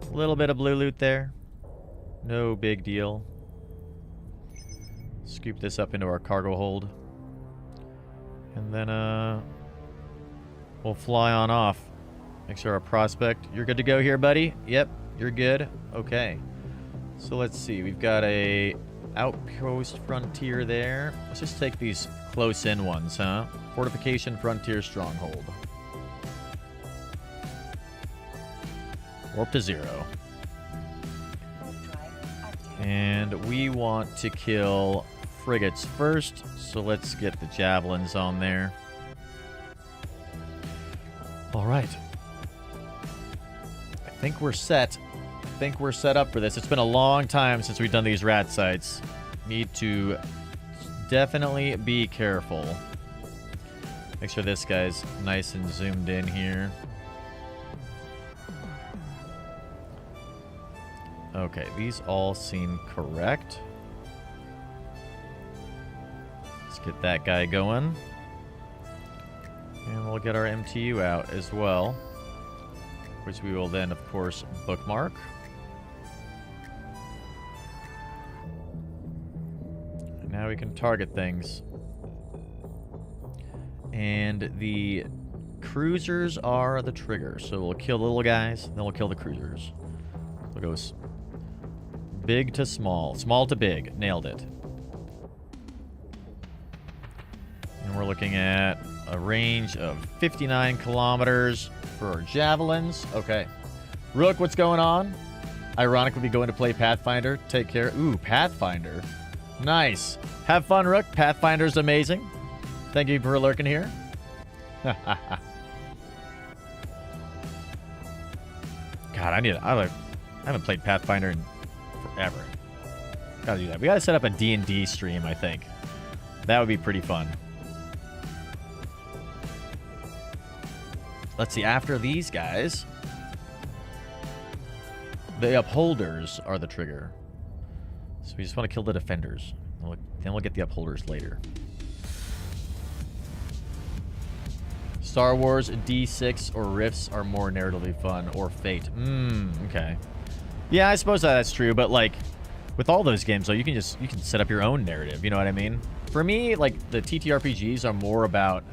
A little bit of blue loot there. No big deal. Scoop this up into our cargo hold. And then, we'll fly on off. Make sure our prospect... You're good to go here, buddy? Yep, you're good. Okay. So let's see. We've got a outpost frontier there. Let's just take these close-in ones, huh? Fortification Frontier Stronghold. Warp to 0. And we want to kill frigates first, so let's get the javelins on there. All right. I think we're set. I think we're set up for this. It's been a long time since we've done these rat sites. Need to definitely be careful. Make sure this guy's nice and zoomed in here. Okay, these all seem correct. Let's get that guy going. And we'll get our MTU out as well, which we will then, of course, bookmark. And now we can target things. And the cruisers are the trigger. So we'll kill the little guys, then we'll kill the cruisers. We'll go big to small. Small to big. Nailed it. And we're looking at a range of 59 kilometers for our javelins. Okay. Rook, what's going on? Ironically, we going to play Pathfinder. Take care. Ooh, Pathfinder. Nice. Have fun, Rook. Pathfinder's amazing. Thank you for lurking here. God, I haven't played Pathfinder in forever. Gotta do that. We gotta set up a D&D stream, I think. That would be pretty fun. Let's see, after these guys, the upholders are the trigger. So we just want to kill the defenders. Then we'll get the upholders later. Star Wars, D6, or Rifts are more narratively fun, or Fate. Okay. Yeah, I suppose that's true, but like, with all those games, though, you can set up your own narrative, you know what I mean? For me, like, the TTRPGs are more about,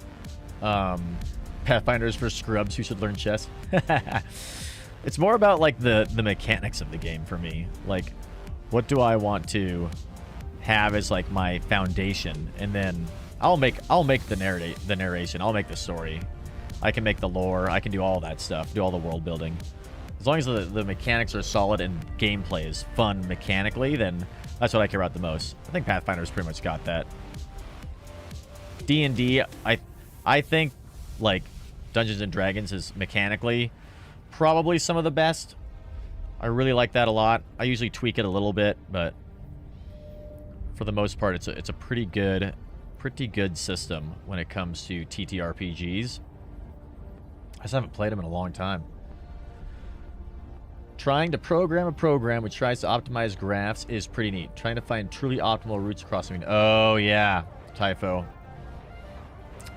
Pathfinders for scrubs who should learn chess. It's more about, like, the mechanics of the game for me. Like, what do I want to have as, like, my foundation? And then I'll make the narration. I'll make the story. I can make the lore. I can do all that stuff. Do all the world building. As long as the mechanics are solid and gameplay is fun mechanically, then that's what I care about the most. I think Pathfinder's pretty much got that. D&D, I think, like, Dungeons & Dragons is mechanically probably some of the best. I really like that a lot. I usually tweak it a little bit, but for the most part, it's a pretty good system when it comes to TTRPGs. I just haven't played them in a long time. Trying to program a program which tries to optimize graphs is pretty neat. Trying to find truly optimal routes across the... Oh, yeah. Typho.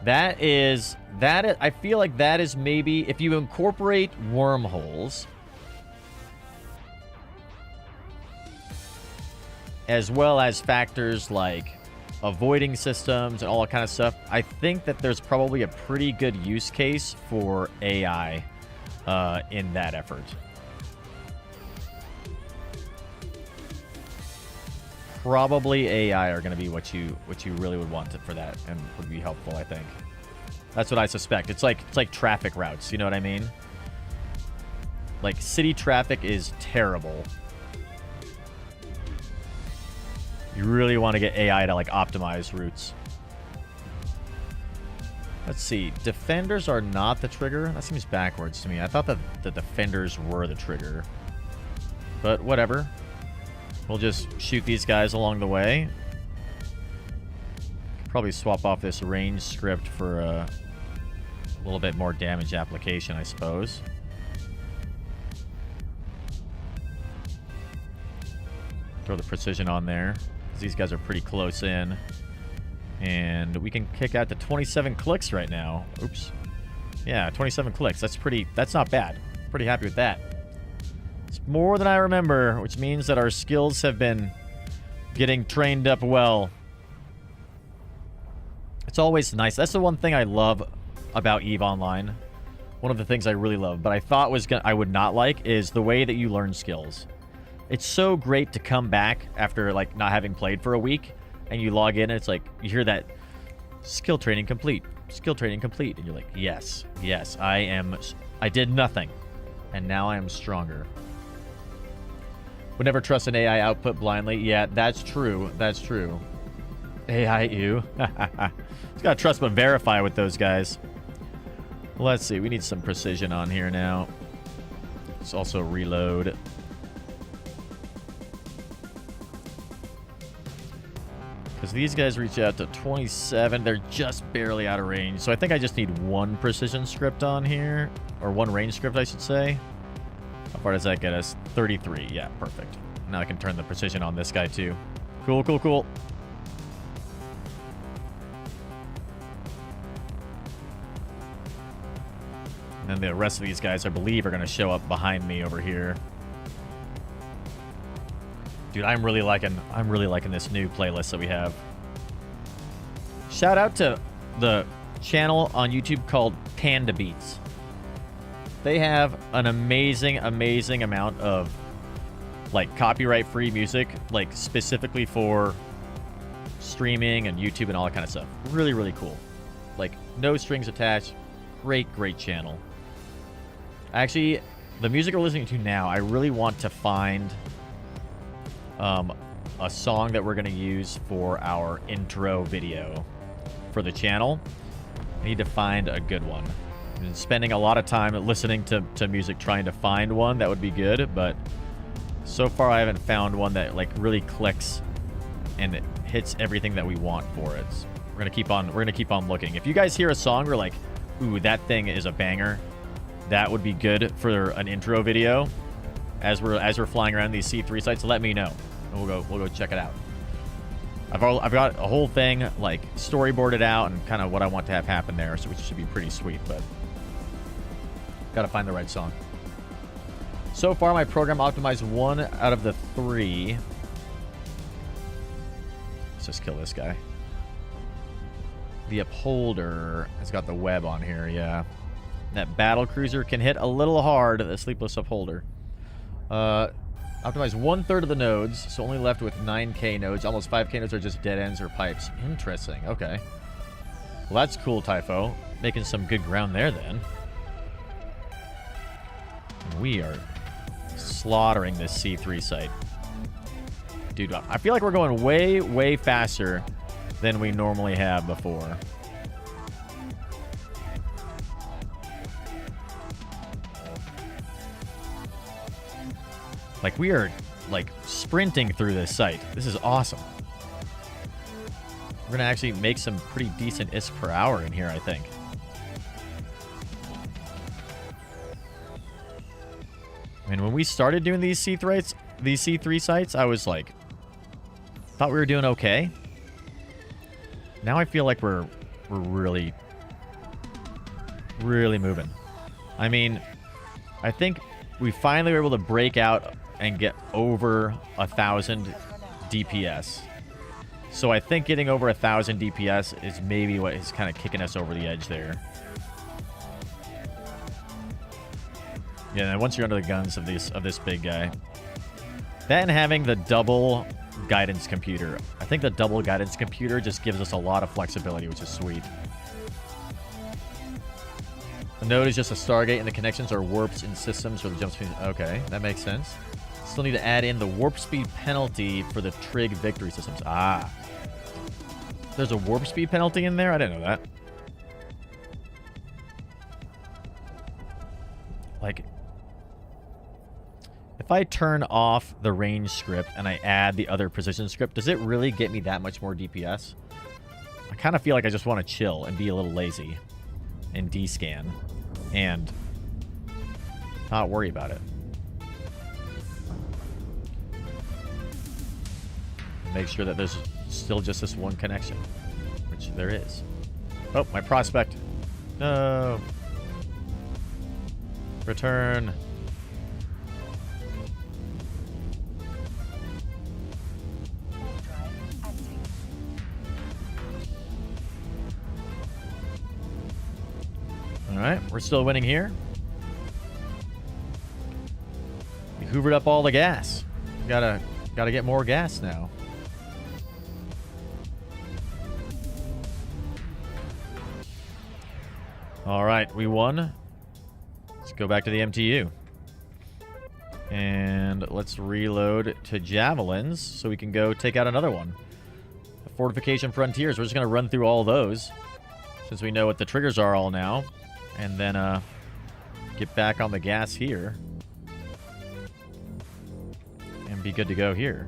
I feel like that is maybe... If you incorporate wormholes, as well as factors like avoiding systems and all that kind of stuff, I think that there's probably a pretty good use case for AI in that effort. Probably AI are going to be what you really would want for that, and would be helpful, I think. That's what I suspect. It's like traffic routes, you know what I mean? Like, city traffic is terrible. You really want to get AI to, like, optimize routes. Let's see. Defenders are not the trigger. That seems backwards to me. I thought that the defenders were the trigger. But whatever. We'll just shoot these guys along the way. Could probably swap off this range script for a little bit more damage application, I suppose. Throw the precision on there, because these guys are pretty close in. And we can kick out to 27 clicks right now. Oops. Yeah, 27 clicks. That's not bad. Pretty happy with that. It's more than I remember, which means that our skills have been getting trained up well. It's always nice. That's the one thing I love about EVE Online. One of the things I really love, but I thought I would not like, is the way that you learn skills. It's so great to come back after, like, not having played for a week, and you log in and it's like, you hear that skill training complete, and you're like, yes, I did nothing, and now I am stronger. Would never trust an AI output blindly. Yeah, that's true. AI, you. Just gotta trust but verify with those guys. Let's see, we need some precision on here now. Let's also reload. Because these guys reach out to 27. They're just barely out of range. So I think I just need one precision script on here. Or one range script, I should say. How far does that get us? 33. Yeah, perfect. Now I can turn the precision on this guy too. Cool. And then the rest of these guys, I believe, are going to show up behind me over here. Dude, I'm really liking this new playlist that we have. Shout out to the channel on YouTube called Panda Beats. They have an amazing amount of, like, copyright-free music, like, specifically for streaming and YouTube and all that kind of stuff. Really cool. Like, no strings attached. Great channel. Actually, the music we're listening to now, I really want to find a song that we're going to use for our intro video for the channel. I need to find a good one. I've been spending a lot of time listening to music trying to find one that would be good, but so far I haven't found one that, like, really clicks and it hits everything that we want for it. So we're gonna keep on looking. If you guys hear a song we're like, ooh, that thing is a banger, that would be good for an intro video as we're flying around these C3 sites, let me know and we'll go check it out. I've got a whole thing, like, storyboarded out and kind of what I want to have happen there, so which should be pretty sweet, but gotta find the right song. So far, my program optimized 1 out of the 3. Let's just kill this guy. The Upholder has got the web on here, yeah. That battle cruiser can hit a little hard, the Sleepless Upholder. Optimized 1/3 of the nodes, so only left with 9K nodes. Almost 5K nodes are just dead ends or pipes. Interesting, okay. Well, that's cool, Typho. Making some good ground there, then. We are slaughtering this C3 site. Dude, I feel like we're going way faster than we normally have before. Like, we are, like, sprinting through this site. This is awesome. We're going to actually make some pretty decent ISK per hour in here, I think. I mean, when we started doing these C3 sites, I was like, thought we were doing okay. Now I feel like we're really moving. I mean, I think we finally were able to break out and get over 1,000 DPS. So I think getting over 1,000 DPS is maybe what is kind of kicking us over the edge there. Yeah, and once you're under the guns of this big guy. That and having the double guidance computer. I think the double guidance computer just gives us a lot of flexibility, which is sweet. The node is just a Stargate, and the connections are warps in systems or the jump speed. Okay, that makes sense. Still need to add in the warp speed penalty for the trig victory systems. Ah. There's a warp speed penalty in there? I didn't know that. Like, if I turn off the range script and I add the other precision script, does it really get me that much more DPS? I kind of feel like I just want to chill and be a little lazy and descan and not worry about it. Make sure that there's still just this one connection, which there is. Oh, my prospect. No. Return. All right, we're still winning here. We hoovered up all the gas. Gotta get more gas now. All right, we won. Let's go back to the MTU. And let's reload to javelins so we can go take out another one. The fortification frontiers. We're just going to run through all those since we know what the triggers are all now. And then get back on the gas here. And be good to go here.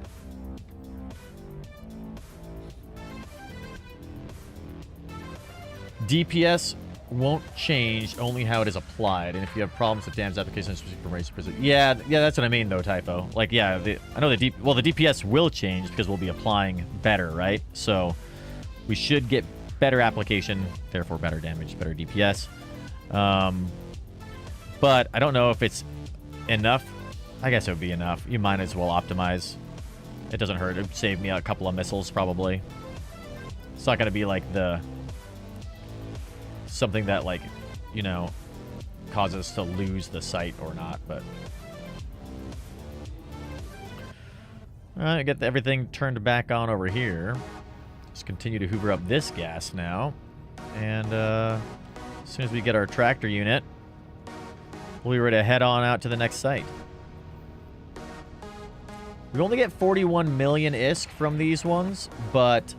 DPS won't change, only how it is applied. And if you have problems with damage application, yeah, that's what I mean though, Typho. Like, yeah, I know the DPS will change because we'll be applying better, right? So we should get better application, therefore better damage, better DPS. But I don't know if it's enough. I guess it would be enough. You might as well optimize. It doesn't hurt. It would save me a couple of missiles, probably. It's not going to be like something that, like, you know, causes us to lose the sight or not, but... Alright, get everything turned back on over here. Let's continue to hoover up this gas now. And, as soon as we get our tractor unit, we'll be ready to head on out to the next site. We only get 41 million ISK from these ones, but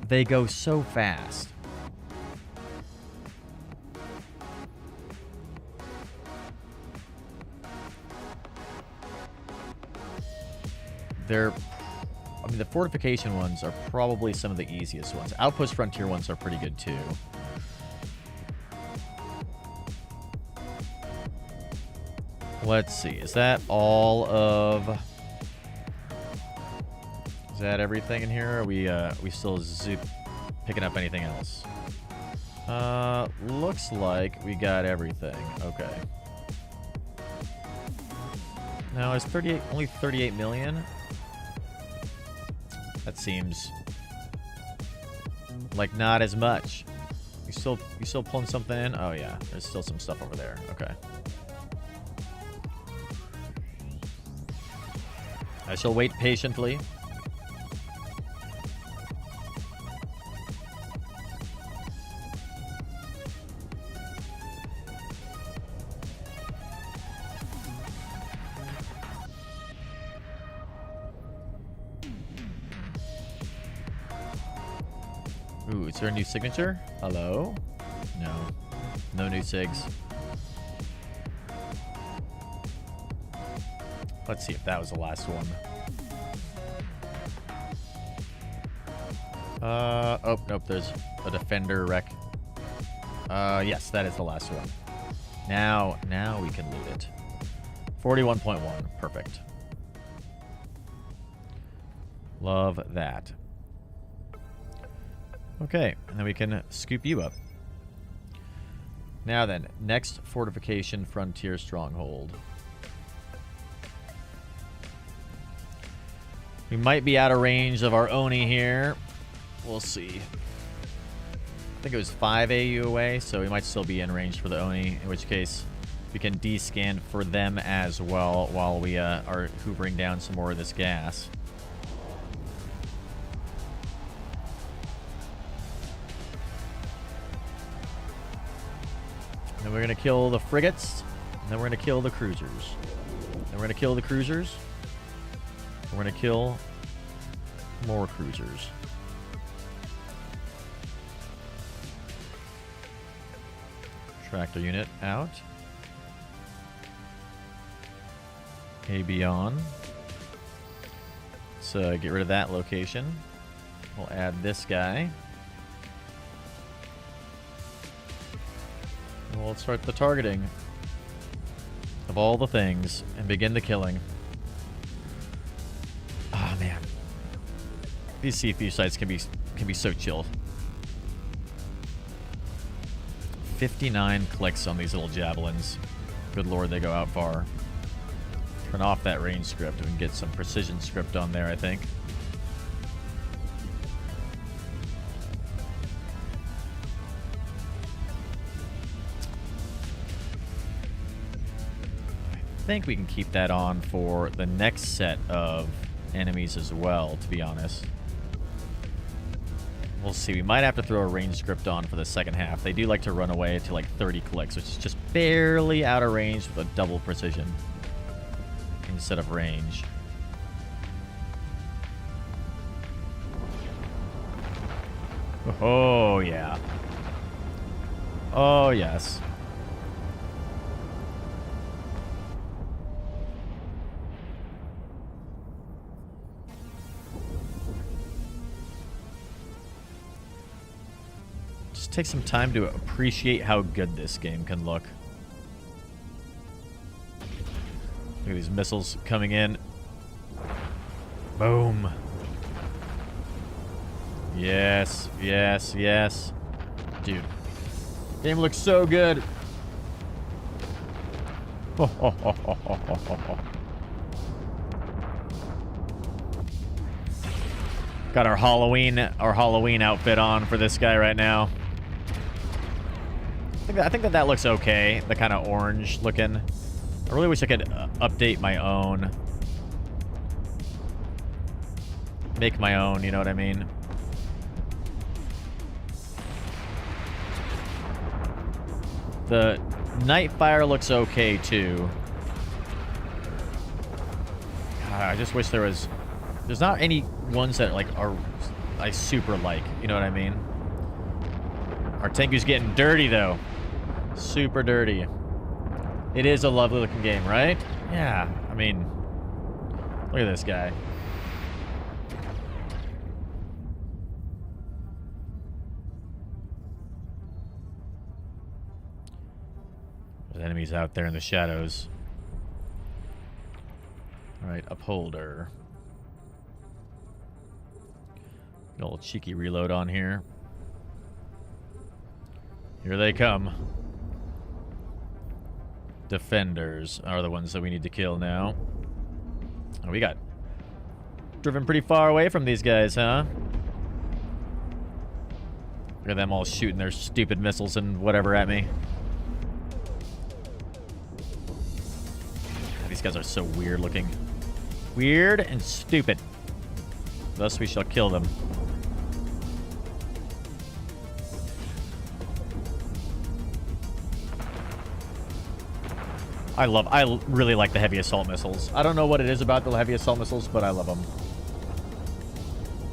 they go so fast. I mean, the fortification ones are probably some of the easiest ones. Outpost frontier ones are pretty good too. Let's see. Is that all of... Is that everything in here? Or are we still picking up anything else? Looks like we got everything. Okay. Now, is only 38 million? That seems like not as much. You still pulling something in? Oh yeah, there's still some stuff over there. Okay. I shall wait patiently. Ooh, is there a new signature? Hello? No. No new sigs. Let's see if that was the last one. Oh, nope, there's a defender wreck. Yes, that is the last one. Now we can loot it. 41.1, perfect. Love that. Okay, and then we can scoop you up. Now then, next fortification frontier stronghold. We might be out of range of our Oni here. We'll see. I think it was 5 AU away, so we might still be in range for the Oni, in which case we can descan for them as well while we are hoovering down some more of this gas. Then we're going to kill the frigates, and then we're going to kill the cruisers. Then we're going to kill the cruisers. We're going to kill more cruisers. Tractor unit out. AB on. Let's get rid of that location. We'll add this guy. And we'll start the targeting of all the things and begin the killing. Ah, man. These CPU sites can be so chill. 59 clicks on these little javelins. Good lord, they go out far. Turn off that range script and get some precision script on there, I think. I think we can keep that on for the next set of enemies as well, to be honest. We'll see. We might have to throw a range script on for the second half. They do like to run away to like 30 clicks, which is just barely out of range with a double precision instead of range. Oh, yeah. Oh, yes. Take some time to appreciate how good this game can look. Look at these missiles coming in. Boom. Yes, yes, yes. Dude, game looks so good. Got our Halloween outfit on for this guy right now. I think that looks okay. The kind of orange looking. I really wish I could update my own. Make my own, you know what I mean? The Nightfire looks okay too. God, I just wish there was... There's not any ones that like are I super like, you know what I mean? Our Tengu's getting dirty though. Super dirty. It is a lovely looking game, right? Yeah, I mean, look at this guy. There's enemies out there in the shadows. Alright, Upholder. Got a little cheeky reload on here. Here they come. Defenders are the ones that we need to kill now. Oh, we got driven pretty far away from these guys, huh? Look at them all shooting their stupid missiles and whatever at me. God, these guys are so weird looking. Weird and stupid. Thus we shall kill them. I really like the heavy assault missiles. I don't know what it is about the heavy assault missiles, but I love them.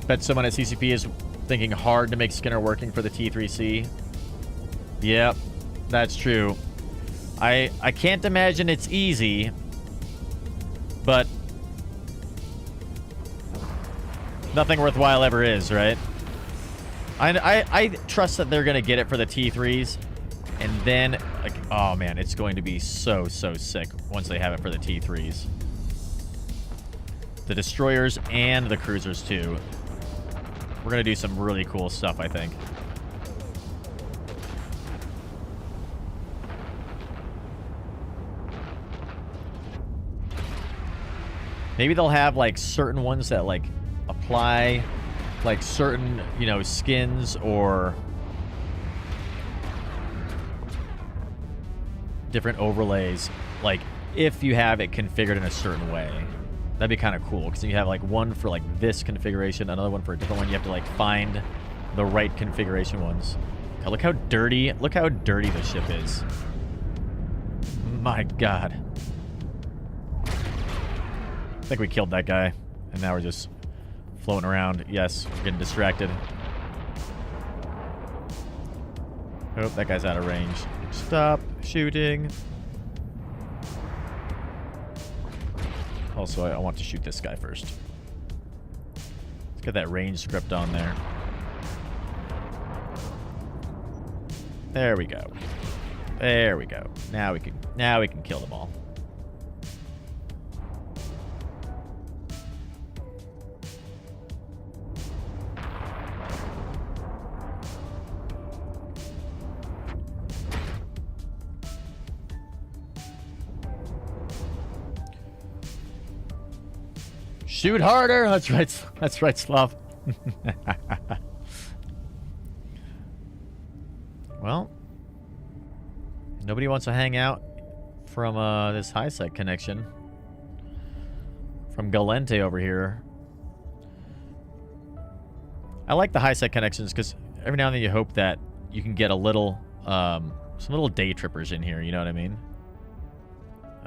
Bet someone at CCP is thinking hard to make Skinner working for the T3C. Yep, that's true. I can't imagine it's easy, but nothing worthwhile ever is, right? I trust that they're gonna get it for the T3s. And then, like, oh man, it's going to be so sick once they have it for the T3s. The destroyers and the cruisers, too. We're going to do some really cool stuff, I think. Maybe they'll have like certain ones that like apply like certain, you know, skins or different overlays, like if you have it configured in a certain way. That'd be kind of cool, because you have like one for like this configuration, another one for a different one. You have to like find the right configuration ones. God, look how dirty the ship is. My God. I think we killed that guy, and now we're just floating around. Yes, we're getting distracted. Oh, that guy's out of range. Stop shooting. Also, I want to shoot this guy first. Let's get that range script on there. There we go. There we go. Now we can kill them all. Shoot harder. That's right. That's right, Slav. Well, nobody wants to hang out from this high site connection from Galente over here. I like the high site connections because every now and then you hope that you can get a little, some little day trippers in here. You know what I mean?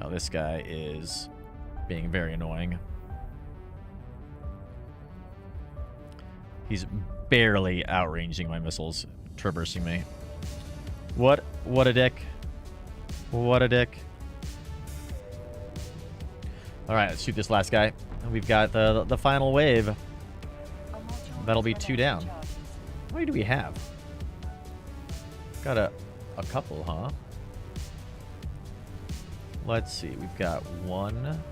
Oh, this guy is being very annoying. He's barely outranging my missiles, traversing me. What a dick. What a dick. Alright, let's shoot this last guy. And we've got the final wave. That'll be 2 down. How many do we have? Got a couple, huh? Let's see. We've got 1,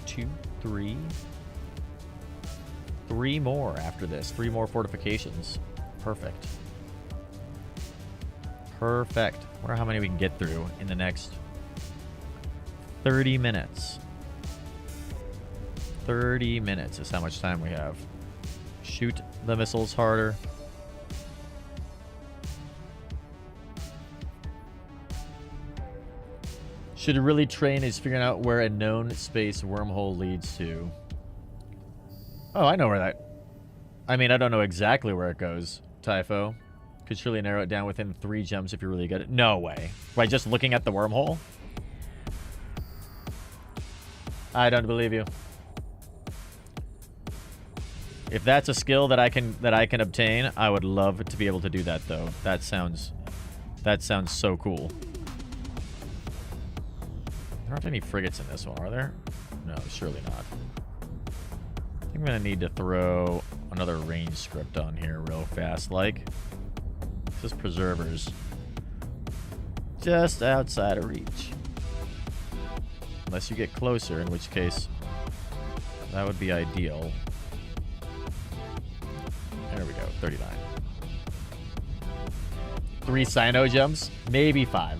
2, 3. 3 more after this. 3 more fortifications. Perfect. Perfect. Wonder how many we can get through in the next 30 minutes. 30 minutes is how much time we have. Shoot the missiles harder. Should really train is figuring out where a known space wormhole leads to. Oh, I know where that... I mean, I don't know exactly where it goes, Typho. Could surely narrow it down within 3 jumps if you really get it. No way. By just looking at the wormhole? I don't believe you. If that's a skill that I can obtain, I would love to be able to do that, though. That sounds so cool. There aren't any frigates in this one, are there? No, surely not. I think I'm gonna need to throw another range script on here real fast, like. This is preservers. Just outside of reach. Unless you get closer, in which case that would be ideal. There we go, 39. 3 Sino jumps, maybe 5.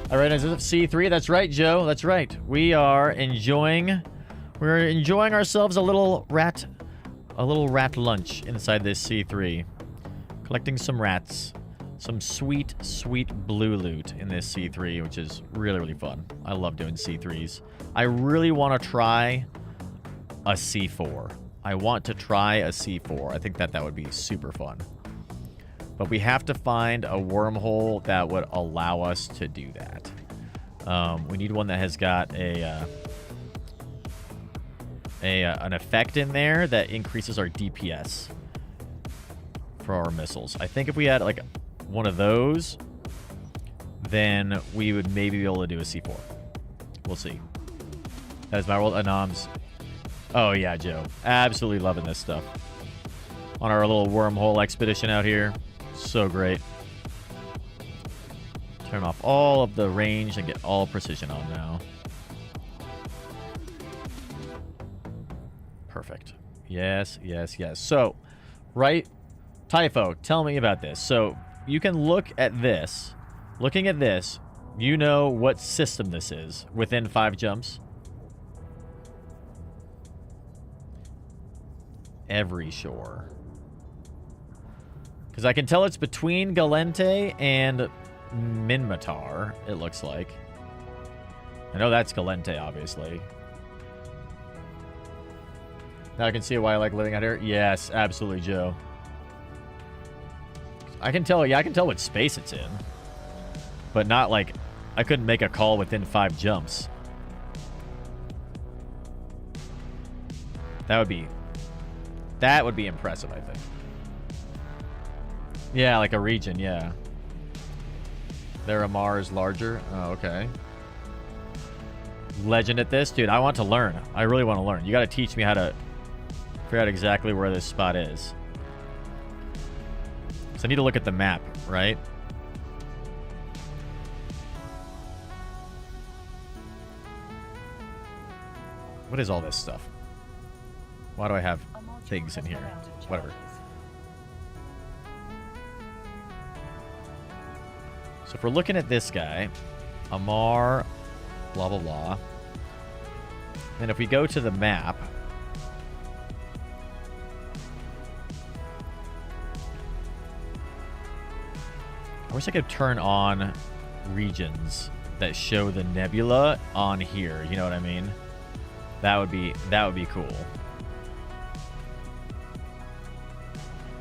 All right, is it C3? That's right, Joe. That's right. We're enjoying ourselves a little rat lunch inside this C3. Collecting some rats. Some sweet, sweet blue loot in this C3, which is really, really fun. I love doing C3s. I really want to try a C4. I want to try a C4. I think that would be super fun. But we have to find a wormhole that would allow us to do that. We need one that has got an effect in there that increases our DPS for our missiles. I think if we had like one of those, then we would maybe be able to do a C4. We'll see. That is my world. Anoms. Oh yeah, Joe. Absolutely loving this stuff. On our little wormhole expedition out here. So great. Turn off all of the range and get all precision on now. Perfect. Yes, yes, yes. So, right, Typho, tell me about this. So, you can look at this. Looking at this, you know what system this is within 5 jumps. every shore. Because I can tell it's between Galente and Minmatar, it looks like. I know that's Galente, obviously. Now I can see why I like living out here. Yes, absolutely, Joe. I can tell, yeah, I can tell what space it's in. But not like, I couldn't make a call within 5 jumps. That would be impressive, I think. Yeah, like a region, yeah. Their Amar is larger. Oh, okay. Legend at this? Dude, I want to learn. I really want to learn. You got to teach me how to figure out exactly where this spot is. So I need to look at the map, right? What is all this stuff? Why do I have things in here? Whatever. So if we're looking at this guy, Amar, blah, blah, blah. And if we go to the map, I wish I could turn on regions that show the nebula on here. You know what I mean? That would be cool.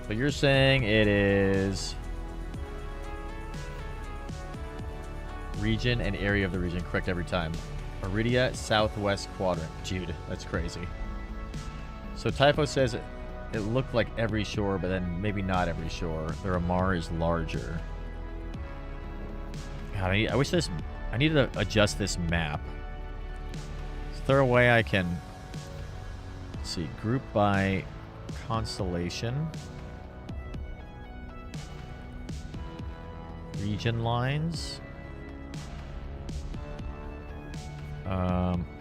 But you're saying it is region and area of the region, correct every time. Iridia, southwest quadrant. Dude, that's crazy. So Typho says it looked like every shore, but then maybe not every shore. The Ramar is larger. God, I wish this... I need to adjust this map. Is there a way I can... Let's see, group by constellation. Region lines.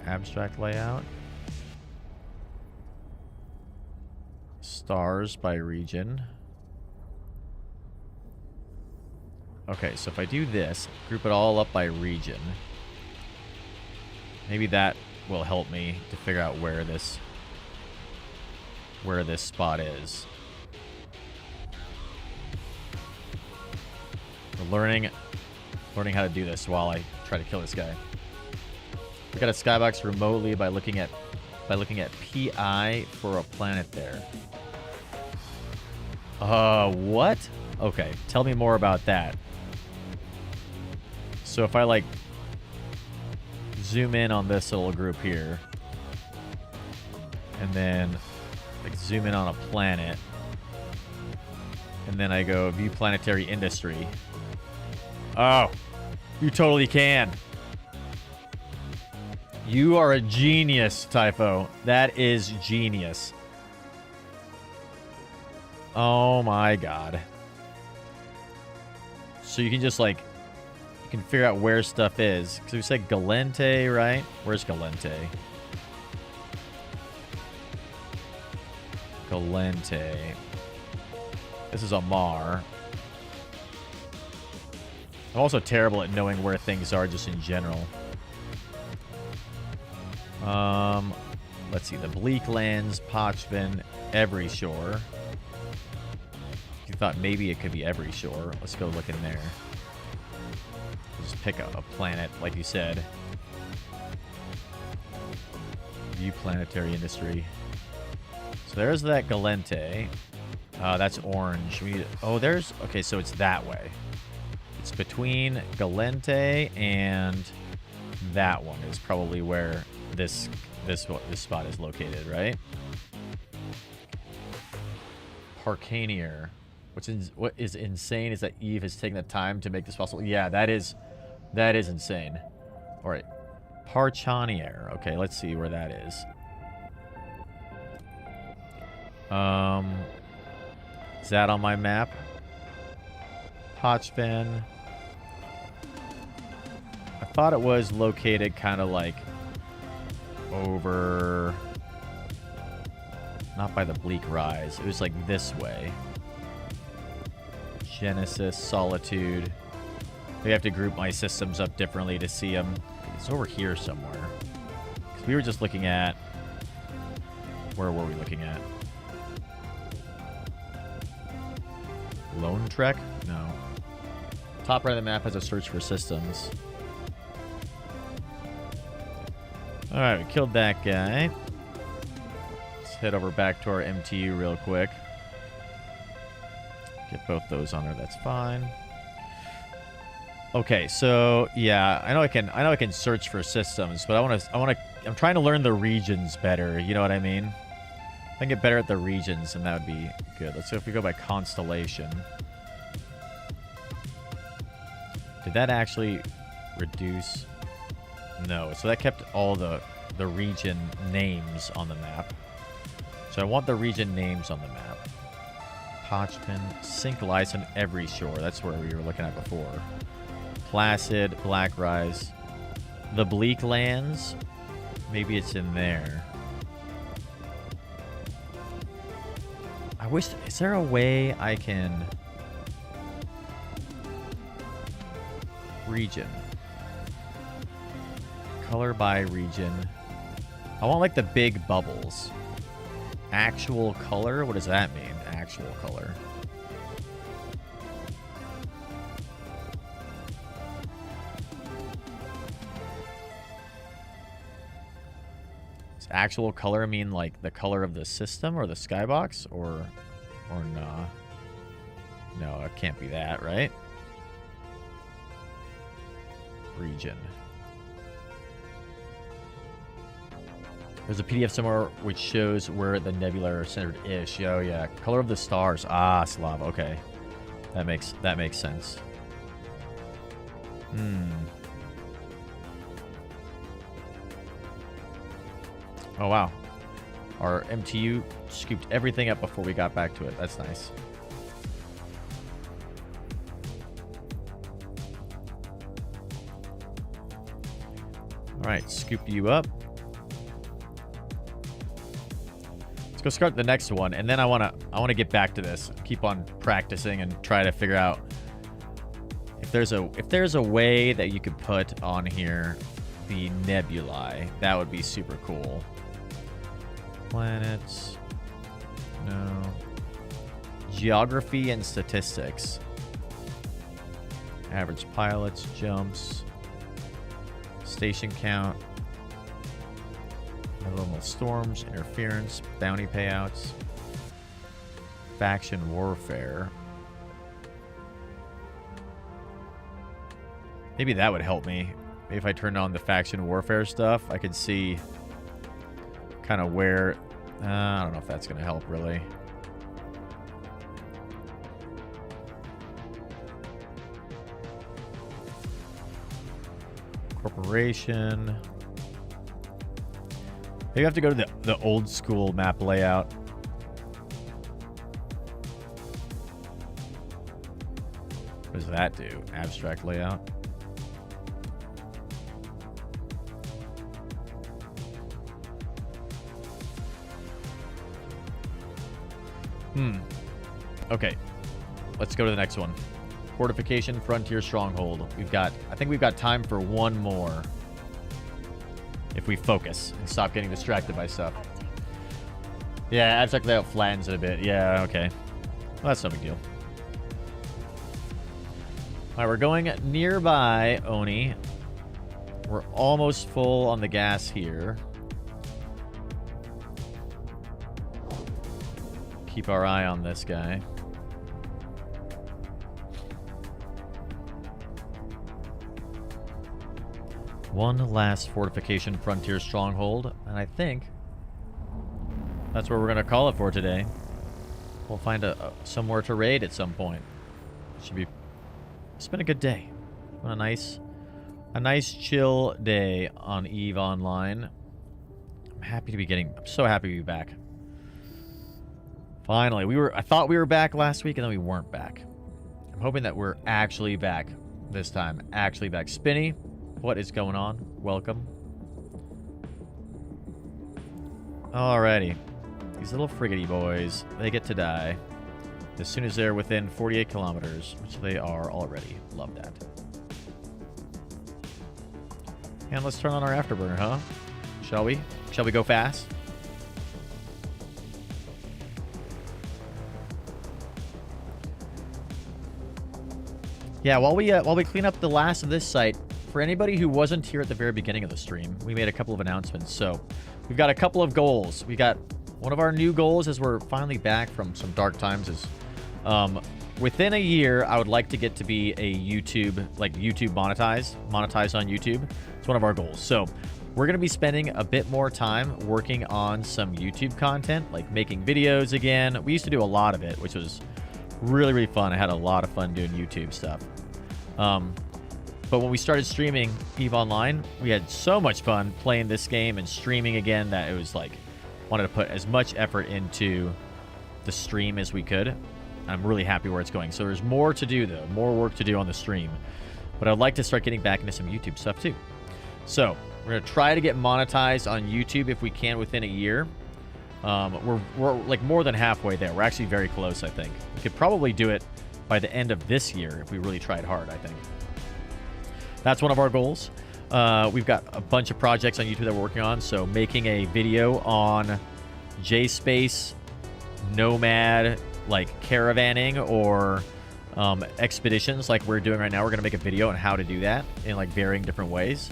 Abstract layout. Stars by region. Okay, so if I do this, group it all up by region. Maybe that will help me to figure out where this spot is. We're learning how to do this while I try to kill this guy. We got a skybox remotely by looking at PI for a planet there. What? Okay, tell me more about that. So if I like zoom in on this little group here and then like zoom in on a planet and then I go view planetary industry. Oh, you totally can. You are a genius, Typho. That is genius. Oh my god. So you can just like, you can figure out where stuff is. Because we said Galente, right? Where's Galente? Galente. This is Amar. I'm also terrible at knowing where things are just in general. Let's see. The Bleak Lands, Pochvin, every shore. You thought maybe it could be every shore. Let's go look in there. Just pick a planet, like you said. View planetary industry. So there's that Galente. That's orange. We need, oh, there's... Okay, so it's that way. It's between Galente and that one is probably where this spot is located, right? Parcanier. What is insane is that Eve has taken the time to make this possible. Yeah, that is insane. All right, Parchanier. Okay, let's see where that is. Is that on my map? Pochvin. I thought it was located kind of like over, not by the Bleak Rise. It was like this way. Genesis, Solitude. We have to group my systems up differently to see them. It's over here somewhere. 'Cause we were just looking at... Where were we looking at? Lone Trek? No. Top right of the map has a search for systems. Alright, we killed that guy. Let's head over back to our MTU real quick. Get both those on there, that's fine. Okay, so yeah, I know I can search for systems, but I'm trying to learn the regions better, you know what I mean? If I can get better at the regions, then that would be good. Let's see if we go by constellation. Did that actually reduce? No, so that kept all the region names on the map. So I want the region names on the map. Hodgman, sink lice on every shore. That's where we were looking at before. Placid, Black Rise. The Bleak Lands. Maybe it's in there. I wish... Is there a way I can... Region. Color by region. I want like the big bubbles. Actual color? What does that mean? Actual color. Does actual color mean like the color of the system or the skybox or nah? No, it can't be that, right? Region. There's a PDF somewhere which shows where the nebula are centered-ish. Oh yeah, color of the stars. Ah, Slav. Okay, that makes sense. Oh wow, our MTU scooped everything up before we got back to it. That's nice. All right, scoop you up. Let's go start the next one, and then I wanna get back to this. Keep on practicing and try to figure out if there's a way that you could put on here the nebulae. That would be super cool. Planets. No. Geography and statistics. Average pilots, jumps. Station count. Normal storms, interference, bounty payouts. Faction warfare. Maybe that would help me. Maybe if I turned on the faction warfare stuff, I could see kind of where... I don't know if that's going to help, really. Corporation. Maybe I have to go to the old school map layout. What does that do? Abstract layout. Okay. Let's go to the next one. Fortification, Frontier, Stronghold. I think we've got time for one more. If we focus and stop getting distracted by stuff. Yeah, abstract layout flattens it a bit. Yeah, okay. Well, that's no big deal. Alright, we're going nearby Oni. We're almost full on the gas here. Keep our eye on this guy. One last fortification, Frontier, Stronghold, and I think that's where we're going to call it for today. We'll find somewhere to raid at some point. It's been a good day. A nice chill day on EVE Online. I'm so happy to be back. Finally, I thought we were back last week, and then we weren't back. I'm hoping that we're actually back this time. Actually back. Spinny, what is going on? Welcome. Alrighty. These little friggity boys, they get to die as soon as they're within 48 kilometers, which they are already. Love that. And let's turn on our afterburner, huh? Shall we? Shall we go fast? Yeah, while we clean up the last of this site, for anybody who wasn't here at the very beginning of the stream, we made a couple of announcements. So we've got a couple of goals. We got one of our new goals as we're finally back from some dark times is within a year, I would like to get to be a YouTube monetized on YouTube. It's one of our goals. So we're going to be spending a bit more time working on some YouTube content, like making videos again. We used to do a lot of it, which was really, really fun. I had a lot of fun doing YouTube stuff. But when we started streaming EVE Online, we had so much fun playing this game and streaming again that it was like, wanted to put as much effort into the stream as we could. I'm really happy where it's going. So there's more to do, though. More work to do on the stream. But I'd like to start getting back into some YouTube stuff, too. So we're going to try to get monetized on YouTube if we can within a year. We're like more than halfway there. We're actually very close, I think. We could probably do it by the end of this year if we really tried hard, I think. That's one of our goals. We've got a bunch of projects on YouTube that we're working on. So making a video on JSpace, Nomad, like caravanning or expeditions like we're doing right now. We're going to make a video on how to do that in like varying different ways.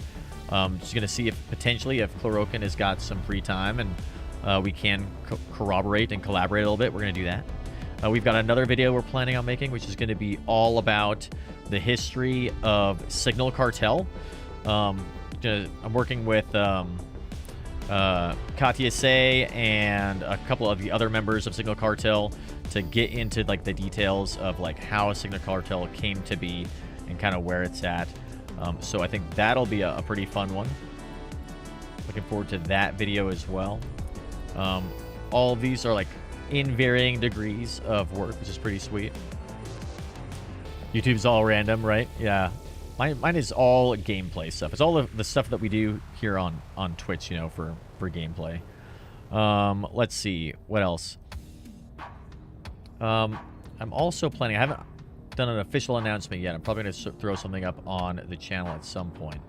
Just going to see if potentially if Chlorokin has got some free time and we can corroborate and collaborate a little bit. We're going to do that. We've got another video we're planning on making, which is going to be all about the history of Signal Cartel. I'm working with Katya Say and a couple of the other members of Signal Cartel to get into like the details of like how Signal Cartel came to be and kind of where it's at. So I think that'll be a pretty fun one. Looking forward to that video as well. All of these are like in varying degrees of work, which is pretty sweet. YouTube's all random, right? Yeah. Mine is all gameplay stuff. It's all the stuff that we do here on Twitch, you know, for gameplay. Let's see. What else? I'm also planning... I haven't done an official announcement yet. I'm probably going to throw something up on the channel at some point.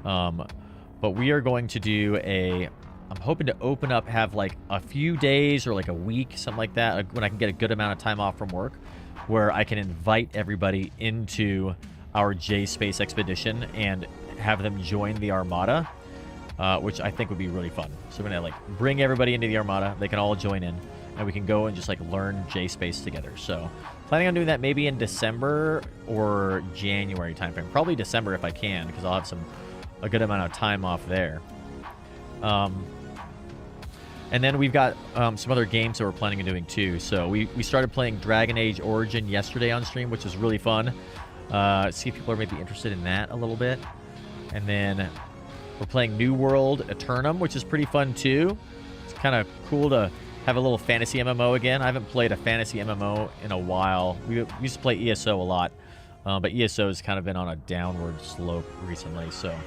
But we are going to do a... I'm hoping to open up, have like a few days or like a week, something like that, when I can get a good amount of time off from work, where I can invite everybody into our JSpace expedition and have them join the Armada, which I think would be really fun. So we're gonna like bring everybody into the Armada. They can all join in, and we can go and just like learn JSpace together. So planning on doing that maybe in December or January timeframe. Probably December if I can, because I'll have a good amount of time off there. And then we've got some other games that we're planning on doing too. So we started playing Dragon Age Origin yesterday on stream, which was really fun. See if people are maybe interested in that a little bit. And then we're playing New World Eternum, which is pretty fun too. It's kind of cool to have a little fantasy MMO again. I haven't played a fantasy MMO in a while. We used to play ESO a lot, but ESO has kind of been on a downward slope recently. So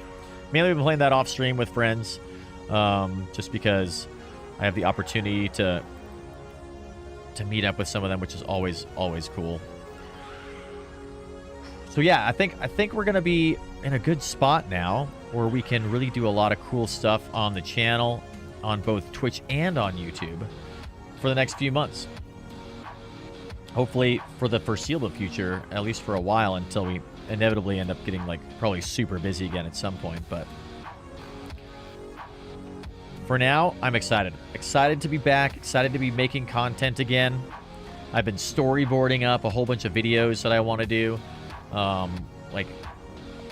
mainly been playing that off stream with friends, just because I have the opportunity to meet up with some of them, which is always cool. So yeah, I think we're gonna be in a good spot now where we can really do a lot of cool stuff on the channel, on both Twitch and on YouTube for the next few months. Hopefully for the foreseeable future, at least for a while, until we inevitably end up getting like probably super busy again at some point. But for now, I'm excited. Excited to be back. Excited to be making content again. I've been storyboarding up a whole bunch of videos that I want to do. Like,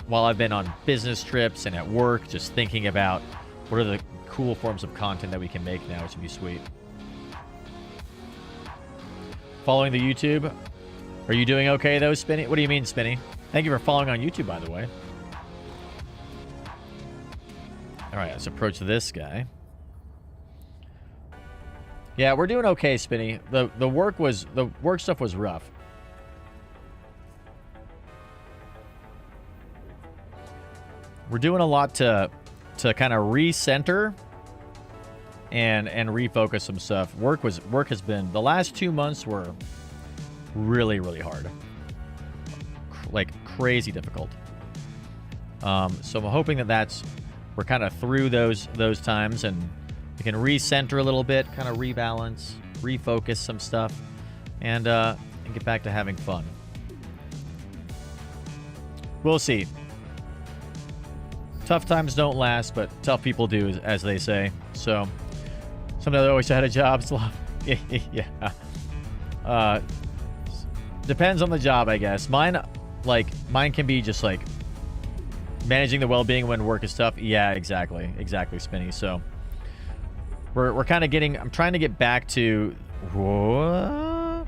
while I've been on business trips and at work, just thinking about what are the cool forms of content that we can make now, which would be sweet. Following the YouTube. Are you doing okay, though, Spinny? What do you mean, Spinny? Thank you for following on YouTube, by the way. All right, let's approach this guy. Yeah, we're doing okay, Spinny. The work stuff was rough. We're doing a lot to kind of recenter and refocus some stuff. Work has been, the last 2 months were really, really hard. Like crazy difficult. So I'm hoping that we're kind of through those times and we can recenter a little bit, kind of rebalance, refocus some stuff, and get back to having fun. We'll see. Tough times don't last, but tough people do, as they say. So, sometimes I wish I had a job. Yeah. Depends on the job, I guess. Mine can be just like managing the well-being when work is tough. Yeah, exactly, Spinny. So we're kind of getting. I'm trying to get back to. What?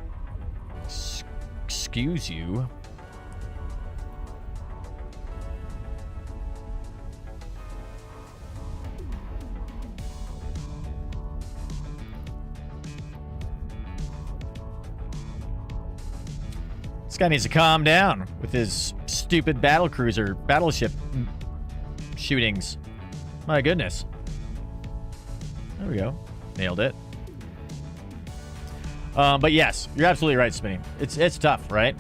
Excuse you. This guy needs to calm down with his stupid battleship shootings. My goodness. There we go. Nailed it. But yes, you're absolutely right, Spinny. It's tough, right?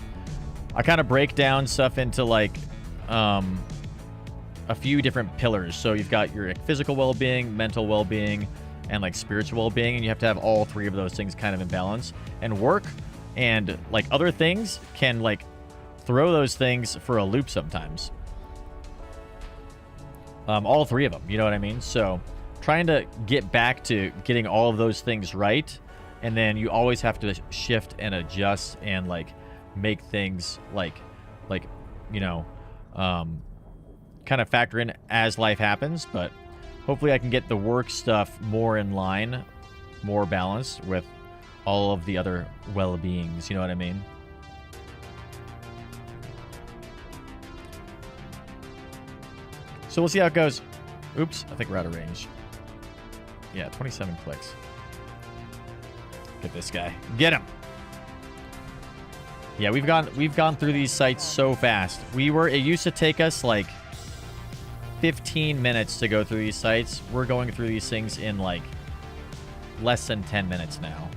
I kind of break down stuff into like a few different pillars. So you've got your physical well-being, mental well-being, and like spiritual well-being, and you have to have all three of those things kind of in balance. And work and like other things can like throw those things for a loop sometimes. All three of them, you know what I mean? So trying to get back to getting all of those things right, and then you always have to shift and adjust and like make things like you know kind of factor in as life happens. But hopefully I can get the work stuff more in line, more balanced with all of the other well-beings, you know what I mean? So we'll see how it goes. Oops, I think we're out of range. Yeah, 27 clicks. Get this guy. Get him. Yeah, we've gone through these sites so fast. It used to take us like 15 minutes to go through these sites. We're going through these things in like less than 10 minutes now.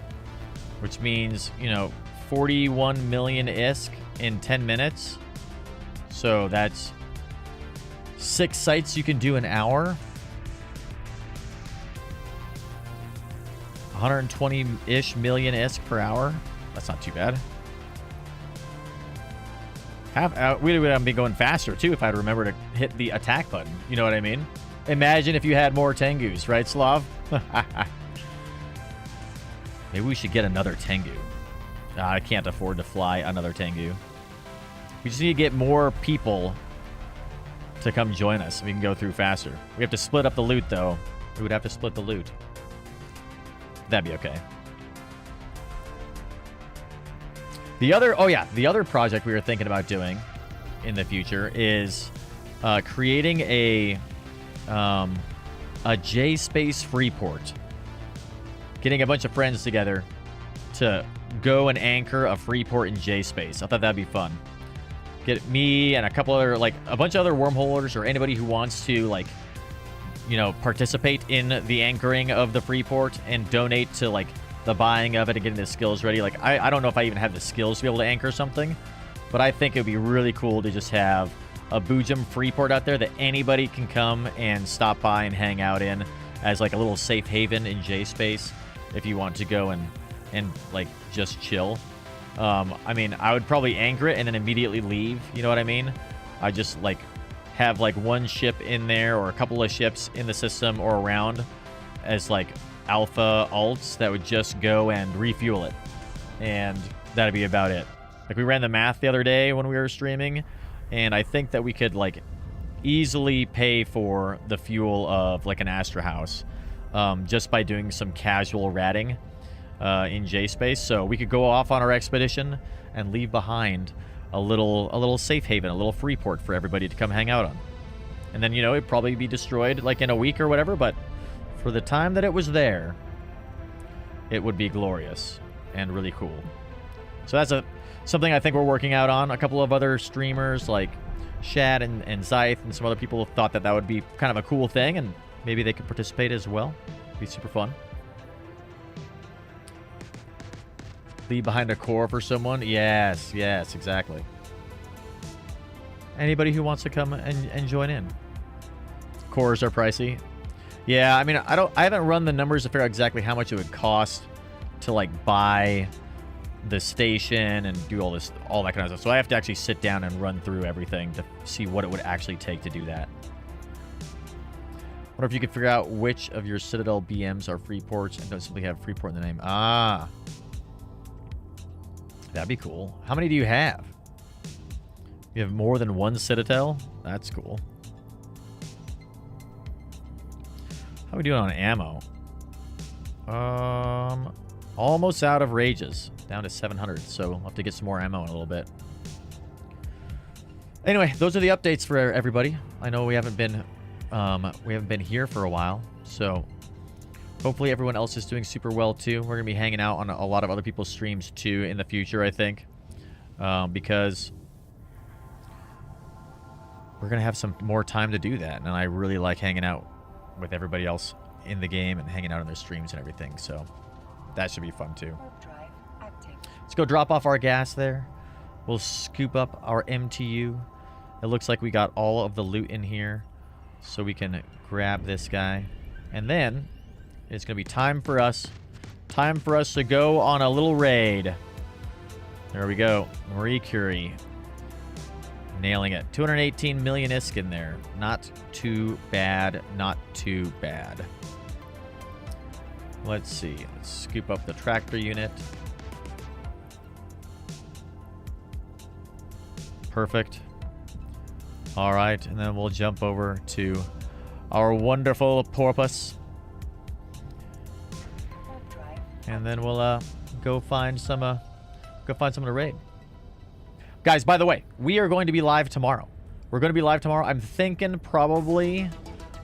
Which means, you know, 41 million ISK in 10 minutes. So that's 6 sites you can do an hour. 120-ish million ISK per hour. That's not too bad. We would be going faster, too, if I'd remember to hit the attack button. You know what I mean? Imagine if you had more Tengus, right, Slav? Maybe we should get another Tengu. I can't afford to fly another Tengu. We just need to get more people to come join us so we can go through faster. We have to split up the loot, though. We would have to split the loot. That'd be okay. The other project we were thinking about doing in the future is creating a J-Space free port. Getting a bunch of friends together to go and anchor a free port in J-Space. I thought that'd be fun. Get me and a couple other, like, a bunch of other wormholers or anybody who wants to, like, you know, participate in the anchoring of the free port and donate to, like, the buying of it and getting the skills ready. Like, I don't know if I even have the skills to be able to anchor something, but I think it'd be really cool to just have a Boojum free port out there that anybody can come and stop by and hang out in as, like, a little safe haven in J-Space. If you want to go and like just chill. I mean, I would probably anchor it and then immediately leave. You know what I mean? I just like have like one ship in there or a couple of ships in the system or around as like alpha alts that would just go and refuel it. And that'd be about it. Like we ran the math the other day when we were streaming, and I think that we could like easily pay for the fuel of like an Astra house. Just by doing some casual ratting in J-Space. So we could go off on our expedition and leave behind a little safe haven, a little free port for everybody to come hang out on. And then, you know, it'd probably be destroyed like in a week or whatever, but for the time that it was there, it would be glorious and really cool. So that's something I think we're working out on. A couple of other streamers like Shad and Zyth and some other people thought that would be kind of a cool thing, and maybe they could participate as well. It'd be super fun. Leave behind a core for someone. Yes, exactly. Anybody who wants to come and join in. Cores are pricey. Yeah, I mean, I haven't run the numbers to figure out exactly how much it would cost to like buy the station and do all that kind of stuff. So I have to actually sit down and run through everything to see what it would actually take to do that. Wonder if you could figure out which of your Citadel BMs are Freeports and don't simply have Freeport in the name. Ah. That'd be cool. How many do you have? You have more than one Citadel? That's cool. How are we doing on ammo? Almost out of rages. Down to 700, so we'll have to get some more ammo in a little bit. Anyway, those are the updates for everybody. I know we haven't been here for a while, so hopefully everyone else is doing super well too. We're gonna be hanging out on a lot of other people's streams too in the future, I think, because we're gonna have some more time to do that, and I really like hanging out with everybody else in the game and hanging out on their streams and everything. So that should be fun too. Let's go drop off our gas there. We'll scoop up our MTU. It looks like we got all of the loot in here, so we can grab this guy. And then it's going to be time for us to go on a little raid. There we go. Marie Curie. Nailing it. 218 million ISK in there. Not too bad. Not too bad. Let's see. Let's scoop up the tractor unit. Perfect. All right, and then we'll jump over to our wonderful porpoise, and then we'll go find someone to raid. Guys, by the way, we are going to be live tomorrow. I'm thinking probably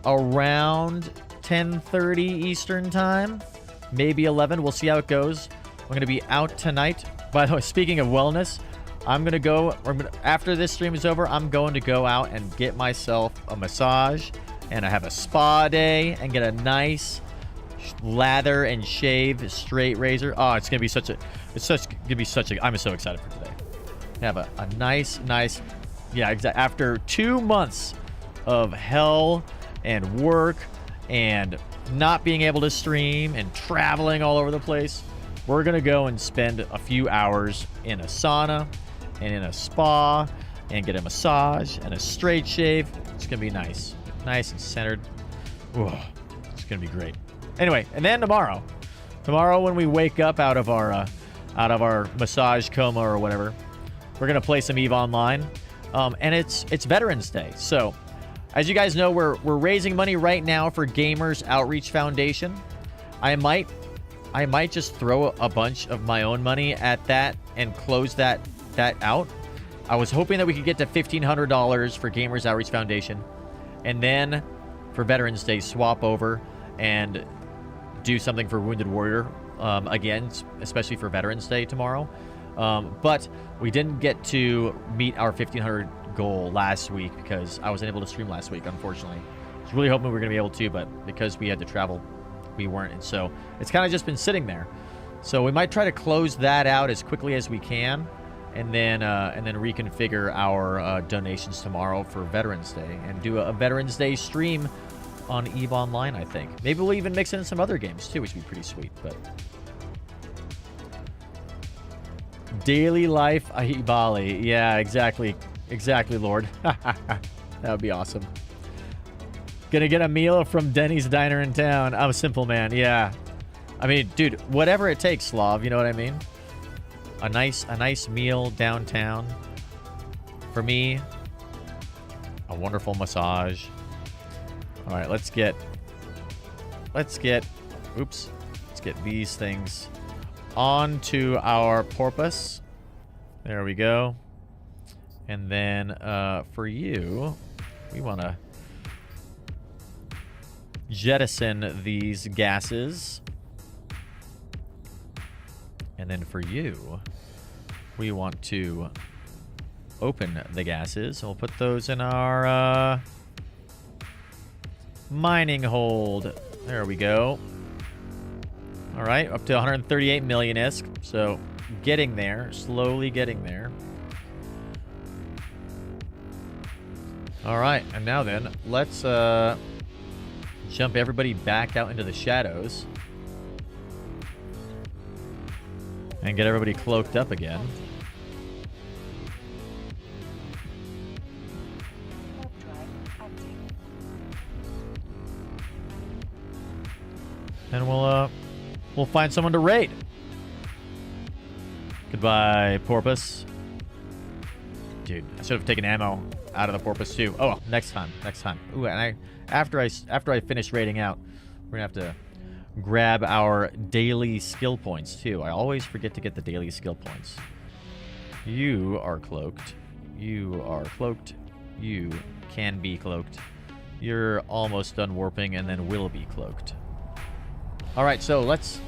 around 10:30 Eastern time, maybe 11. We'll see how it goes. I'm going to be out tonight. By the way, speaking of wellness, after this stream is over, I'm going to go out and get myself a massage, and I have a spa day and get a nice lather and shave straight razor. Oh, I'm so excited for today. Have a nice, yeah, exactly. After 2 months of hell and work and not being able to stream and traveling all over the place, we're going to go and spend a few hours in a sauna and in a spa and get a massage and a straight shave. It's going to be nice and centered. Ooh, it's going to be great. Anyway, and then tomorrow when we wake up out of our massage coma or whatever, we're going to play some EVE Online. And it's Veterans Day. So, as you guys know, we're raising money right now for Gamers Outreach Foundation. I might just throw a bunch of my own money at that and close that out. I was hoping that we could get to $1,500 for Gamers Outreach Foundation, and then for Veterans Day swap over and do something for Wounded Warrior again, especially for Veterans Day tomorrow. But we didn't get to meet our 1,500 goal last week because I wasn't able to stream last week, unfortunately. I was really hoping we were going to be able to, but because we had to travel, we weren't. And so it's kind of just been sitting there. So we might try to close that out as quickly as we can, and then reconfigure our donations tomorrow for Veterans Day and do a Veterans Day stream on EVE Online, I think. Maybe we'll even mix in some other games too, which would be pretty sweet. But daily life Bali. Yeah, exactly, Lord. That would be awesome. Gonna get a meal from Denny's Diner in town. I'm a simple man. Yeah, I mean, dude, whatever it takes, Slav. You know what I mean? A nice meal downtown. For me, a wonderful massage. All right, let's get these things onto our porpoise. There we go. And then for you, we want to jettison these gases. And then for you, we want to open the gases. We'll put those in our mining hold. There we go. All right, up to 138 million ISK. So getting there, slowly getting there. All right, and now then, let's jump everybody back out into the shadows. And get everybody cloaked up again. Warp drive active. And we'll find someone to raid. Goodbye, porpoise. Dude, I should have taken ammo out of the porpoise too. Oh, well, next time. Ooh, and after I finish raiding out, we're gonna have to grab our daily skill points too. I always forget to get the daily skill points. You are cloaked. You are cloaked. You can be cloaked. You're almost done warping and then will be cloaked. All right, so let's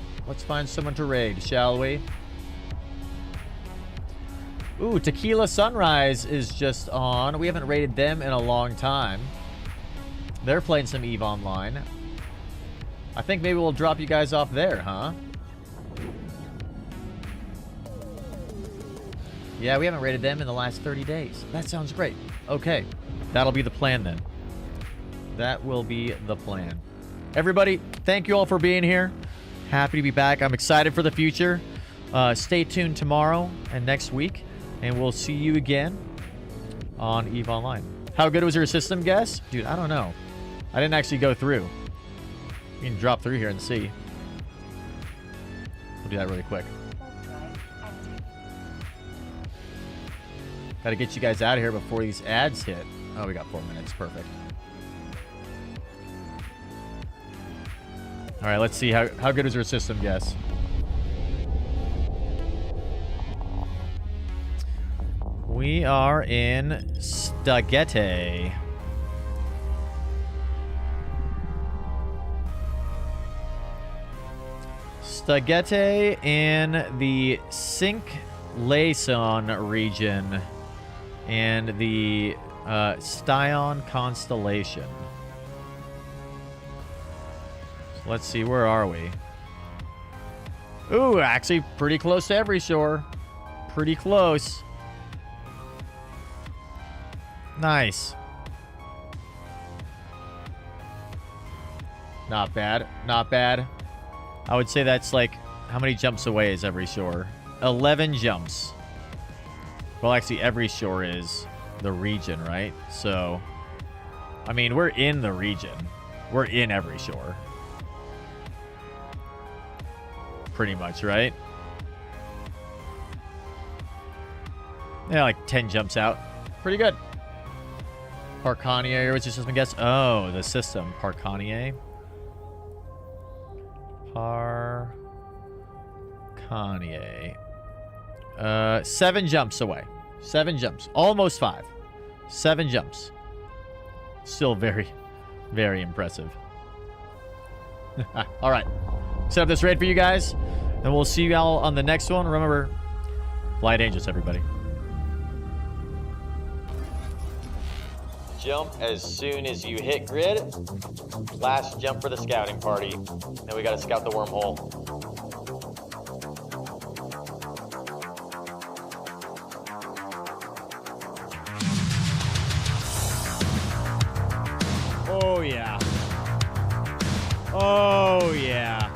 find someone to raid, shall we? Ooh, Tequila Sunrise is just on. We haven't raided them in a long time. They're playing some EVE Online. I think maybe we'll drop you guys off there, huh? Yeah, we haven't raided them in the last 30 days. That sounds great. Okay, that'll be the plan then. That will be the plan. Everybody, thank you all for being here. Happy to be back. I'm excited for the future. Stay tuned tomorrow and next week, and we'll see you again on EVE Online. How good was your system, guess? Dude, I don't know. I didn't actually go through. You can drop through here and see. We'll do that really quick. Warp drive active. Gotta get you guys out of here before these ads hit. Oh, we got 4 minutes. Perfect. All right, let's see. How good is your system, guess? We are in Stagette. Stagette in the Sync-Layson region and the Styon constellation. So let's see, where are we? Ooh, actually pretty close to every shore. Pretty close. Nice. Not bad. Not bad. I would say that's like, how many jumps away is every shore? 11 jumps. Well, actually, every shore is the region, right? So, I mean, we're in the region. We're in every shore. Pretty much, right? Yeah, like 10 jumps out. Pretty good. Parkanier, what's your system guess? Oh, the system. Parkanier. Parkanier. 7 jumps away. 7 jumps. Almost 5. 7 jumps. Still very, very impressive. All right. Set up this raid for you guys, and we'll see you all on the next one. Remember, fly dangerous, everybody. Jump as soon as you hit grid. Last jump for the scouting party. Then we gotta scout the wormhole. Oh, yeah. Oh, yeah.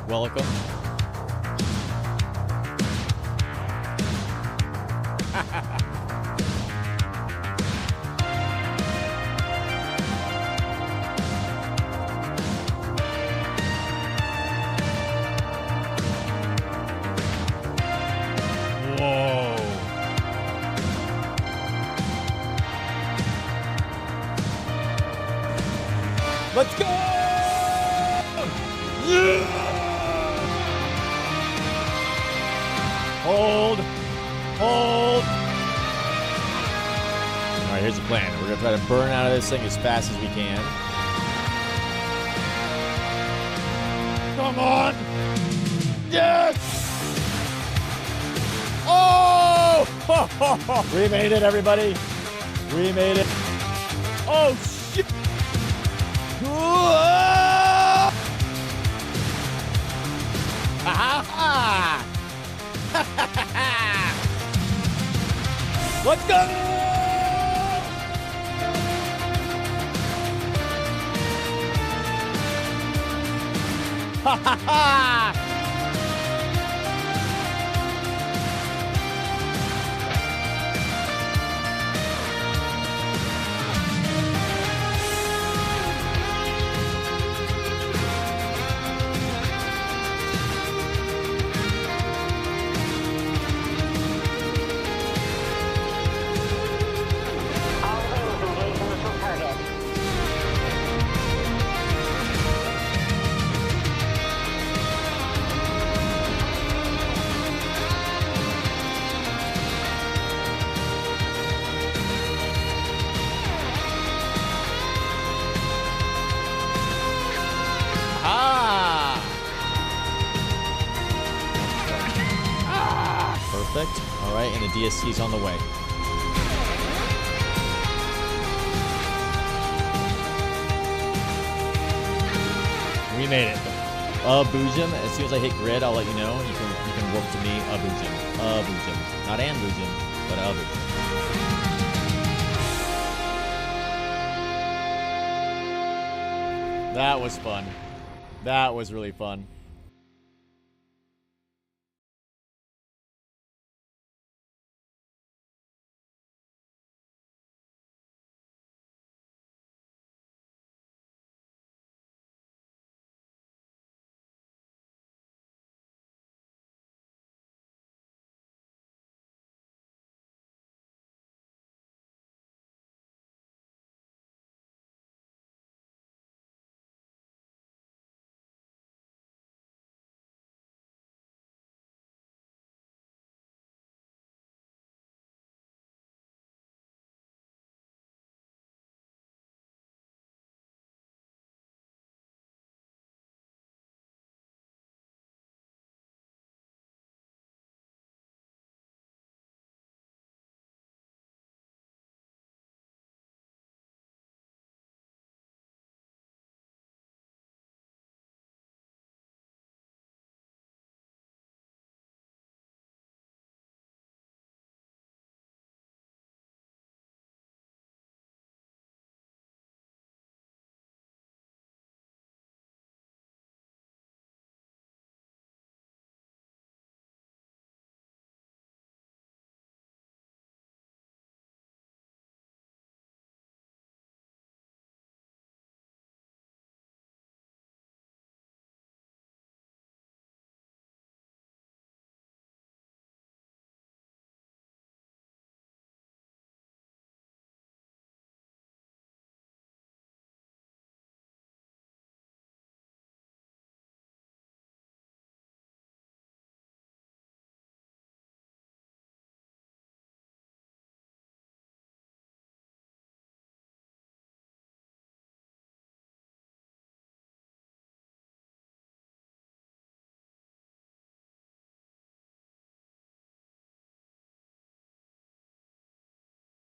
Welcome. Whoa. Let's go! Yeah! Hold. Hold. All right, here's the plan. We're going to try to burn out of this thing as fast as we can. Come on. Yes! Oh! We made it, everybody. We made it. Oh, shit. Let's go! Ha ha ha! All wings engage the missile target. Perfect. All right, and the DSC's on the way. We made it. Boojum. As soon as I hit grid, I'll let you know. You can warp to me. Boojum. Boojum. Not and Boojum, but Boojum. That was fun. That was really fun.